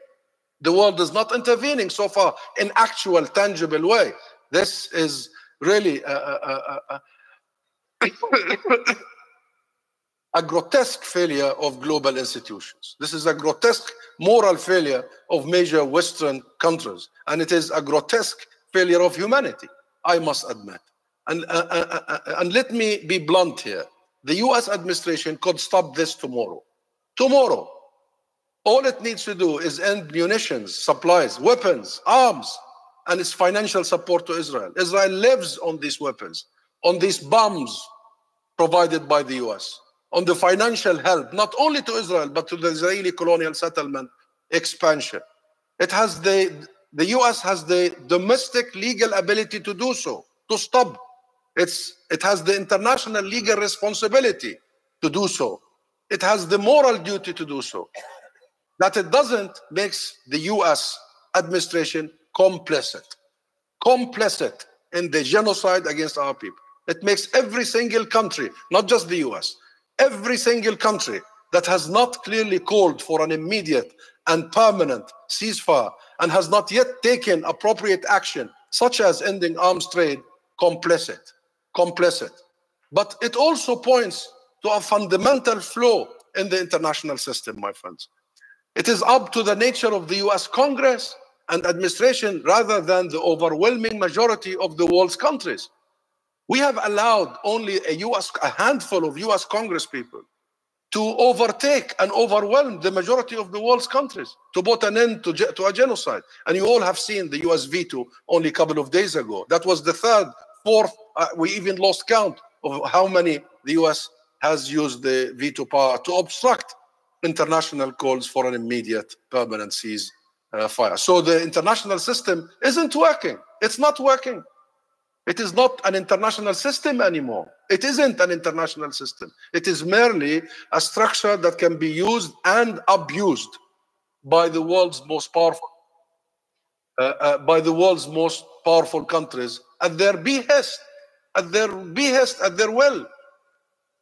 The world is not intervening so far in actual, tangible way. This is really a grotesque failure of global institutions. This is a grotesque moral failure of major Western countries. And it is a grotesque failure of humanity, I must admit. And let me be blunt here. The US administration could stop this tomorrow. Tomorrow. All it needs to do is end munitions, supplies, weapons, arms, and its financial support to Israel. Israel lives on these weapons, on these bombs provided by the US, on the financial help, not only to Israel, but to the Israeli colonial settlement expansion. It has the US has the domestic legal ability to do so, to stop. It has the international legal responsibility to do so. It has the moral duty to do so. That it doesn't makes the US administration complicit in the genocide against our people. It makes every single country, not just the US, every single country that has not clearly called for an immediate and permanent ceasefire and has not yet taken appropriate action, such as ending arms trade, complicit. But it also points to a fundamental flaw in the international system, my friends. It is up to the nature of the US Congress and administration rather than the overwhelming majority of the world's countries. We have allowed only a handful of US Congress people to overtake and overwhelm the majority of the world's countries to put an end to a genocide. And you all have seen the US veto only a couple of days ago. That was the third, fourth, we even lost count of how many the US has used the veto power to obstruct international calls for an immediate permanent ceasefire. So the international system isn't working. It's not working. It is not an international system anymore. It isn't an international system. It is merely a structure that can be used and abused by the world's most powerful, countries at their behest, at their will.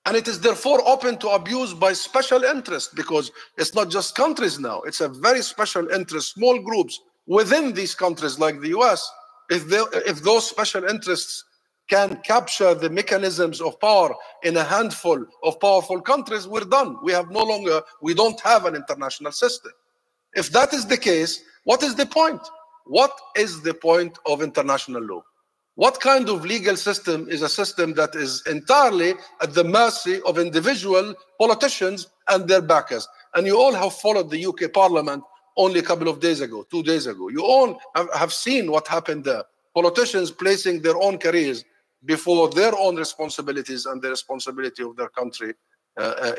And it is therefore open to abuse by special interests, because it's not just countries now. It's a very special interest, small groups within these countries like the US. If those special interests can capture the mechanisms of power in a handful of powerful countries, we're done. We don't have an international system. If that is the case, what is the point? What is the point of international law? What kind of legal system is a system that is entirely at the mercy of individual politicians and their backers? And you all have followed the UK Parliament only a couple of days ago, 2 days ago. You all have seen what happened there. Politicians placing their own careers before their own responsibilities and the responsibility of their country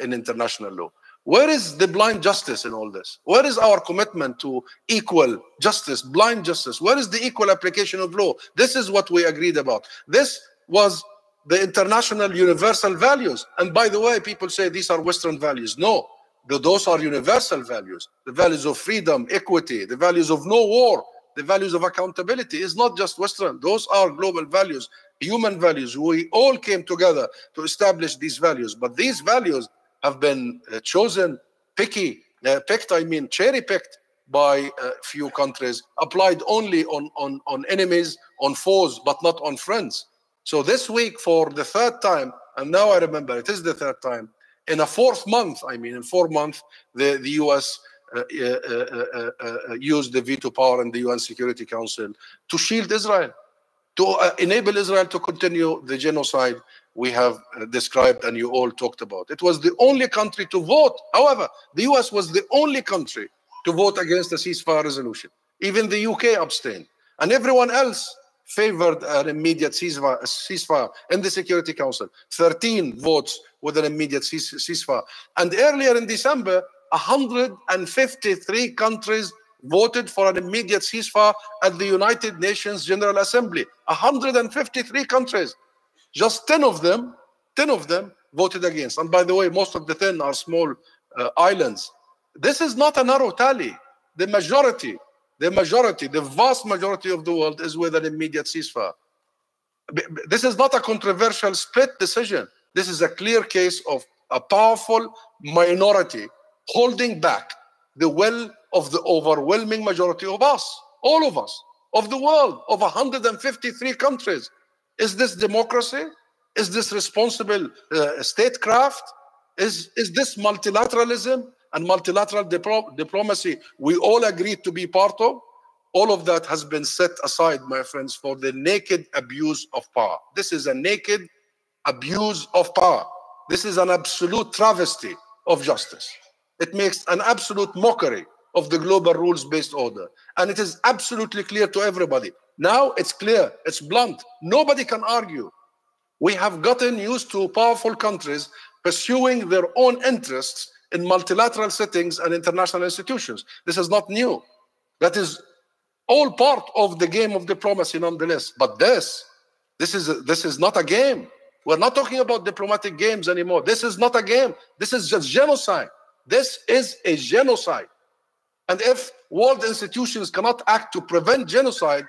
in international law. Where is the blind justice in all this? Where is our commitment to equal justice, blind justice? Where is the equal application of law? This is what we agreed about. This was the international universal values. And by the way, people say these are Western values. No, those are universal values. The values of freedom, equity, the values of no war, the values of accountability is not just Western. Those are global values, human values. We all came together to establish these values. But these values have been chosen, cherry-picked by few countries, applied only on enemies, on foes, but not on friends. So this week, for the third time, and now I remember it is the third time, in a fourth month, in 4 months, the US used the veto power in the UN Security Council to shield Israel, to enable Israel to continue the genocide we have described and you all talked about. It was the only country to vote. However, the US was the only country to vote against the ceasefire resolution. Even the UK abstained. And everyone else favored an immediate ceasefire in the Security Council. 13 votes with an immediate ceasefire. And earlier in December, 153 countries voted for an immediate ceasefire at the United Nations General Assembly. 153 countries. Just 10 of them voted against. And by the way, most of the 10 are small islands. This is not a narrow tally. The vast majority of the world is with an immediate ceasefire. This is not a controversial split decision. This is a clear case of a powerful minority holding back the will of the overwhelming majority of us, all of us, of the world, of 153 countries. Is this democracy? Is this responsible statecraft? Is this multilateralism and multilateral diplomacy we all agreed to be part of? All of that has been set aside, my friends, for the naked abuse of power. This is a naked abuse of power. This is an absolute travesty of justice. It makes an absolute mockery of the global rules-based order. And it is absolutely clear to everybody. Now it's clear, it's blunt. Nobody can argue. We have gotten used to powerful countries pursuing their own interests in multilateral settings and international institutions. This is not new. That is all part of the game of diplomacy nonetheless. But this is not a game. We're not talking about diplomatic games anymore. This is not a game. This is just genocide. This is a genocide. And if world institutions cannot act to prevent genocide,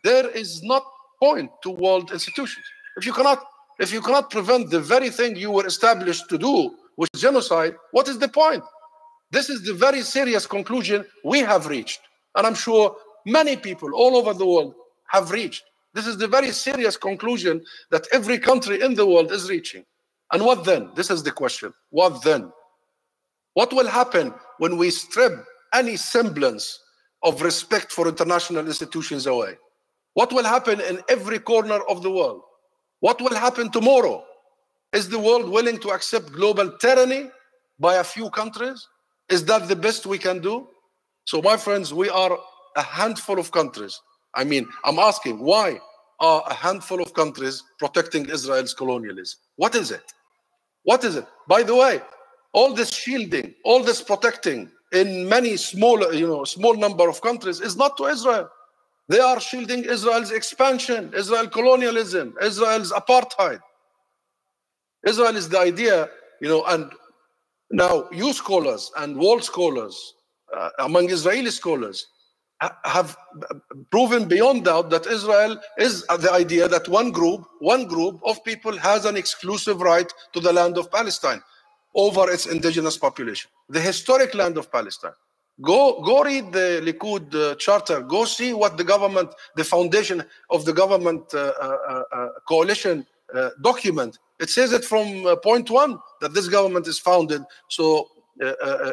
there is not point to world institutions. If you cannot prevent the very thing you were established to do, which is genocide, what is the point? This is the very serious conclusion we have reached. And I'm sure many people all over the world have reached. This is the very serious conclusion that every country in the world is reaching. And what then? This is the question. What then? What will happen when we strip any semblance of respect for international institutions away? What will happen in every corner of the world? What will happen tomorrow? Is the world willing to accept global tyranny by a few countries? Is that the best we can do? So my friends, we are a handful of countries. I'm asking, why are a handful of countries protecting Israel's colonialism? What is it? What is it? By the way, all this shielding, all this protecting in many small number of countries is not to Israel. They are shielding Israel's expansion, Israel colonialism, Israel's apartheid. Israel is the idea, and now you scholars and world scholars, among Israeli scholars, have proven beyond doubt that Israel is the idea that one group of people has an exclusive right to the land of Palestine over its indigenous population, the historic land of Palestine. Go read the Likud charter. Go see what the foundation of the government coalition document. It says it from point one that this government is founded so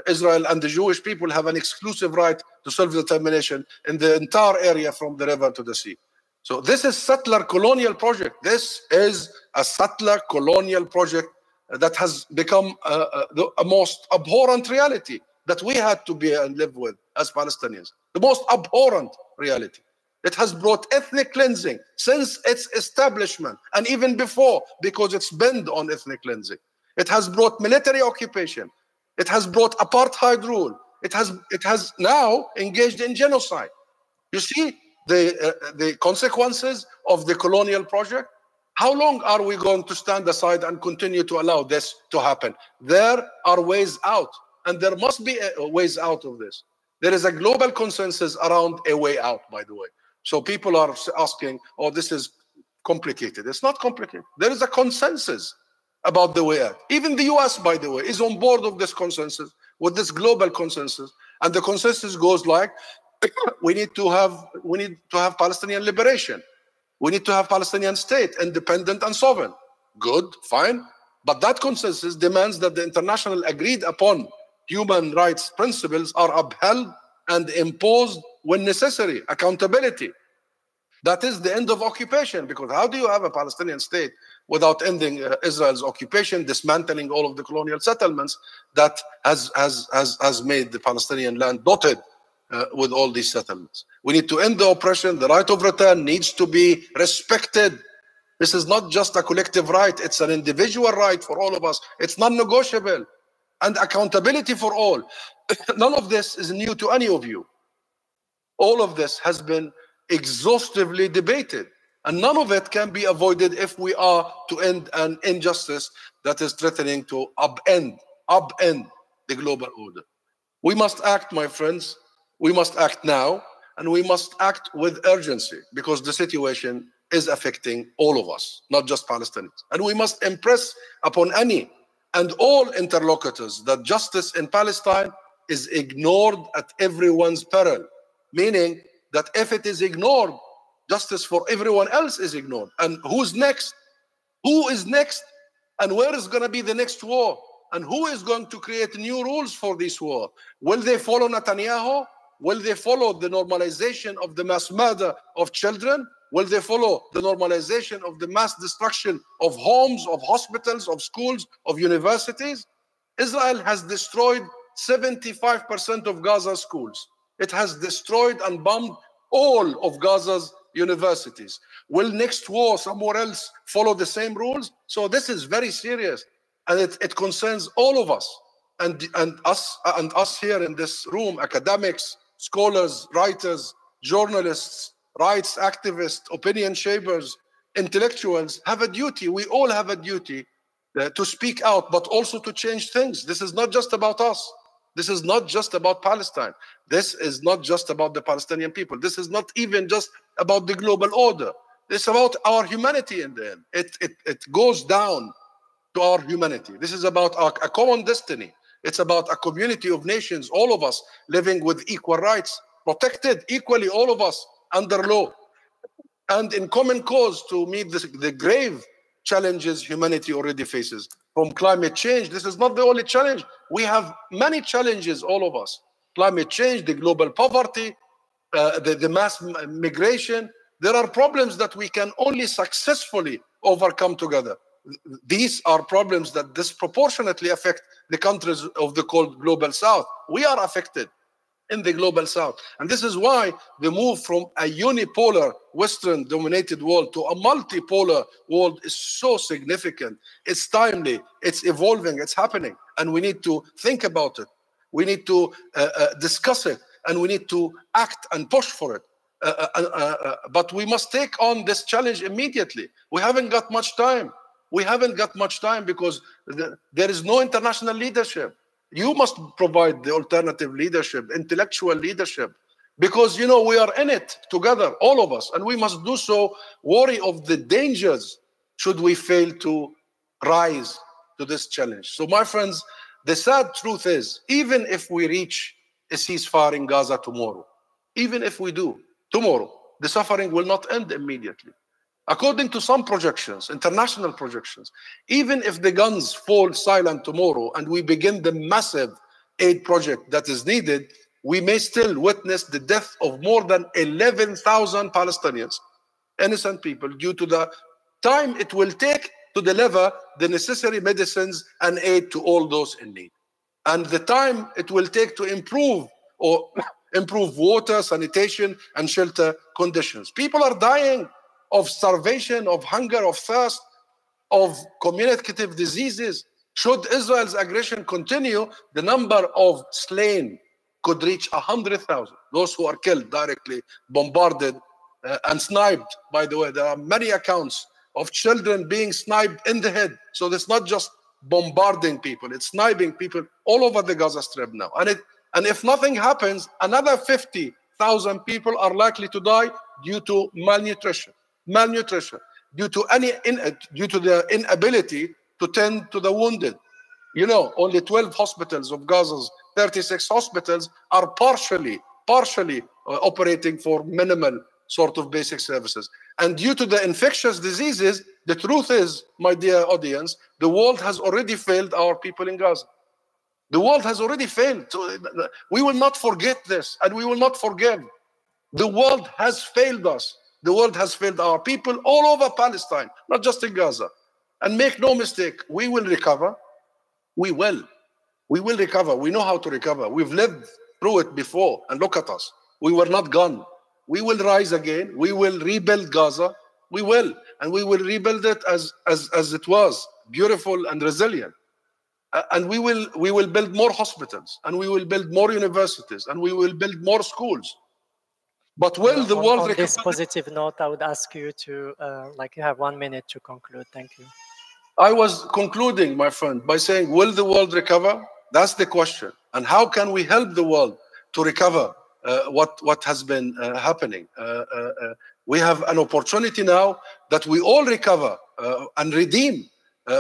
Israel and the Jewish people have an exclusive right to self-determination in the entire area from the river to the sea. So this is settler colonial project. This is a settler colonial project that has become a most abhorrent reality that we had to be and live with as Palestinians. The most abhorrent reality. It has brought ethnic cleansing since its establishment, and even before, because it's bent on ethnic cleansing. It has brought military occupation. It has brought apartheid rule. It has now engaged in genocide. You see the consequences of the colonial project? How long are we going to stand aside and continue to allow this to happen? There are ways out, and there must be ways out of this. There is a global consensus around a way out, by the way. So people are asking, oh, this is complicated. It's not complicated. There is a consensus about the way out. Even the US, by the way, is on board of this consensus, with this global consensus. And the consensus goes like, we need to have Palestinian liberation. We need to have Palestinian state, independent and sovereign. Good, fine. But that consensus demands that the international agreed upon human rights principles are upheld and imposed when necessary. Accountability. That is the end of occupation, because how do you have a Palestinian state without ending Israel's occupation, dismantling all of the colonial settlements that has made the Palestinian land dotted with all these settlements? We need to end the oppression. The right of return needs to be respected. This is not just a collective right. It's an individual right for all of us. It's non-negotiable. And accountability for all. None of this is new to any of you. All of this has been exhaustively debated. And none of it can be avoided if we are to end an injustice that is threatening to upend the global order. We must act, my friends. We must act now, and we must act with urgency, because the situation is affecting all of us, not just Palestinians. And we must impress upon any and all interlocutors that justice in Palestine is ignored at everyone's peril, meaning that if it is ignored, justice for everyone else is ignored. And who's next? Who is next? And where is going to be the next war? And who is going to create new rules for this war? Will they follow Netanyahu? Will they follow the normalization of the mass murder of children? Will they follow the normalization of the mass destruction of homes, of hospitals, of schools, of universities? Israel has destroyed 75% of Gaza's schools. It has destroyed and bombed all of Gaza's universities. Will next war somewhere else follow the same rules? So this is very serious, and it concerns all of us, and us here in this room, academics, scholars, writers, journalists, rights activists, opinion shapers, intellectuals have a duty. We all have a duty to speak out, but also to change things. This is not just about us. This is not just about Palestine. This is not just about the Palestinian people. This is not even just about the global order. It's about our humanity in the end. It goes down to our humanity. This is about a common destiny. It's about a community of nations, all of us living with equal rights, protected equally, all of us under law, and in common cause to meet the grave challenges humanity already faces. From climate change, this is not the only challenge. We have many challenges, all of us. Climate change, the global poverty, the mass migration. There are problems that we can only successfully overcome together. These are problems that disproportionately affect the countries of the called global south. We are affected in the global south. And this is why the move from a unipolar Western dominated world to a multipolar world is so significant. It's timely, it's evolving, it's happening. And we need to think about it. We need to discuss it, and we need to act and push for it. But we must take on this challenge immediately. We haven't got much time. We haven't got much time because there is no international leadership. You must provide the alternative leadership, intellectual leadership, because, you know, we are in it together, all of us, and we must do so wary of the dangers should we fail to rise to this challenge. So, my friends, the sad truth is, even if we reach a ceasefire in Gaza tomorrow, even if we do tomorrow, the suffering will not end immediately. According to some projections, international projections, even if the guns fall silent tomorrow and we begin the massive aid project that is needed, we may still witness the death of more than 11,000 Palestinians, innocent people, due to the time it will take to deliver the necessary medicines and aid to all those in need. And the time it will take to improve or improve water, sanitation, and shelter conditions. People are dying of starvation, of hunger, of thirst, of communicative diseases. Should Israel's aggression continue, the number of slain could reach 100,000. Those who are killed directly, bombarded, and sniped. By the way, there are many accounts of children being sniped in the head. So it's not just bombarding people, it's sniping people all over the Gaza Strip now. And if nothing happens, another 50,000 people are likely to die due to malnutrition, due to the inability to tend to the wounded. You know, only 12 hospitals of Gaza's 36 hospitals are partially operating for minimal sort of basic services. And due to the infectious diseases, the truth is, my dear audience, the world has already failed our people in Gaza. The world has already failed. So we will not forget this, and we will not forgive. The world has failed us. The world has failed our people all over Palestine, not just in Gaza. And make no mistake, we will recover. We will. We will recover. We know how to recover. We've lived through it before, and look at us. We were not gone. We will rise again. We will rebuild Gaza. We will. And we will rebuild it as it was, beautiful and resilient. And we will build more hospitals, and we will build more universities, and we will build more schools. But will the world recover? On this positive note, I would ask you to, you have 1 minute to conclude. Thank you. I was concluding, my friend, by saying, will the world recover? That's the question. And how can we help the world to recover what has been happening? We have an opportunity now that we all recover and redeem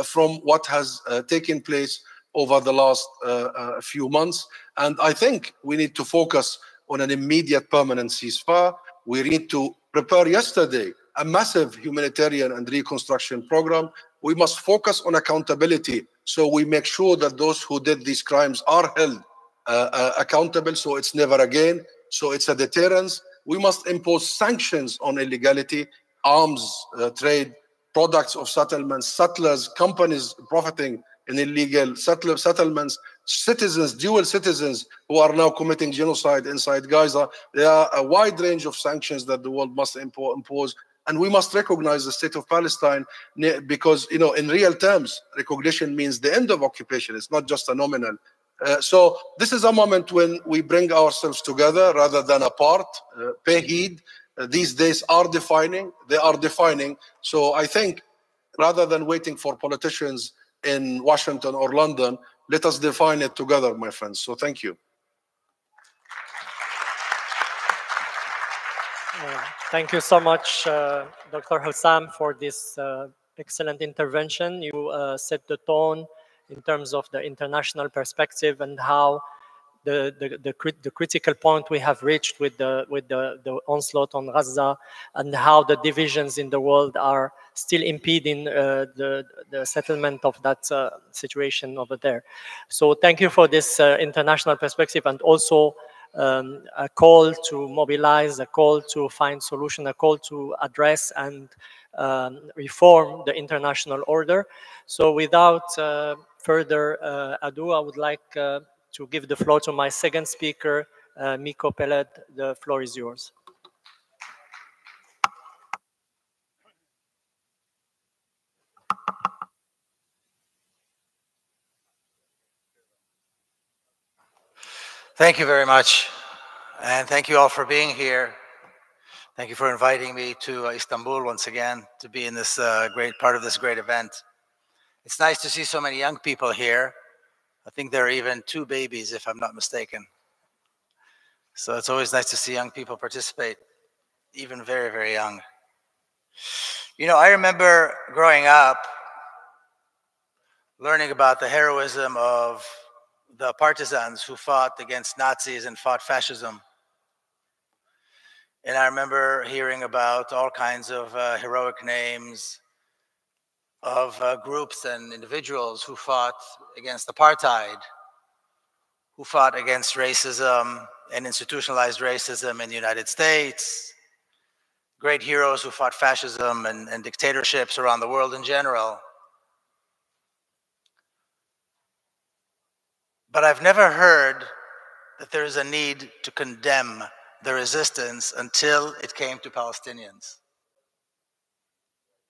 from what has taken place over the last few months. And I think we need to focus on an immediate permanent ceasefire. We need to prepare yesterday a massive humanitarian and reconstruction program. We must focus on accountability, so we make sure that those who did these crimes are held accountable, so it's never again. So it's a deterrence. We must impose sanctions on illegality, arms trade, products of settlements, settlers, companies profiting in illegal settlements, citizens, dual citizens who are now committing genocide inside Gaza. There are a wide range of sanctions that the world must impose. And we must recognize the state of Palestine, because, you know, in real terms, recognition means the end of occupation. It's not just a nominal. So this is a moment when we bring ourselves together rather than apart. Pay heed. These days are defining. They are defining. So I think rather than waiting for politicians in Washington or London, let us define it together, my friends. So thank you. Thank you so much, Dr. Hussam, for this excellent intervention. You set the tone in terms of the international perspective and how the critical point we have reached with the onslaught on Gaza, and how the divisions in the world are still impeding the settlement of that situation over there. So thank you for this international perspective, and also a call to mobilize, a call to find solution, a call to address and reform the international order. So without further ado, I would like to give the floor to my second speaker, Miko Peled. The floor is yours. Thank you very much, and thank you all for being here. Thank you for inviting me to Istanbul once again to be in this great part of this great event. It's nice to see so many young people here. I think there are even 2 babies, if I'm not mistaken. So it's always nice to see young people participate, even very, very young. You know, I remember growing up learning about the heroism of the partisans who fought against Nazis and fought fascism. And I remember hearing about all kinds of heroic names of groups and individuals who fought against apartheid, who fought against racism and institutionalized racism in the United States, great heroes who fought fascism and dictatorships around the world in general. But I've never heard that there is a need to condemn the resistance until it came to Palestinians.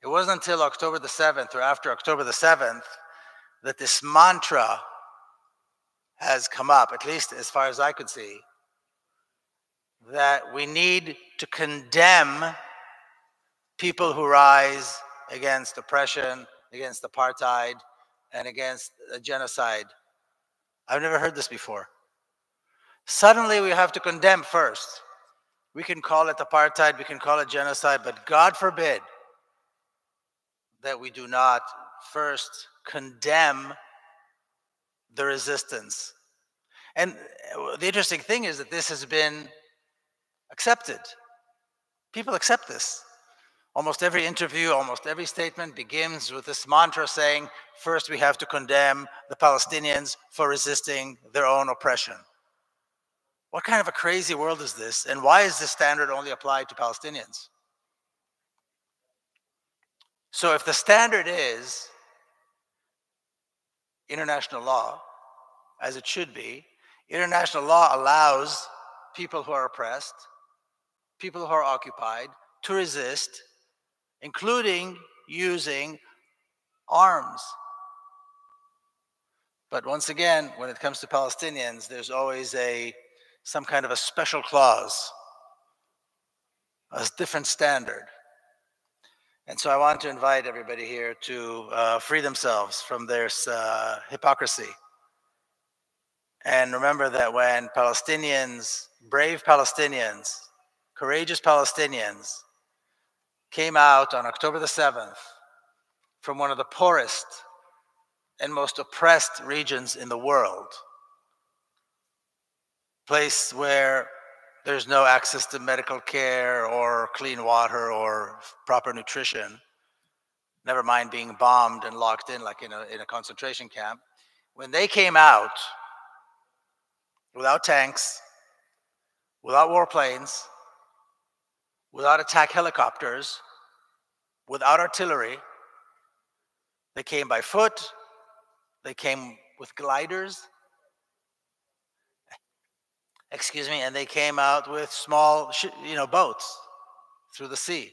It wasn't until October the 7th or after October the 7th that this mantra has come up, at least as far as I could see, that we need to condemn people who rise against oppression, against apartheid, and against genocide. I've never heard this before. Suddenly we have to condemn first. We can call it apartheid, we can call it genocide, but God forbid that we do not first condemn the resistance. And the interesting thing is that this has been accepted. People accept this. Almost every interview, almost every statement begins with this mantra saying, first we have to condemn the Palestinians for resisting their own oppression. What kind of a crazy world is this? And why is this standard only applied to Palestinians? So if the standard is international law, as it should be, international law allows people who are oppressed, people who are occupied, to resist, including using arms. But once again, when it comes to Palestinians, there's always some kind of a special clause, a different standard. And so I want to invite everybody here to free themselves from their hypocrisy. And remember that when Palestinians, brave Palestinians, courageous Palestinians, came out on October the 7th from one of the poorest and most oppressed regions in the world, place where there's no access to medical care or clean water or proper nutrition, never mind being bombed and locked in like in a concentration camp. When they came out without tanks, without warplanes, without attack helicopters, without artillery, they came by foot, they came with gliders, and they came out with small, boats through the sea.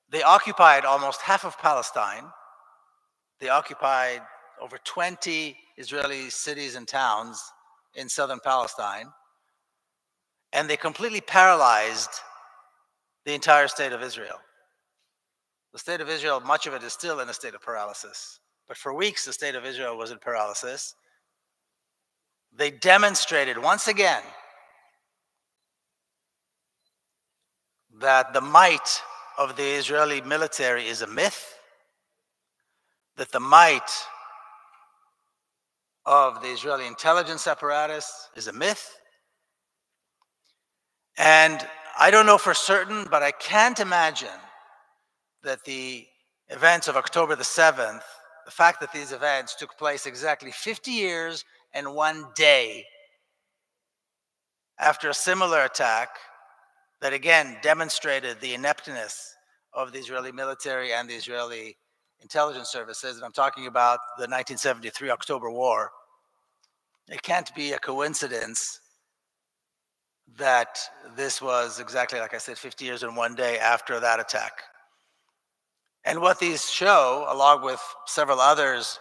They occupied almost half of Palestine. They occupied over 20 Israeli cities and towns in southern Palestine. And they completely paralyzed the entire state of Israel. The state of Israel, much of it is still in a state of paralysis. But for weeks, the state of Israel was in paralysis. They demonstrated once again that the might of the Israeli military is a myth, that the might of the Israeli intelligence apparatus is a myth. And I don't know for certain, but I can't imagine that the events of October the 7th, the fact that these events took place exactly 50 years and 1 day after a similar attack that again demonstrated the ineptness of the Israeli military and the Israeli intelligence services, and I'm talking about the 1973 October War. It can't be a coincidence that this was exactly, like I said, 50 years and 1 day after that attack. And what these show, along with several others,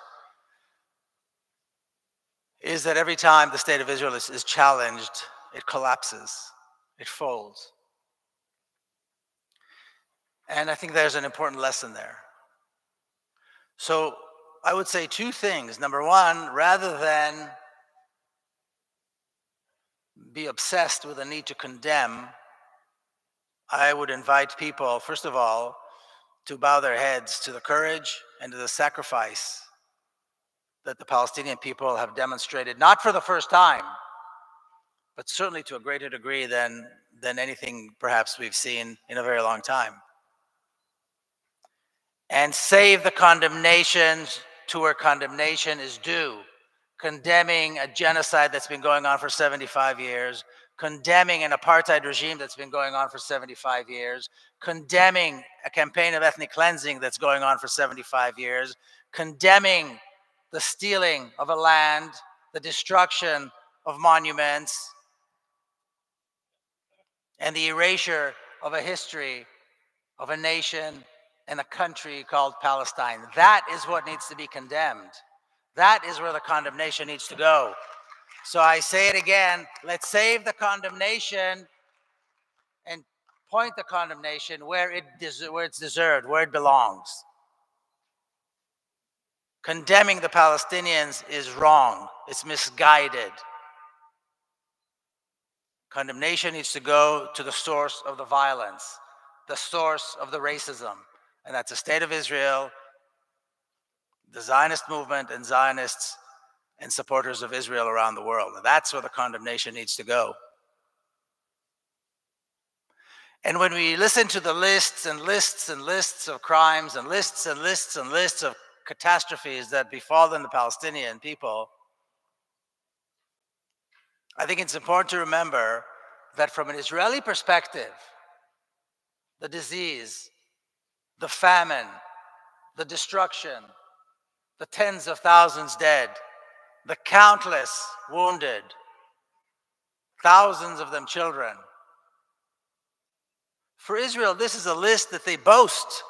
is that every time the state of Israel is challenged, it collapses, it folds. And I think there's an important lesson there. So I would say two things. Number one, rather than be obsessed with the need to condemn, I would invite people, first of all, to bow their heads to the courage and to the sacrifice that the Palestinian people have demonstrated, not for the first time, but certainly to a greater degree than anything perhaps we've seen in a very long time. And save the condemnation to where condemnation is due, condemning a genocide that's been going on for 75 years, condemning an apartheid regime that's been going on for 75 years, condemning a campaign of ethnic cleansing that's going on for 75 years, condemning the stealing of a land the destruction of monuments, and the erasure of a history of a nation and a country called Palestine. That is what needs to be condemned. That is where the condemnation needs to go. So I say it again, let's save the condemnation and point the condemnation where it's deserved, where it belongs. Condemning the Palestinians is wrong. It's misguided. Condemnation needs to go to the source of the violence, the source of the racism, and that's the state of Israel, the Zionist movement, and Zionists and supporters of Israel around the world. And that's where the condemnation needs to go. And when we listen to the lists and lists and lists of crimes and lists and lists and lists of catastrophes that befallen the Palestinian people, I think it's important to remember that from an Israeli perspective, the disease, the famine, the destruction, the tens of thousands dead, the countless wounded, thousands of them children. For Israel, this is a list that they boast.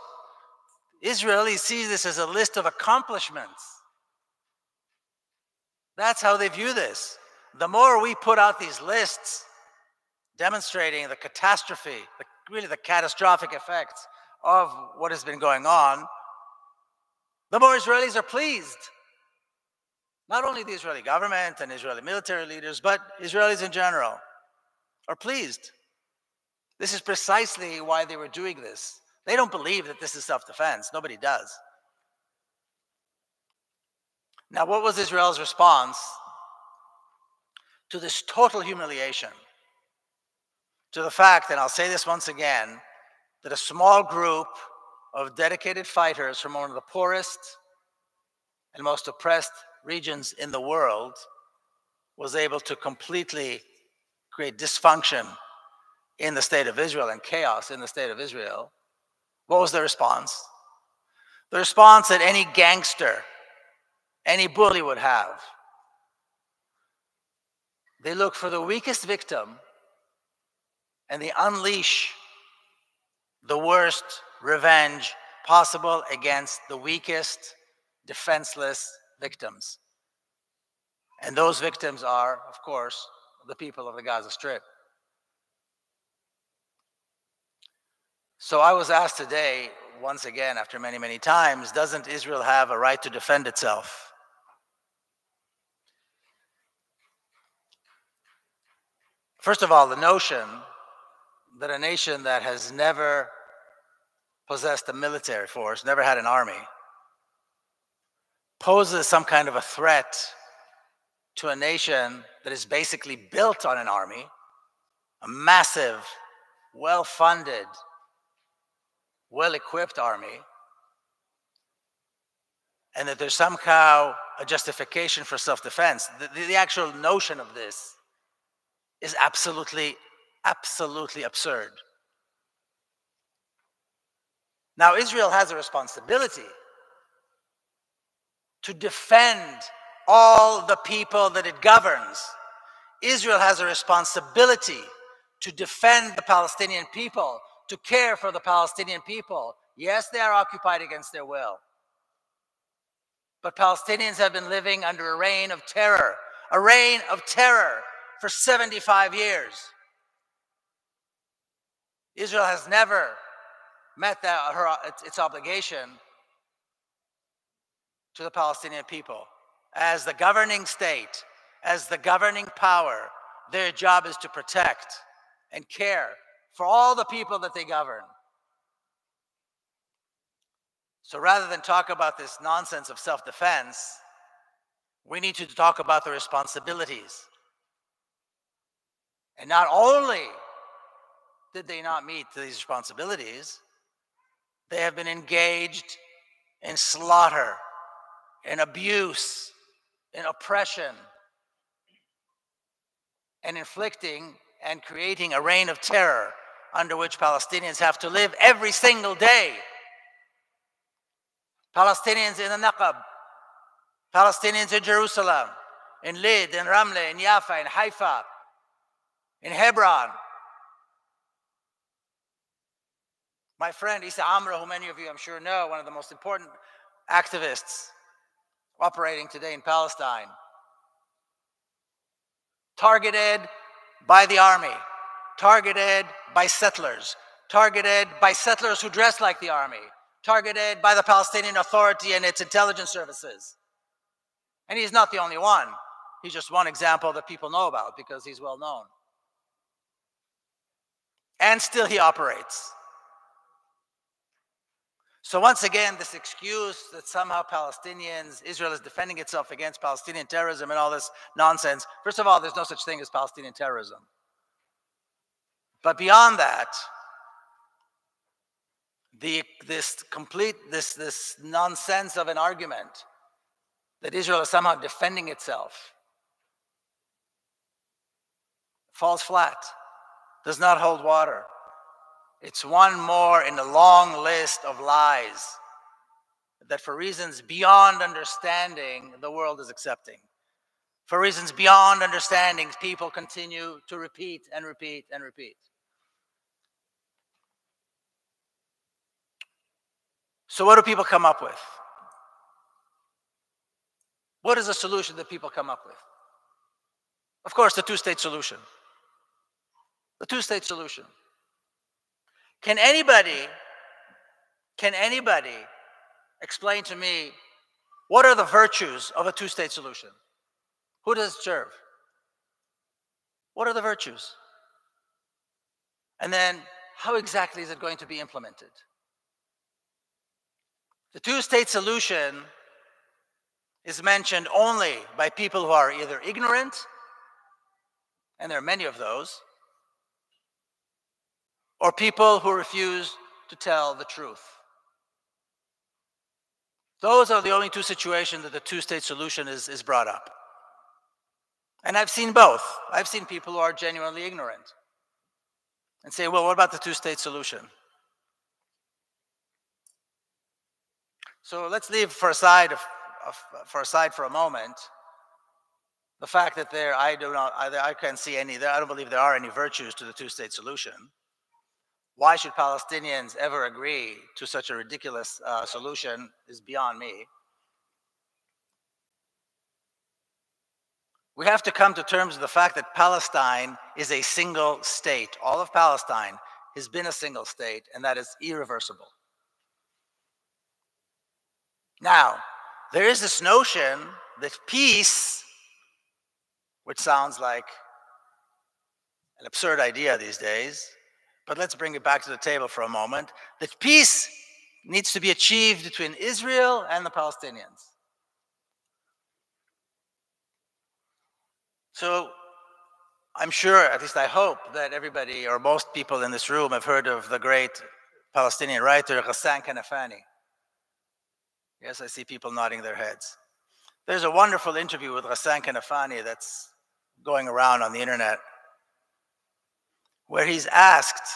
Israelis see this as a list of accomplishments. That's how they view this. The more we put out these lists demonstrating the catastrophe, really the catastrophic effects of what has been going on, the more Israelis are pleased. Not only the Israeli government and Israeli military leaders, but Israelis in general are pleased. This is precisely why they were doing this. They don't believe that this is self-defense. Nobody does. Now, what was Israel's response to this total humiliation? To the fact, and I'll say this once again, that a small group of dedicated fighters from one of the poorest and most oppressed regions in the world was able to completely create dysfunction in the state of Israel and chaos in the state of Israel. What was the response? The response that any gangster, any bully would have. They look for the weakest victim and they unleash the worst revenge possible against the weakest, defenseless victims. And those victims are, of course, the people of the Gaza Strip. So I was asked today, once again, after many, many times, doesn't Israel have a right to defend itself? First of all, the notion that a nation that has never possessed a military force, never had an army, poses some kind of a threat to a nation that is basically built on an army, a massive, well-funded, well-equipped army, and that there's somehow a justification for self-defense. The actual notion of this is absolutely absurd. Now, Israel has a responsibility to defend all the people that it governs. Israel has a responsibility to defend the Palestinian people, to care for the Palestinian people. Yes, they are occupied against their will. But Palestinians have been living under a reign of terror for 75 years. Israel has never met its obligation to the Palestinian people. As the governing state, as the governing power, their job is to protect and care for all the people that they govern. So rather than talk about this nonsense of self-defense, we need to talk about the responsibilities. And not only did they not meet these responsibilities, they have been engaged in slaughter, in abuse, in oppression, and inflicting and creating a reign of terror under which Palestinians have to live every single day. Palestinians in the Naqab, Palestinians in Jerusalem, in Lid, in Ramle, in Jaffa, in Haifa, in Hebron. My friend Issa Amra, who many of you I'm sure know, one of the most important activists operating today in Palestine, targeted by the army, targeted by settlers, targeted by settlers who dress like the army, targeted by the Palestinian Authority and its intelligence services. And he's not the only one. He's just one example that people know about because he's well known. And still he operates. So once again, this excuse that somehow Israel is defending itself against Palestinian terrorism and all this nonsense. First of all, there's no such thing as Palestinian terrorism. But beyond that, this nonsense of an argument that Israel is somehow defending itself falls flat, does not hold water. It's one more in a long list of lies that for reasons beyond understanding, the world is accepting. For reasons beyond understanding, people continue to repeat and repeat and repeat. So what do people come up with? What is the solution that people come up with? Of course, the two-state solution. The two-state solution. Can anybody explain to me what are the virtues of a two-state solution? Who does it serve? What are the virtues? And then how exactly is it going to be implemented? The two-state solution is mentioned only by people who are either ignorant, and there are many of those, or people who refuse to tell the truth. Those are the only two situations that the two-state solution is brought up. And I've seen both. I've seen people who are genuinely ignorant and say, well, what about the two-state solution? So let's leave for aside for a moment the fact that I can't see any, I don't believe there are any virtues to the two-state solution. Why should Palestinians ever agree to such a ridiculous solution is beyond me. We have to come to terms with the fact that Palestine is a single state. All of Palestine has been a single state, and that is irreversible. Now, there is this notion that peace, which sounds like an absurd idea these days, but let's bring it back to the table for a moment, that peace needs to be achieved between Israel and the Palestinians. So I'm sure, at least I hope, that everybody or most people in this room have heard of the great Palestinian writer Ghassan Kanafani. Yes, I see people nodding their heads. There's a wonderful interview with Ghassan Kanafani that's going around on the internet, where he's asked,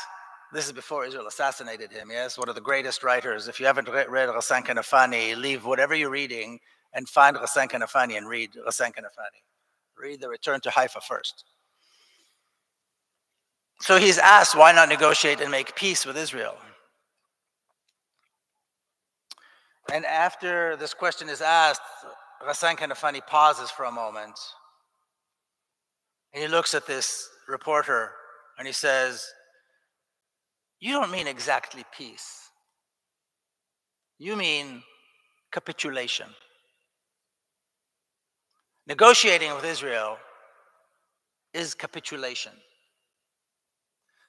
this is before Israel assassinated him, yes, one of the greatest writers. If you haven't read Ghassan Kanafani, leave whatever you're reading and find Ghassan Kanafani and read Ghassan Kanafani. Read The Return to Haifa first. So he's asked, why not negotiate and make peace with Israel? And after this question is asked, Ghassan Kanafani pauses for a moment. And he looks at this reporter and he says, you don't mean exactly peace. You mean capitulation. Negotiating with Israel is capitulation.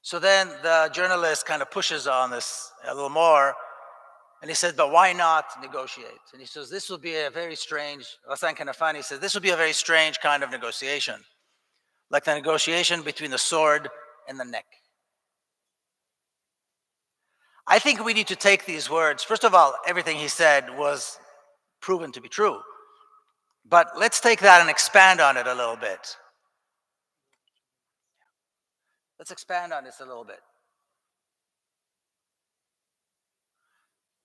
So then the journalist kind of pushes on this a little more, and he says, but why not negotiate? And he says, this will be a very strange, Ghassan Kanafani says, this will be a very strange kind of negotiation, like the negotiation between the sword and the neck. I think we need to take these words. First of all, everything he said was proven to be true. But let's take that and expand on it a little bit. Let's expand on this a little bit.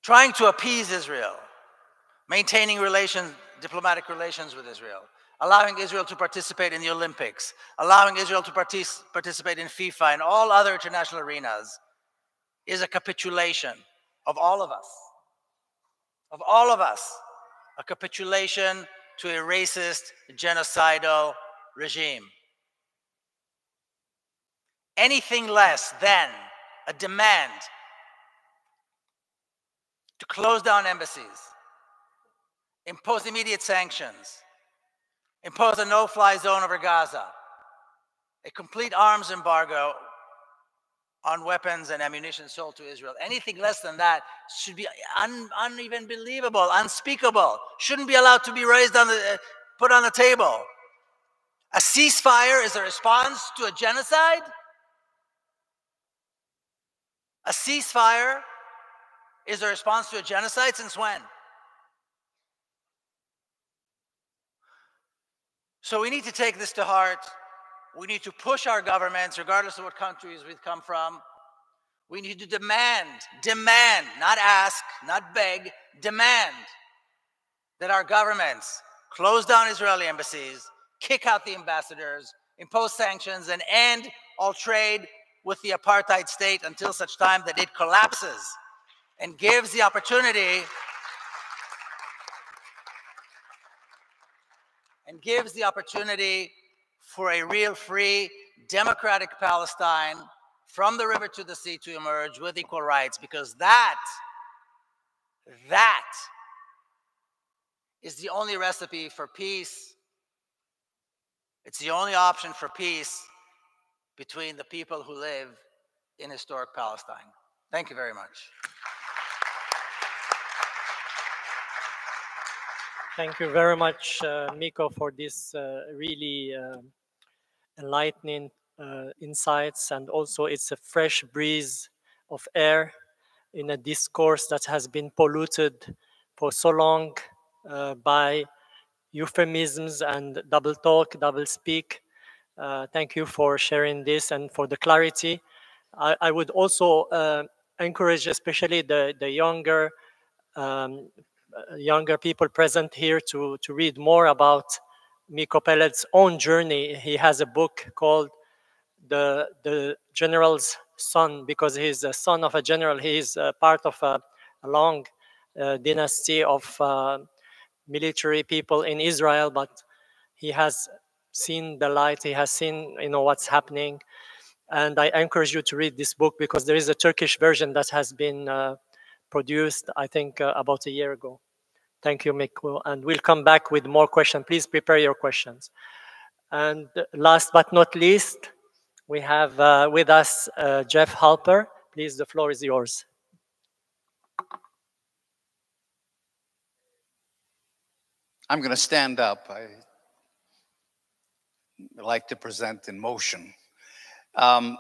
Trying to appease Israel, maintaining relations, diplomatic relations with Israel, allowing Israel to participate in the Olympics, allowing Israel to participate in FIFA and all other international arenas is a capitulation of all of us. Of all of us. A capitulation to a racist, genocidal regime. Anything less than a demand to close down embassies, impose immediate sanctions, impose a no-fly zone over Gaza, a complete arms embargo on weapons and ammunition sold to Israel. Anything less than that should be uneven believable, unspeakable, shouldn't be allowed to be raised on the, put on the table. A ceasefire is a response to a genocide? A ceasefire is a response to a genocide? Since when? So we need to take this to heart. We need to push our governments, regardless of what countries we've come from. We need to demand, not ask, not beg, demand that our governments close down Israeli embassies, kick out the ambassadors, impose sanctions, and end all trade with the apartheid state until such time that it collapses and gives the opportunity for a real free democratic Palestine from the river to the sea to emerge with equal rights, because that is the only recipe for peace. It's the only option for peace between the people who live in historic Palestine. Thank you very much. Thank you very much, Miko, for this really enlightening insights, and also it's a fresh breeze of air in a discourse that has been polluted for so long by euphemisms and double talk, double speak. Thank you for sharing this and for the clarity. I would also encourage especially the younger people present here to read more about Miko Pelled's own journey. He has a book called The General's Son, because he's a son of a general. He is part of a long dynasty of military people in Israel, but he has seen the light. He has seen, what's happening. And I encourage you to read this book, because there is a Turkish version that has been produced, I think, about a year ago. Thank you, Miko. And we'll come back with more questions. Please prepare your questions. And last but not least, we have with us Jeff Halper. Please, the floor is yours. I'm going to stand up. I like to present in motion. I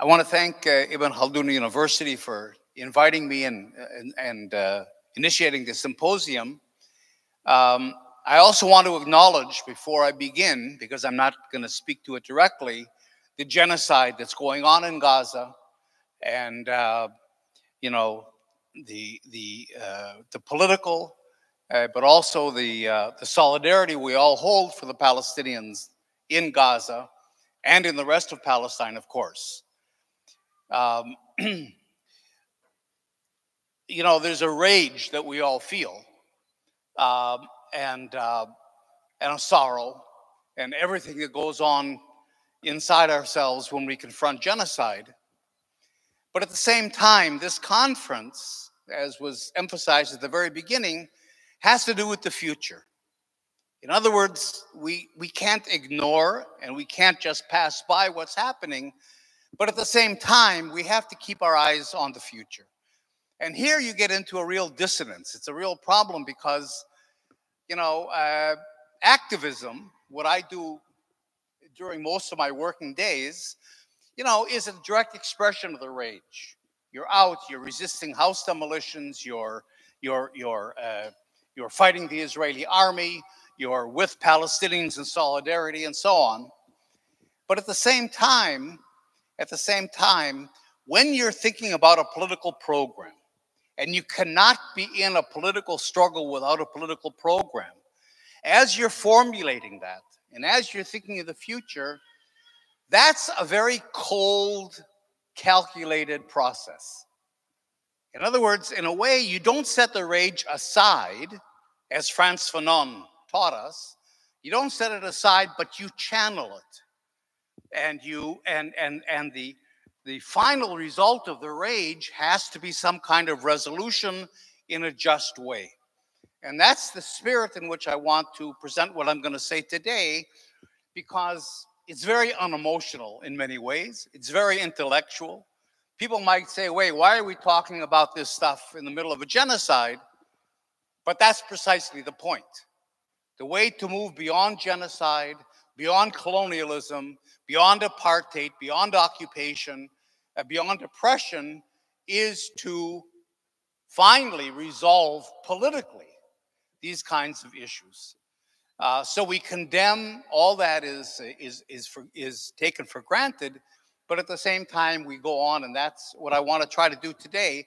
want to thank Ibn Khaldun University for inviting me and initiating the symposium. I also want to acknowledge, before I begin, because I'm not going to speak to it directly, the genocide that's going on in Gaza, and the political, but also the solidarity we all hold for the Palestinians in Gaza and in the rest of Palestine, of course. There's a rage that we all feel, and a sorrow, and everything that goes on inside ourselves when we confront genocide. But at the same time, this conference, as was emphasized at the very beginning, has to do with the future. In other words, we can't ignore and we can't just pass by what's happening, but at the same time, we have to keep our eyes on the future. And here you get into a real dissonance. It's a real problem because, activism, what I do during most of my working days, is a direct expression of the rage. You're out, you're resisting house demolitions, you're fighting the Israeli army, you're with Palestinians in solidarity, and so on. But at the same time, when you're thinking about a political program, and you cannot be in a political struggle without a political program, as you're formulating that, and as you're thinking of the future, that's a very cold, calculated process. In other words, in a way, you don't set the rage aside, as Frantz Fanon taught us. You don't set it aside, but you channel it. And the final result of the rage has to be some kind of resolution in a just way. And that's the spirit in which I want to present what I'm going to say today, because it's very unemotional in many ways. It's very intellectual. People might say, wait, why are we talking about this stuff in the middle of a genocide? But that's precisely the point. The way to move beyond genocide, beyond colonialism, beyond apartheid, beyond occupation, beyond oppression, is to finally resolve politically these kinds of issues. So we condemn all that is taken for granted, but at the same time we go on, and that's what I want to try to do today,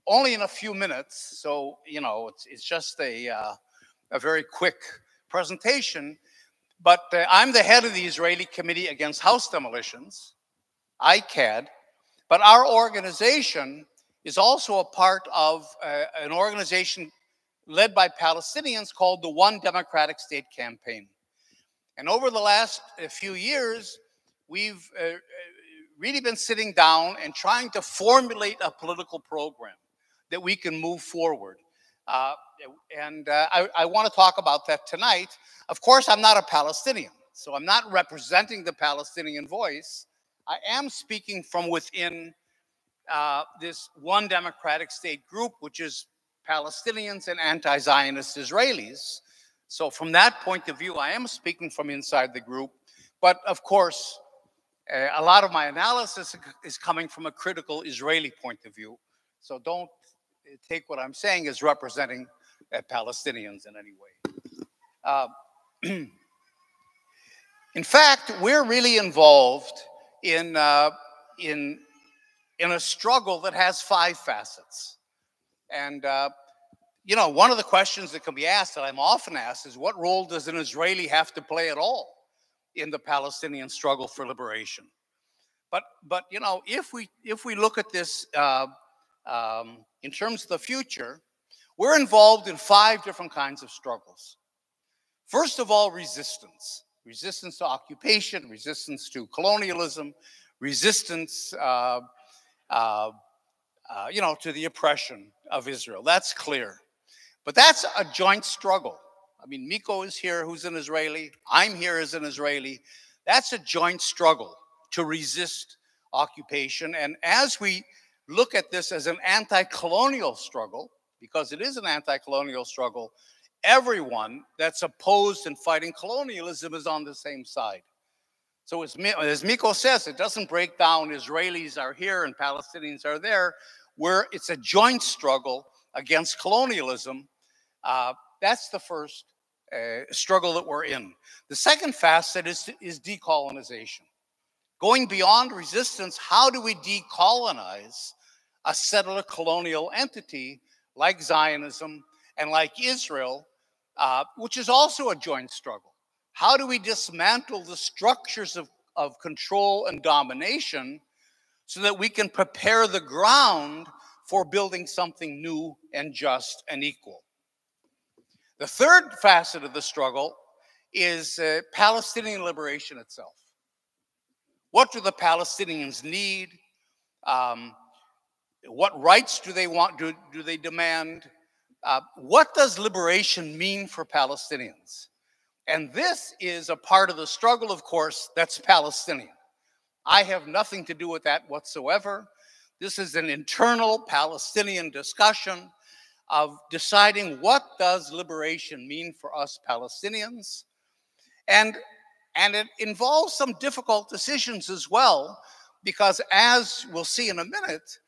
only in a few minutes. So, you know, it's just a very quick presentation. But I'm the head of the Israeli Committee Against House Demolitions, ICAD. But our organization is also a part of an organization led by Palestinians called the One Democratic State Campaign. And over the last few years, we've really been sitting down and trying to formulate a political program that we can move forward. I want to talk about that tonight. Of course, I'm not a Palestinian, so I'm not representing the Palestinian voice. I am speaking from within this One Democratic State group, which is Palestinians and anti-Zionist Israelis. So from that point of view, I am speaking from inside the group. But of course, a lot of my analysis is coming from a critical Israeli point of view. So don't take what I'm saying as representing Palestinians in any way. In fact, we're really involved in a struggle that has 5 facets. And, you know, one of the questions that can be asked, that I'm often asked, is what role does an Israeli have to play at all in the Palestinian struggle for liberation? But you know, if we look at this in terms of the future, we're involved in 5 different kinds of struggles. First of all, resistance. Resistance to occupation, resistance to colonialism, resistance you know, to the oppression of Israel. That's clear. But that's a joint struggle. I mean, Miko is here, who's an Israeli. I'm here as an Israeli. That's a joint struggle to resist occupation. And as we look at this as an anti-colonial struggle, because it is an anti-colonial struggle, everyone that's opposed and fighting colonialism is on the same side. So as Miko says, it doesn't break down Israelis are here and Palestinians are there, where it's a joint struggle against colonialism. That's the first struggle that we're in. The second facet is decolonization. Going beyond resistance, how do we decolonize a settler colonial entity like Zionism and like Israel, which is also a joint struggle? How do we dismantle the structures of control and domination so that we can prepare the ground for building something new and just and equal? The third facet of the struggle is Palestinian liberation itself. What do the Palestinians need? What rights do they want? Do they demand? What does liberation mean for Palestinians? And this is a part of the struggle, of course, that's Palestinian. I have nothing to do with that whatsoever. This is an internal Palestinian discussion of deciding what does liberation mean for us Palestinians. And it involves some difficult decisions as well, because as we'll see in a minute,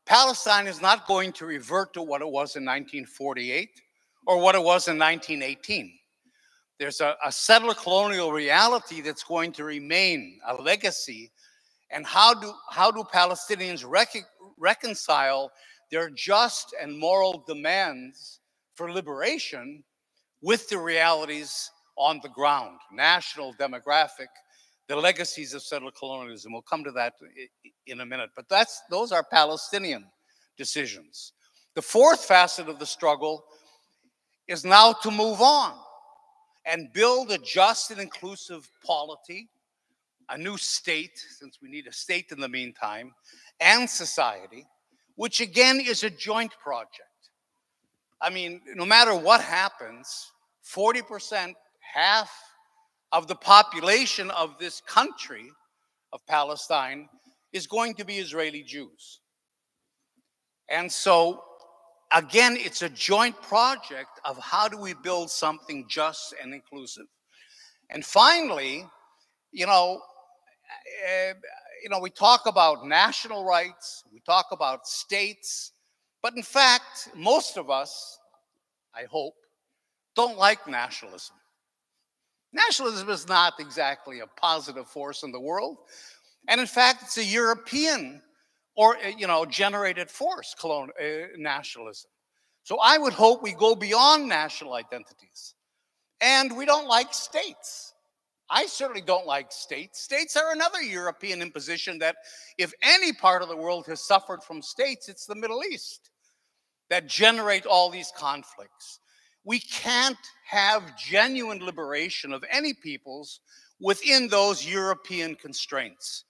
Palestine is not going to revert to what it was in 1948 or what it was in 1918. There's a settler colonial reality that's going to remain, a legacy. And how do Palestinians reconcile their just and moral demands for liberation with the realities on the ground, national, demographic, the legacies of settler colonialism. We'll come to that in a minute, but those are Palestinian decisions. The fourth facet of the struggle is now to move on and build a just and inclusive polity, a new state, since we need a state in the meantime, and society, which again is a joint project. I mean, no matter what happens, 40%, half of the population of this country, of Palestine, is going to be Israeli Jews. And so, again, it's a joint project of how do we build something just and inclusive. And finally, we talk about national rights, we talk about states, but in fact, most of us, I hope, don't like nationalism. Nationalism is not exactly a positive force in the world. And in fact, it's a European or, generated force, nationalism. So I would hope we go beyond national identities. And we don't like states. I certainly don't like states. States are another European imposition that if any part of the world has suffered from states, it's the Middle East that generate all these conflicts. We can't have genuine liberation of any peoples within those European constraints.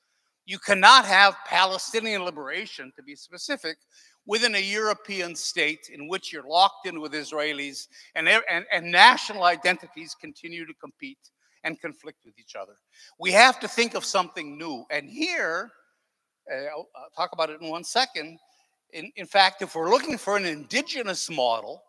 You cannot have Palestinian liberation, to be specific, within a European state in which you're locked in with Israelis and national identities continue to compete and conflict with each other. We have to think of something new. And here, I'll talk about it in 1 second. In fact, if we're looking for an indigenous model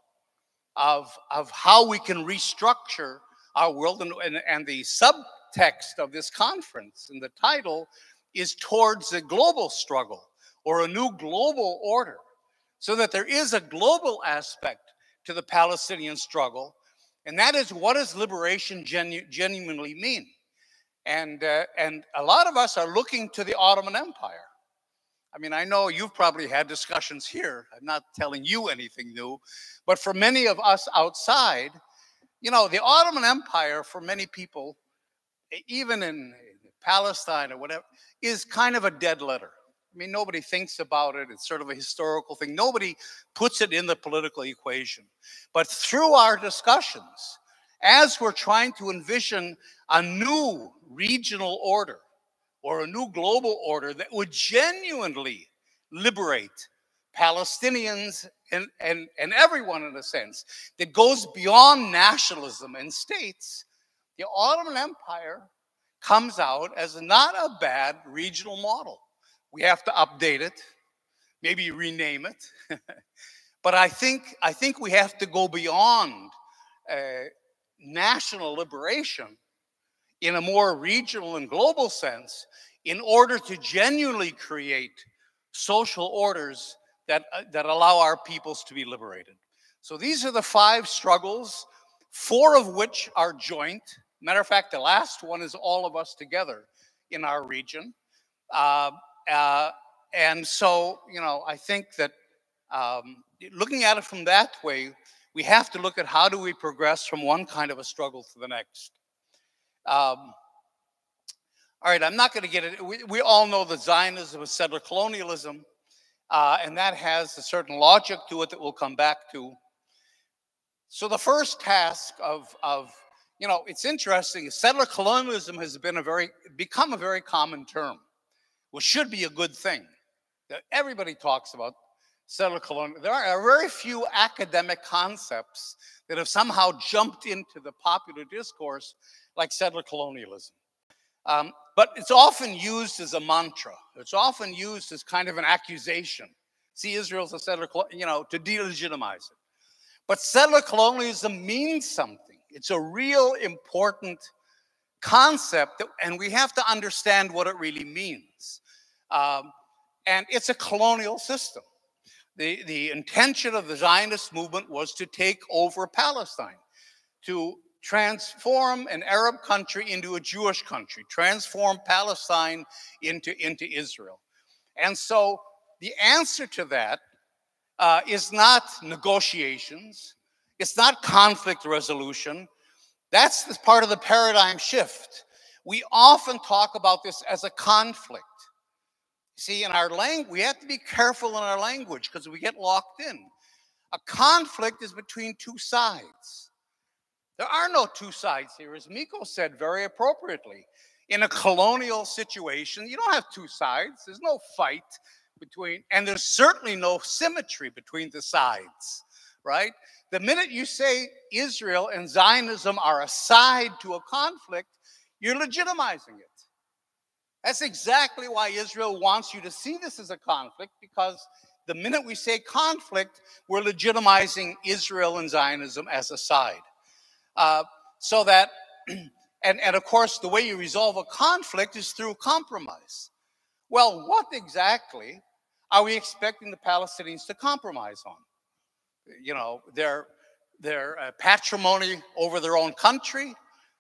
of how we can restructure our world, and the subtext of this conference and the title is towards a global struggle or a new global order, so that there is a global aspect to the Palestinian struggle, and that is, what does liberation genuinely mean? And a lot of us are looking to the Ottoman Empire. I mean, I know you've probably had discussions here. I'm not telling you anything new, but for many of us outside, the Ottoman Empire, for many people, even in Palestine or whatever, is kind of a dead letter. I mean, nobody thinks about it. It's sort of a historical thing. Nobody puts it in the political equation. But through our discussions, as we're trying to envision a new regional order or a new global order that would genuinely liberate Palestinians and everyone, in a sense, that goes beyond nationalism and states, the Ottoman Empire comes out as not a bad regional model. We have to update it, maybe rename it. But I think we have to go beyond national liberation in a more regional and global sense in order to genuinely create social orders that allow our peoples to be liberated. So these are the 5 struggles, 4 of which are joint. Matter of fact, the last one is all of us together in our region. And so, I think that looking at it from that way, we have to look at how do we progress from one kind of a struggle to the next. All right, I'm not going to get it. We all know that Zionism is settler colonialism, and that has a certain logic to it that we'll come back to. So the first task of it's interesting. Settler colonialism has become a very common term, which should be a good thing. That everybody talks about settler colonialism. There are very few academic concepts that have somehow jumped into the popular discourse like settler colonialism. But it's often used as a mantra. It's often used as kind of an accusation. See, Israel's a settler, to delegitimize it. But settler colonialism means something. It's a real important concept, and we have to understand what it really means. And it's a colonial system. The intention of the Zionist movement was to take over Palestine, to transform an Arab country into a Jewish country, transform Palestine into Israel. And so the answer to that is not negotiations. It's not conflict resolution. That's the part of the paradigm shift. We often talk about this as a conflict. See, in our language, we have to be careful in our language because we get locked in. A conflict is between two sides. There are no two sides here, as Miko said very appropriately. In a colonial situation, you don't have two sides. There's no fight between, and there's certainly no symmetry between the sides, right? The minute you say Israel and Zionism are a side to a conflict, you're legitimizing it. That's exactly why Israel wants you to see this as a conflict, because the minute we say conflict, we're legitimizing Israel and Zionism as a side. So that, and of course, the way you resolve a conflict is through compromise. Well, what exactly are we expecting the Palestinians to compromise on? You know, their patrimony over their own country,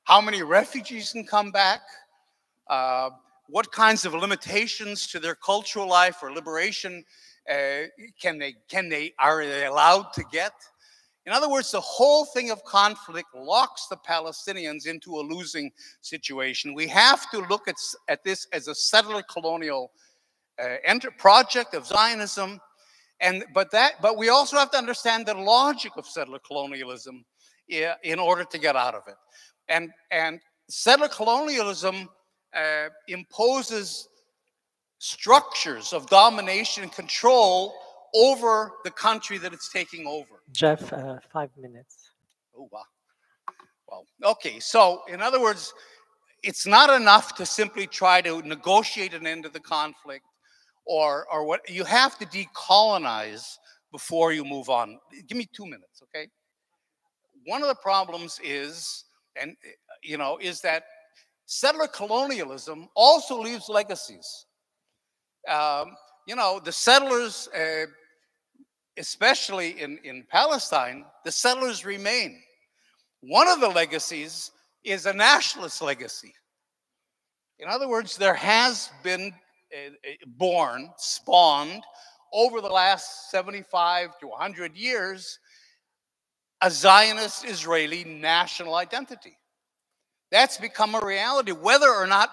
how many refugees can come back, what kinds of limitations to their cultural life or liberation are they allowed to get? In other words, the whole thing of conflict locks the Palestinians into a losing situation. We have to look at this as a settler colonial project of Zionism, but we also have to understand the logic of settler colonialism in order to get out of it. And settler colonialism imposes structures of domination and control over the country that it's taking over. Jeff, 5 minutes. Oh, wow. Well, okay, so in other words, it's not enough to simply try to negotiate an end to the conflict or what. You have to decolonize before you move on. Give me 2 minutes, okay? One of the problems is, is that settler colonialism also leaves legacies. The settlers, especially in Palestine, the settlers remain. One of the legacies is a nationalist legacy. In other words, there has been spawned over the last 75 to 100 years, a Zionist Israeli national identity. That's become a reality, whether or not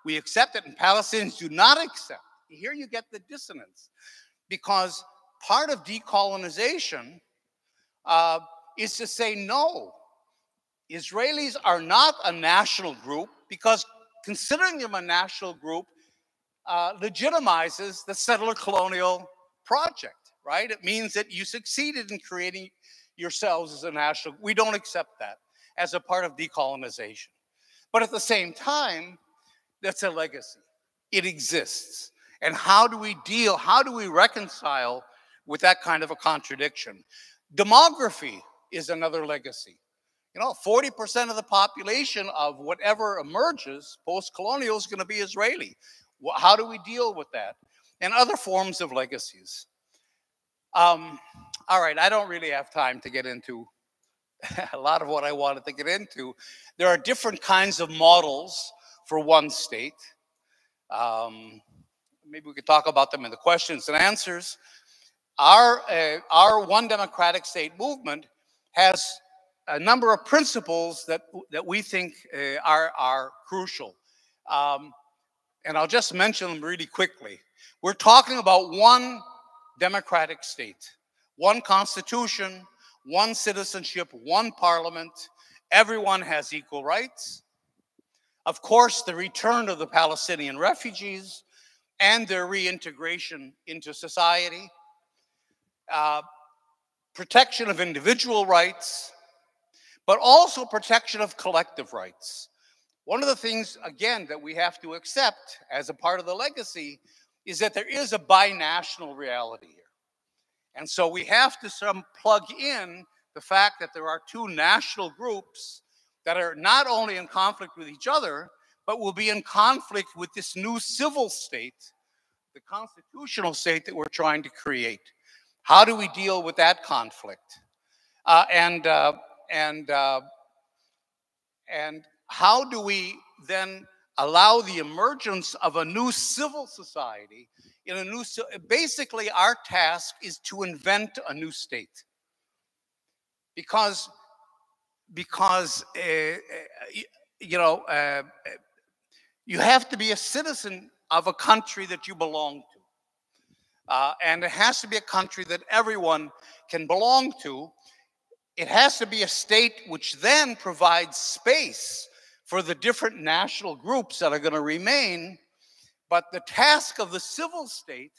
we accept it, and Palestinians do not accept. Here you get the dissonance, because part of decolonization is to say, no, Israelis are not a national group, because considering them a national group legitimizes the settler colonial project, right? It means that you succeeded in creating yourselves as a national. We don't accept that as a part of decolonization. But at the same time, that's a legacy. It exists. And how do we reconcile with that kind of a contradiction? Demography is another legacy. 40% of the population of whatever emerges post-colonial is going to be Israeli. How do we deal with that? And other forms of legacies. All right, I don't really have time to get into a lot of what I wanted to get into. There are different kinds of models for one state. Maybe we could talk about them in the questions and answers. Our one democratic state movement has a number of principles that we think are crucial. And I'll just mention them really quickly. We're talking about one democratic state, one constitution, one citizenship, one parliament. Everyone has equal rights. Of course, the return of the Palestinian refugees and their reintegration into society. Protection of individual rights, but also protection of collective rights. One of the things, again, that we have to accept as a part of the legacy is that there is a binational reality here. And so we have to plug in the fact that there are two national groups that are not only in conflict with each other, but will be in conflict with this new civil state, the constitutional state that we're trying to create. How do we deal with that conflict? And how do we then allow the emergence of a new civil society in a new, basically our task is to invent a new state. because you know, you have to be a citizen of a country that you belong to. And it has to be a country that everyone can belong to. It has to be a state which then provides space for the different national groups that are going to remain. But the task of the civil state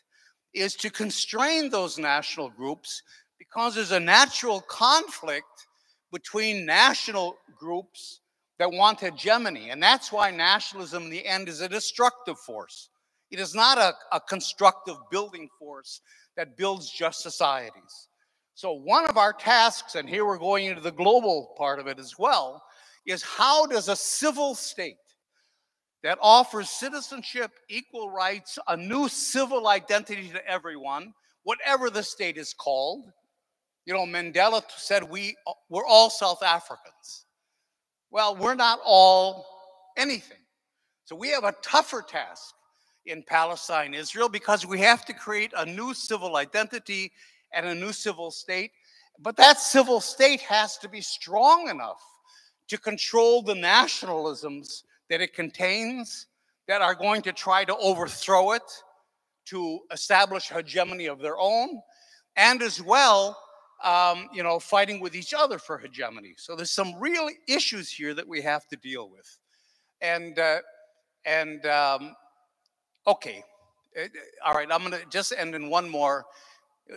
is to constrain those national groups, because there's a natural conflict between national groups that want hegemony. And that's why nationalism in the end is a destructive force. It is not a constructive building force that builds just societies. So one of our tasks, and here we're going into the global part of it as well, is how does a civil state that offers citizenship, equal rights, a new civil identity to everyone, whatever the state is called. You know, Mandela said we're all South Africans. Well, we're not all anything. So we have a tougher task in Palestine, Israel, because we have to create a new civil identity and a new civil state. But that civil state has to be strong enough to control the nationalisms that it contains that are going to try to overthrow it, to establish hegemony of their own, and as well, you know, fighting with each other for hegemony. So there's some real issues here that we have to deal with. Okay, all right, I'm gonna just end in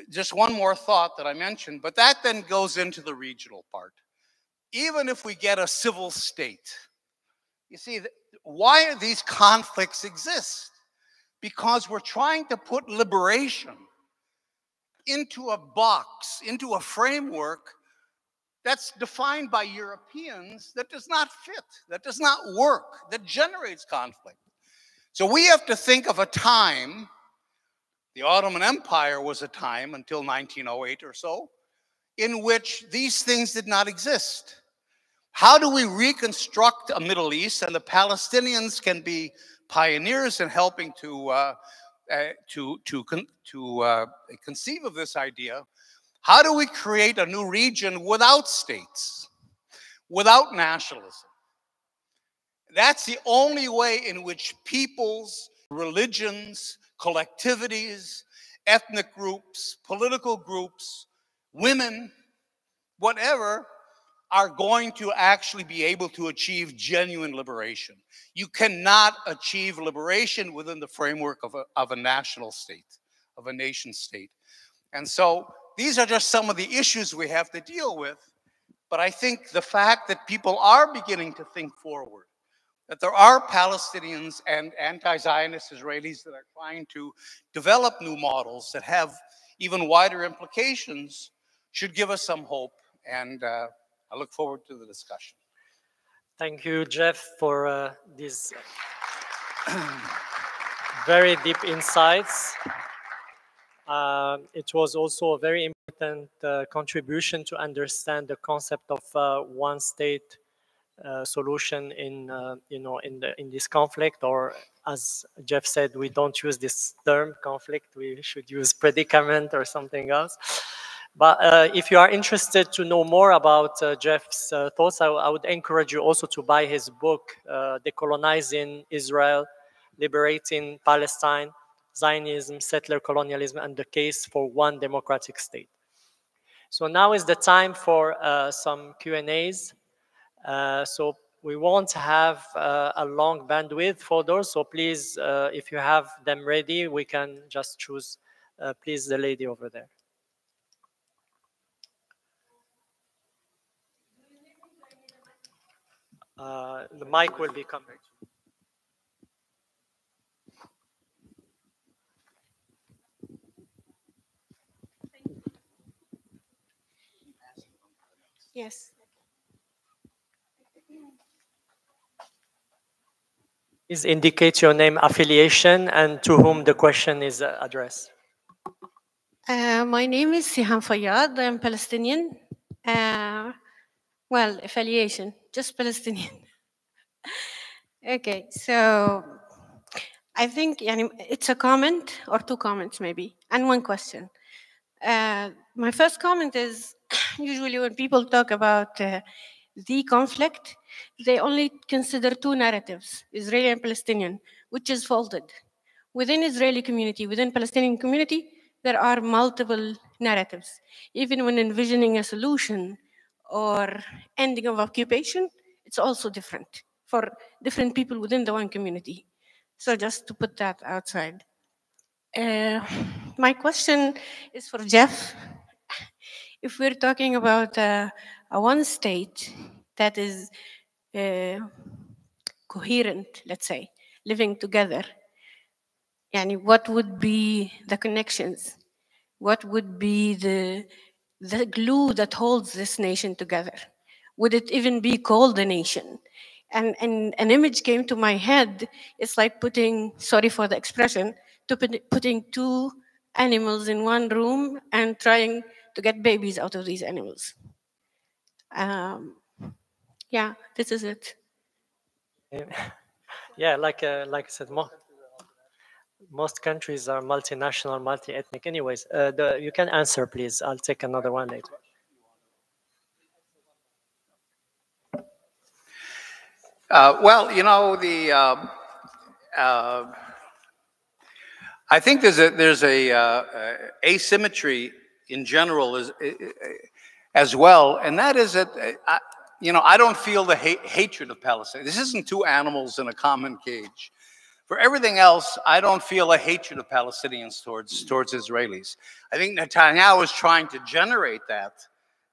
just one more thought that I mentioned, but that then goes into the regional part. Even if we get a civil state, you see, why these conflicts exist? Because we're trying to put liberation into a box, into a framework that's defined by Europeans that does not fit, that does not work, that generates conflict. So we have to think of a time, the Ottoman Empire was a time until 1908 or so, in which these things did not exist. How do we reconstruct a Middle East? And the Palestinians can be pioneers in helping to conceive of this idea. How do we create a new region without states, without nationalism? That's the only way in which peoples, religions, collectivities, ethnic groups, political groups, women, whatever, are going to actually be able to achieve genuine liberation. You cannot achieve liberation within the framework of a national state, of a nation state. And so these are just some of the issues we have to deal with. But I think the fact that people are beginning to think forward, that there are Palestinians and anti-Zionist Israelis that are trying to develop new models that have even wider implications, should give us some hope. And I look forward to the discussion. Thank you, Jeff, for these very deep insights. It was also a very important contribution to understand the concept of one state solution in in this conflict, or as Jeff said, we don't use this term conflict, we should use predicament or something else. But if you are interested to know more about Jeff's thoughts, I would encourage you also to buy his book, Decolonizing Israel, Liberating Palestine, Zionism, Settler Colonialism, and the Case for One Democratic State. So now is the time for some Q&As. So we won't have a long bandwidth for those, so please, if you have them ready, we can just choose, please, the lady over there. The mic will be coming. Yes. Please indicate your name, affiliation, and to whom the question is addressed. My name is Sihan Fayyad. I'm Palestinian. Well, affiliation, just Palestinian. Okay, so I think it's a comment or two comments maybe, and one question. My first comment is, usually when people talk about the conflict, they only consider two narratives, Israeli and Palestinian, which is faulted. Within Israeli community, within Palestinian community, there are multiple narratives. Even when envisioning a solution or ending of occupation, it's also different for different people within the one community. So just to put that outside. My question is for Jeff. If we're talking about a one state that is coherent, let's say, living together, yani what would be the connections? What would be the glue that holds this nation together? Would it even be called a nation? And an image came to my head. It's like putting, sorry for the expression, putting two animals in one room and trying to get babies out of these animals. Yeah, this is it. Yeah, like I said, most countries are multinational, multi-ethnic. Anyways, you can answer, please. I'll take another one later. Well, you know, I think there's a asymmetry in general as well, and that is that you know, I don't feel the hatred of Palestine. This isn't two animals in a common cage. For everything else, I don't feel a hatred of Palestinians towards Israelis. I think Netanyahu is trying to generate that,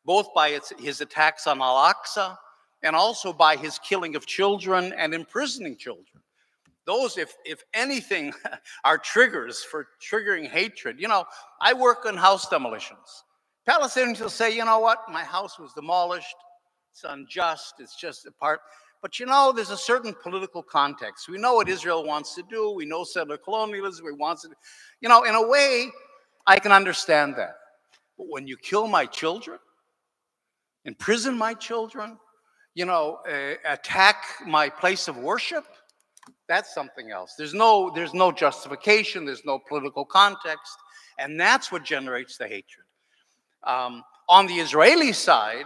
both by his attacks on Al-Aqsa and also by his killing of children and imprisoning children. Those, if anything, are triggers for triggering hatred. You know, I work on house demolitions. Palestinians will say, you know what, my house was demolished, it's unjust, it's just a part. But you know, there's a certain political context. We know what Israel wants to do. We know settler colonialism. We want to, you know, in a way, I can understand that. But when you kill my children, imprison my children, you know, attack my place of worship, that's something else. There's no justification. There's no political context, and that's what generates the hatred. On the Israeli side,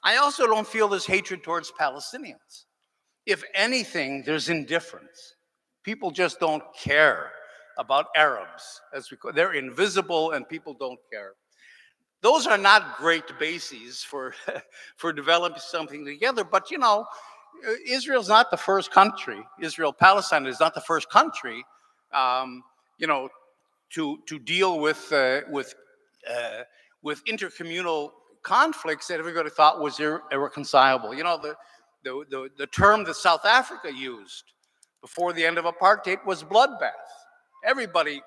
I also don't feel there's hatred towards Palestinians. If anything, there's indifference. People just don't care about Arabs, as we call. They're invisible, and people don't care. Those are not great bases for for developing something together. But you know, Israel's not the first country. Palestine is not the first country, you know, to deal with intercommunal conflicts that everybody thought was irreconcilable. You know, the term that South Africa used before the end of apartheid was bloodbath. Everybody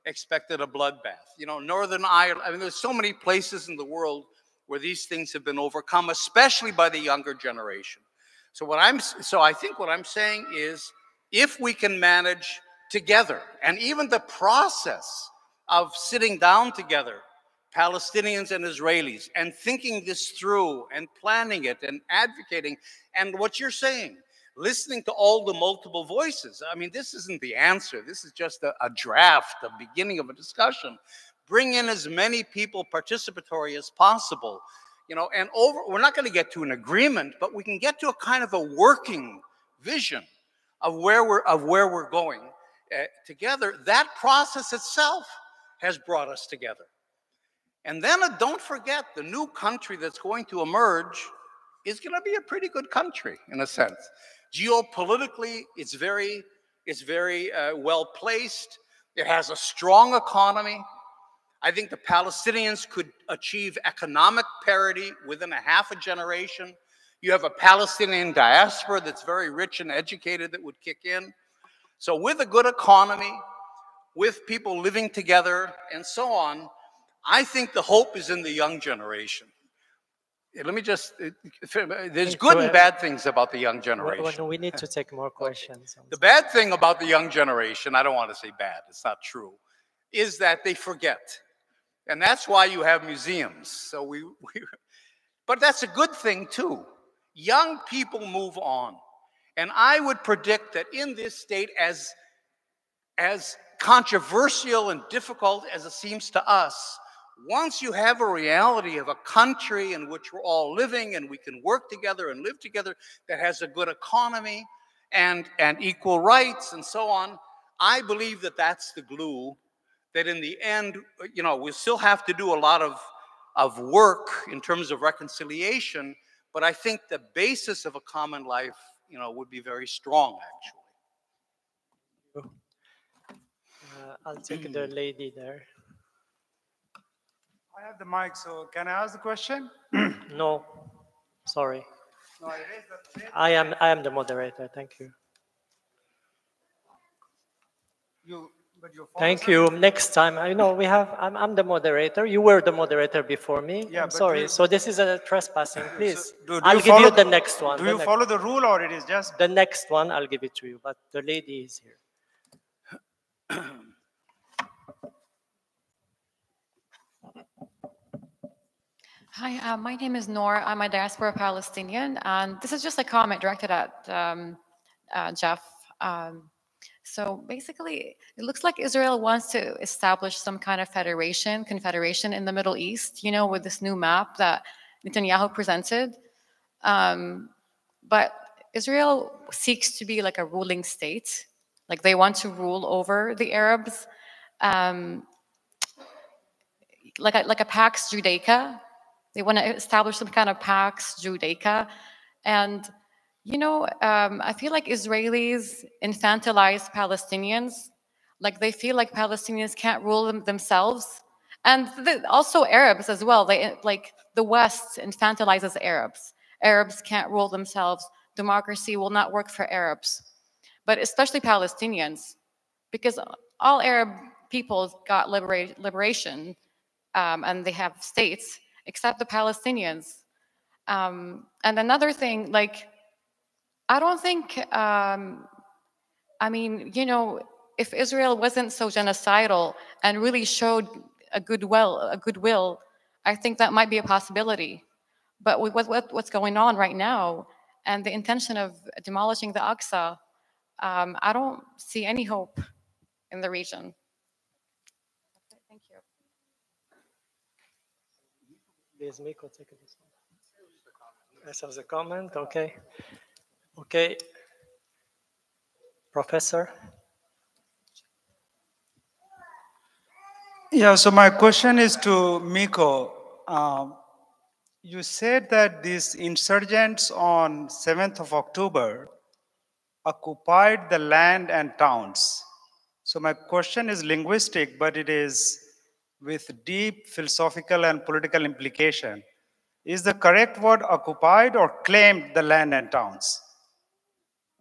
expected a bloodbath. You know, Northern Ireland, I mean, there's so many places in the world where these things have been overcome, especially by the younger generation. So I think what I'm saying is, if we can manage together, and even the process of sitting down together, Palestinians and Israelis, and thinking this through and planning it and advocating, and what you're saying, listening to all the multiple voices. I mean, this isn't the answer. This is just a draft, a beginning of a discussion. Bring in as many people participatory as possible. You know, and we're not going to get to an agreement, but we can get to a kind of a working vision of where we're going together. That process itself has brought us together. And then don't forget, the new country that's going to emerge is going to be a pretty good country in a sense. Geopolitically, it's very well placed. It has a strong economy. I think the Palestinians could achieve economic parity within a half a generation. You have a Palestinian diaspora that's very rich and educated that would kick in. So with a good economy, with people living together and so on, I think the hope is in the young generation. Let me just, there's good and bad things about the young generation. We need to take more questions. The bad thing about the young generation, I don't want to say bad, it's not true, is that they forget. And that's why you have museums. So but that's a good thing too. Young people move on. And I would predict that in this state, as controversial and difficult as it seems to us, Once you have a reality of a country in which we're all living and we can work together and live together, that has a good economy and equal rights and so on, I believe that that's the glue that in the end, you know, we still have to do a lot of work in terms of reconciliation, but I think the basis of a common life, you know, would be very strong, actually. I'll take the lady there. I have the mic, so can I ask the question? No, sorry. No, I am the moderator. Thank you. Thank you. Next time, I know we have. I'm the moderator. You were the moderator before me. Yeah, I'm sorry. So this is a trespassing. Please, do I'll you give you follow the next one. Do you follow the rule, or it is just the next one? I'll give it to you. But the lady is here. Hi, my name is Noor. I'm a diaspora Palestinian, and this is just a comment directed at Jeff. So basically, it looks like Israel wants to establish some kind of confederation in the Middle East, you know, with this new map that Netanyahu presented. But Israel seeks to be like a ruling state. Like they want to rule over the Arabs, like a Pax Judaica. They want to establish some kind of Pax Judaica. And, you know, I feel like Israelis infantilize Palestinians. Like they feel like Palestinians can't rule themselves. And also Arabs as well. Like the West infantilizes Arabs. Arabs can't rule themselves. Democracy will not work for Arabs. But especially Palestinians. Because all Arab peoples got liberation and they have states, except the Palestinians. And another thing, like, I don't think, I mean, you know, if Israel wasn't so genocidal and really showed a goodwill, I think that might be a possibility. But with what's going on right now and the intention of demolishing the Aqsa, I don't see any hope in the region. Thank you. This was a comment. Okay. Okay. Professor. Yeah, so my question is to Miko. You said that these insurgents on 7th of October occupied the land and towns. So my question is linguistic, but it is with deep philosophical and political implication. Is the correct word occupied or claimed the land and towns?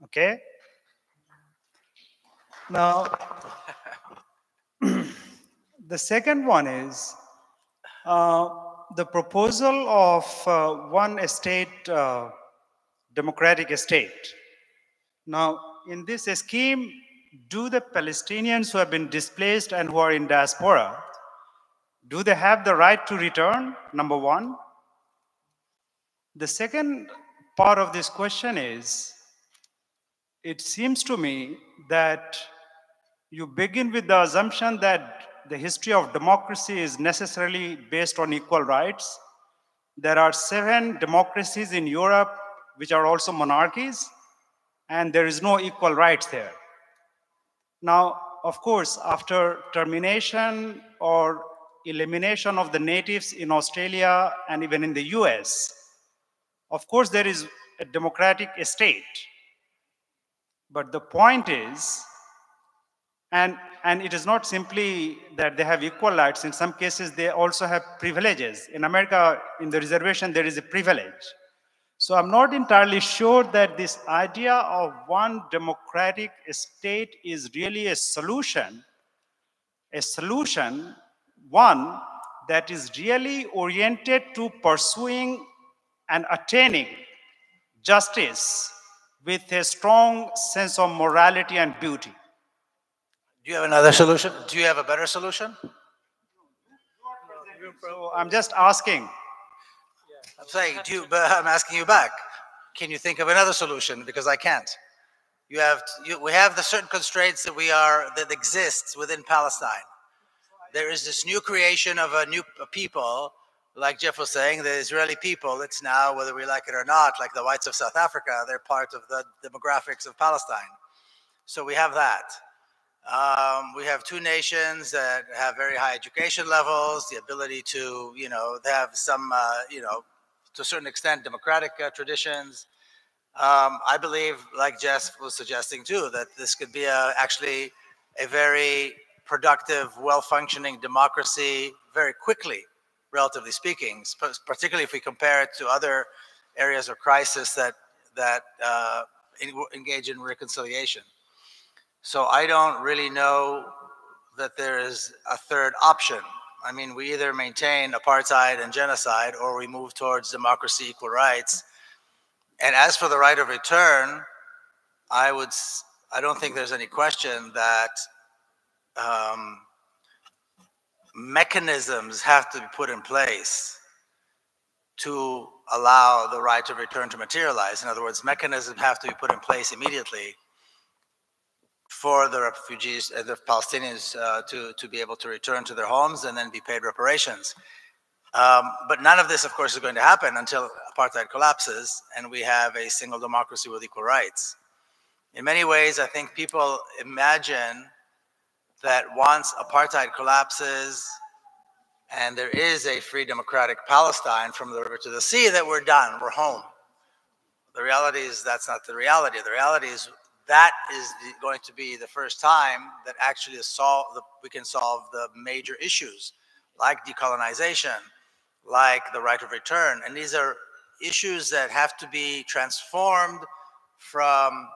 Okay. Now, the second one is the proposal of one state, democratic state. Now, in this scheme, do the Palestinians who have been displaced and who are in diaspora, do they have the right to return? Number one. The second part of this question is, it seems to me that you begin with the assumption that the history of democracy is necessarily based on equal rights. There are 7 democracies in Europe which are also monarchies, and there is no equal rights there. Now, of course, after termination or elimination of the natives in Australia and even in the US, of course, there is a democratic state. But the point is, and it is not simply that they have equal rights. In some cases, they also have privileges. In America, in the reservation, there is a privilege. So I'm not entirely sure that this idea of one democratic state is really a solution, one that is really oriented to pursuing and attaining justice with a strong sense of morality and beauty. Do you have another solution? Do you have a better solution? So I'm just asking. I'm saying, but I'm asking you back. Can you think of another solution? Because I can't. We have the certain constraints that exists within Palestine. there is this new creation of a new people, like Jeff was saying, the Israeli people. It's now, whether we like it or not, like the whites of South Africa, they're part of the demographics of Palestine. So we have that. We have two nations that have very high education levels, the ability to, they have some, to a certain extent, democratic traditions. I believe, like Jess was suggesting too, that this could be actually a very productive, well-functioning democracy very quickly, relatively speaking, particularly if we compare it to other areas of crisis that engage in reconciliation. So I don't really know that there is a third option. I mean, we either maintain apartheid and genocide, or we move towards democracy, equal rights. And as for the right of return, I don't think there's any question that mechanisms have to be put in place to allow the right of return to materialize. In other words, mechanisms have to be put in place immediately for the refugees and the Palestinians to be able to return to their homes and then be paid reparations. But none of this, of course, is going to happen until apartheid collapses and we have a single democracy with equal rights. In many ways, I think people imagine that once apartheid collapses and there is a free democratic Palestine from the river to the sea, that we're done, we're home. The reality is that's not the reality. The reality is that is going to be the first time that actually we can solve the major issues like decolonization, like the right of return. And these are issues that have to be transformed from,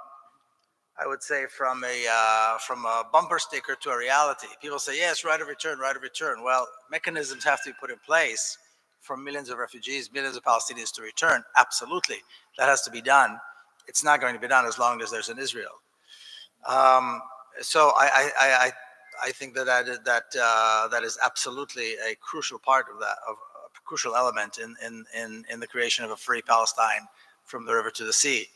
I would say, from a bumper sticker to a reality. People say, yes, right of return, right of return. Well, mechanisms have to be put in place for millions of refugees, millions of Palestinians to return. Absolutely, that has to be done. It's not going to be done as long as there's an Israel. So I think that is absolutely a crucial part of that, a crucial element in the creation of a free Palestine from the river to the sea.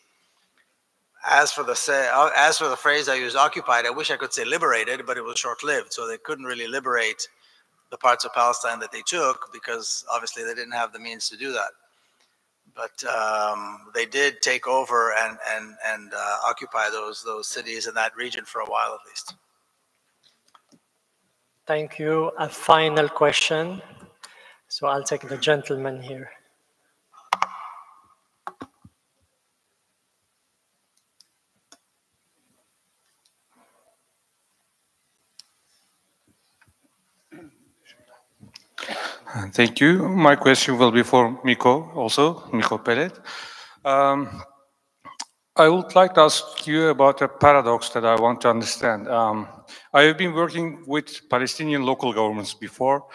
As for the phrase I used, occupied, I wish I could say liberated, but it was short-lived. So they couldn't really liberate the parts of Palestine that they took because obviously they didn't have the means to do that. But they did take over and occupy those cities in that region for a while at least. Thank you. A final question. So I'll take the gentleman here. Thank you. My question will be for Miko also, Miko Pellet. I would like to ask you about a paradox that I want to understand. I have been working with Palestinian local governments before,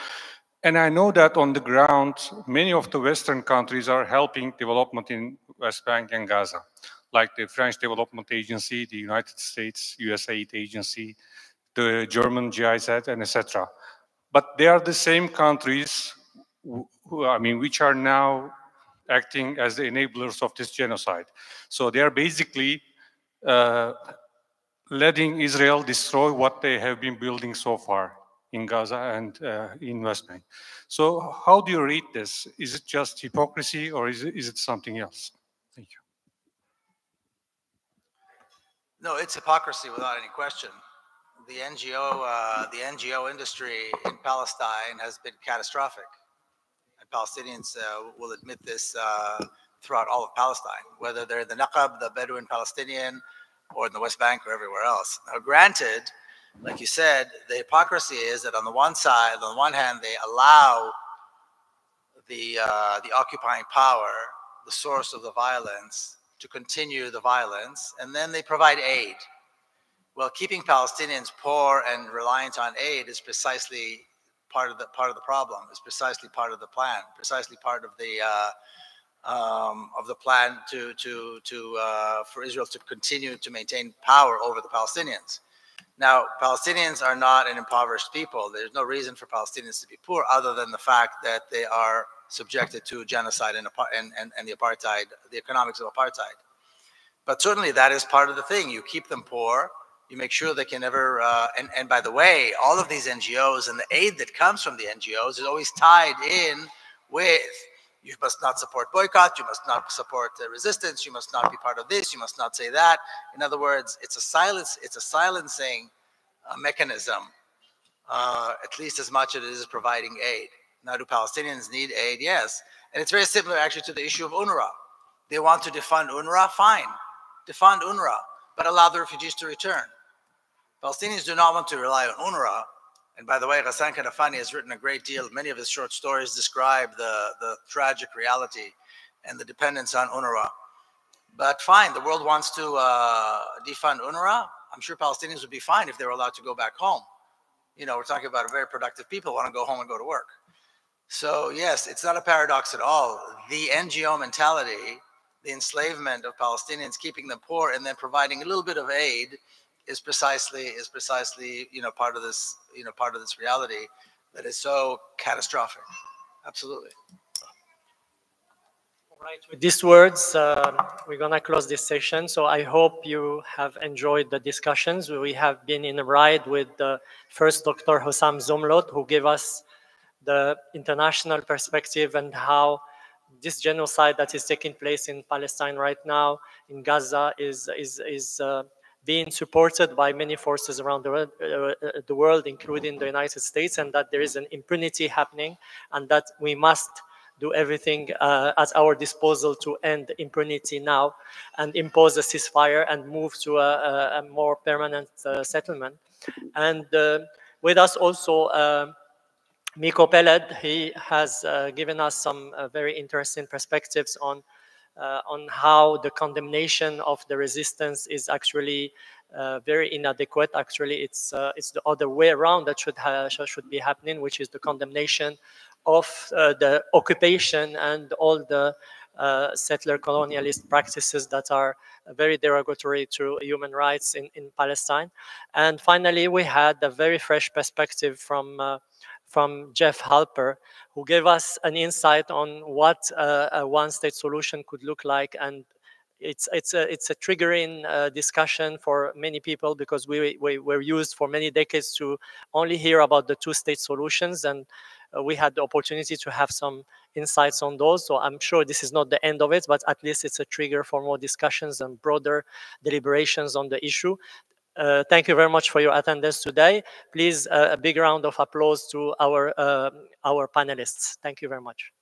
and I know that on the ground, many of the Western countries are helping development in West Bank and Gaza, like the French Development Agency, the United States USAID Agency, the German GIZ, and etc. But they are the same countries which are now acting as the enablers of this genocide. So they are basically letting Israel destroy what they have been building so far in Gaza and in West Bank. So how do you read this? Is it just hypocrisy or is it something else? Thank you. No, it's hypocrisy without any question. The NGO industry in Palestine has been catastrophic. And Palestinians will admit this throughout all of Palestine, whether they're the Naqab, the Bedouin Palestinian, or in the West Bank or everywhere else. Now, granted, like you said, the hypocrisy is that on the one side, on the one hand, they allow the occupying power, the source of the violence, to continue the violence, and then they provide aid. Well, keeping Palestinians poor and reliant on aid is precisely part of the problem. Is precisely part of the plan. Precisely part of the plan for Israel to continue to maintain power over the Palestinians. Now, Palestinians are not an impoverished people. There's no reason for Palestinians to be poor other than the fact that they are subjected to genocide and the apartheid, the economics of apartheid. But certainly that is part of the thing. You keep them poor. You make sure they can never, and by the way, all of these NGOs and the aid that comes from the NGOs is always tied in with, you must not support boycott, you must not support resistance, you must not be part of this, you must not say that. In other words, it's a silencing mechanism, at least as much as it is providing aid. Now, do Palestinians need aid? Yes. And it's very similar actually to the issue of UNRWA. They want to defund UNRWA? Fine. Defund UNRWA, but allow the refugees to return. Palestinians do not want to rely on UNRWA. And by the way, Ghassan Kanafani has written a great deal. Many of his short stories describe the tragic reality and the dependence on UNRWA. But fine, the world wants to defund UNRWA. I'm sure Palestinians would be fine if they were allowed to go back home. You know, we're talking about a very productive people who want to go home and go to work. So yes, it's not a paradox at all. The NGO mentality, the enslavement of Palestinians, keeping them poor and then providing a little bit of aid is precisely part of this reality that is so catastrophic. Absolutely. All right, with these words, we're gonna close this session. So I hope you have enjoyed the discussions. We have been in a ride with first Dr. Hossam Zumlot, who gave us the international perspective and how this genocide that is taking place in Palestine right now, in Gaza, is being supported by many forces around the world, including the United States, and that there is an impunity happening, and that we must do everything at our disposal to end impunity now and impose a ceasefire and move to a more permanent settlement. And with us also, Miko Peled, he has given us some very interesting perspectives on how the condemnation of the resistance is actually very inadequate. Actually, it's the other way around that should be happening, which is the condemnation of the occupation and all the settler colonialist practices that are very derogatory to human rights in Palestine. And finally, we had a very fresh perspective from Jeff Halper, who gave us an insight on what a one-state solution could look like. And it's a triggering discussion for many people, because we were used for many decades to only hear about the two-state solutions, and we had the opportunity to have some insights on those. So I'm sure this is not the end of it, but at least it's a trigger for more discussions and broader deliberations on the issue. Thank you very much for your attendance today. Please, a big round of applause to our panelists. Thank you very much.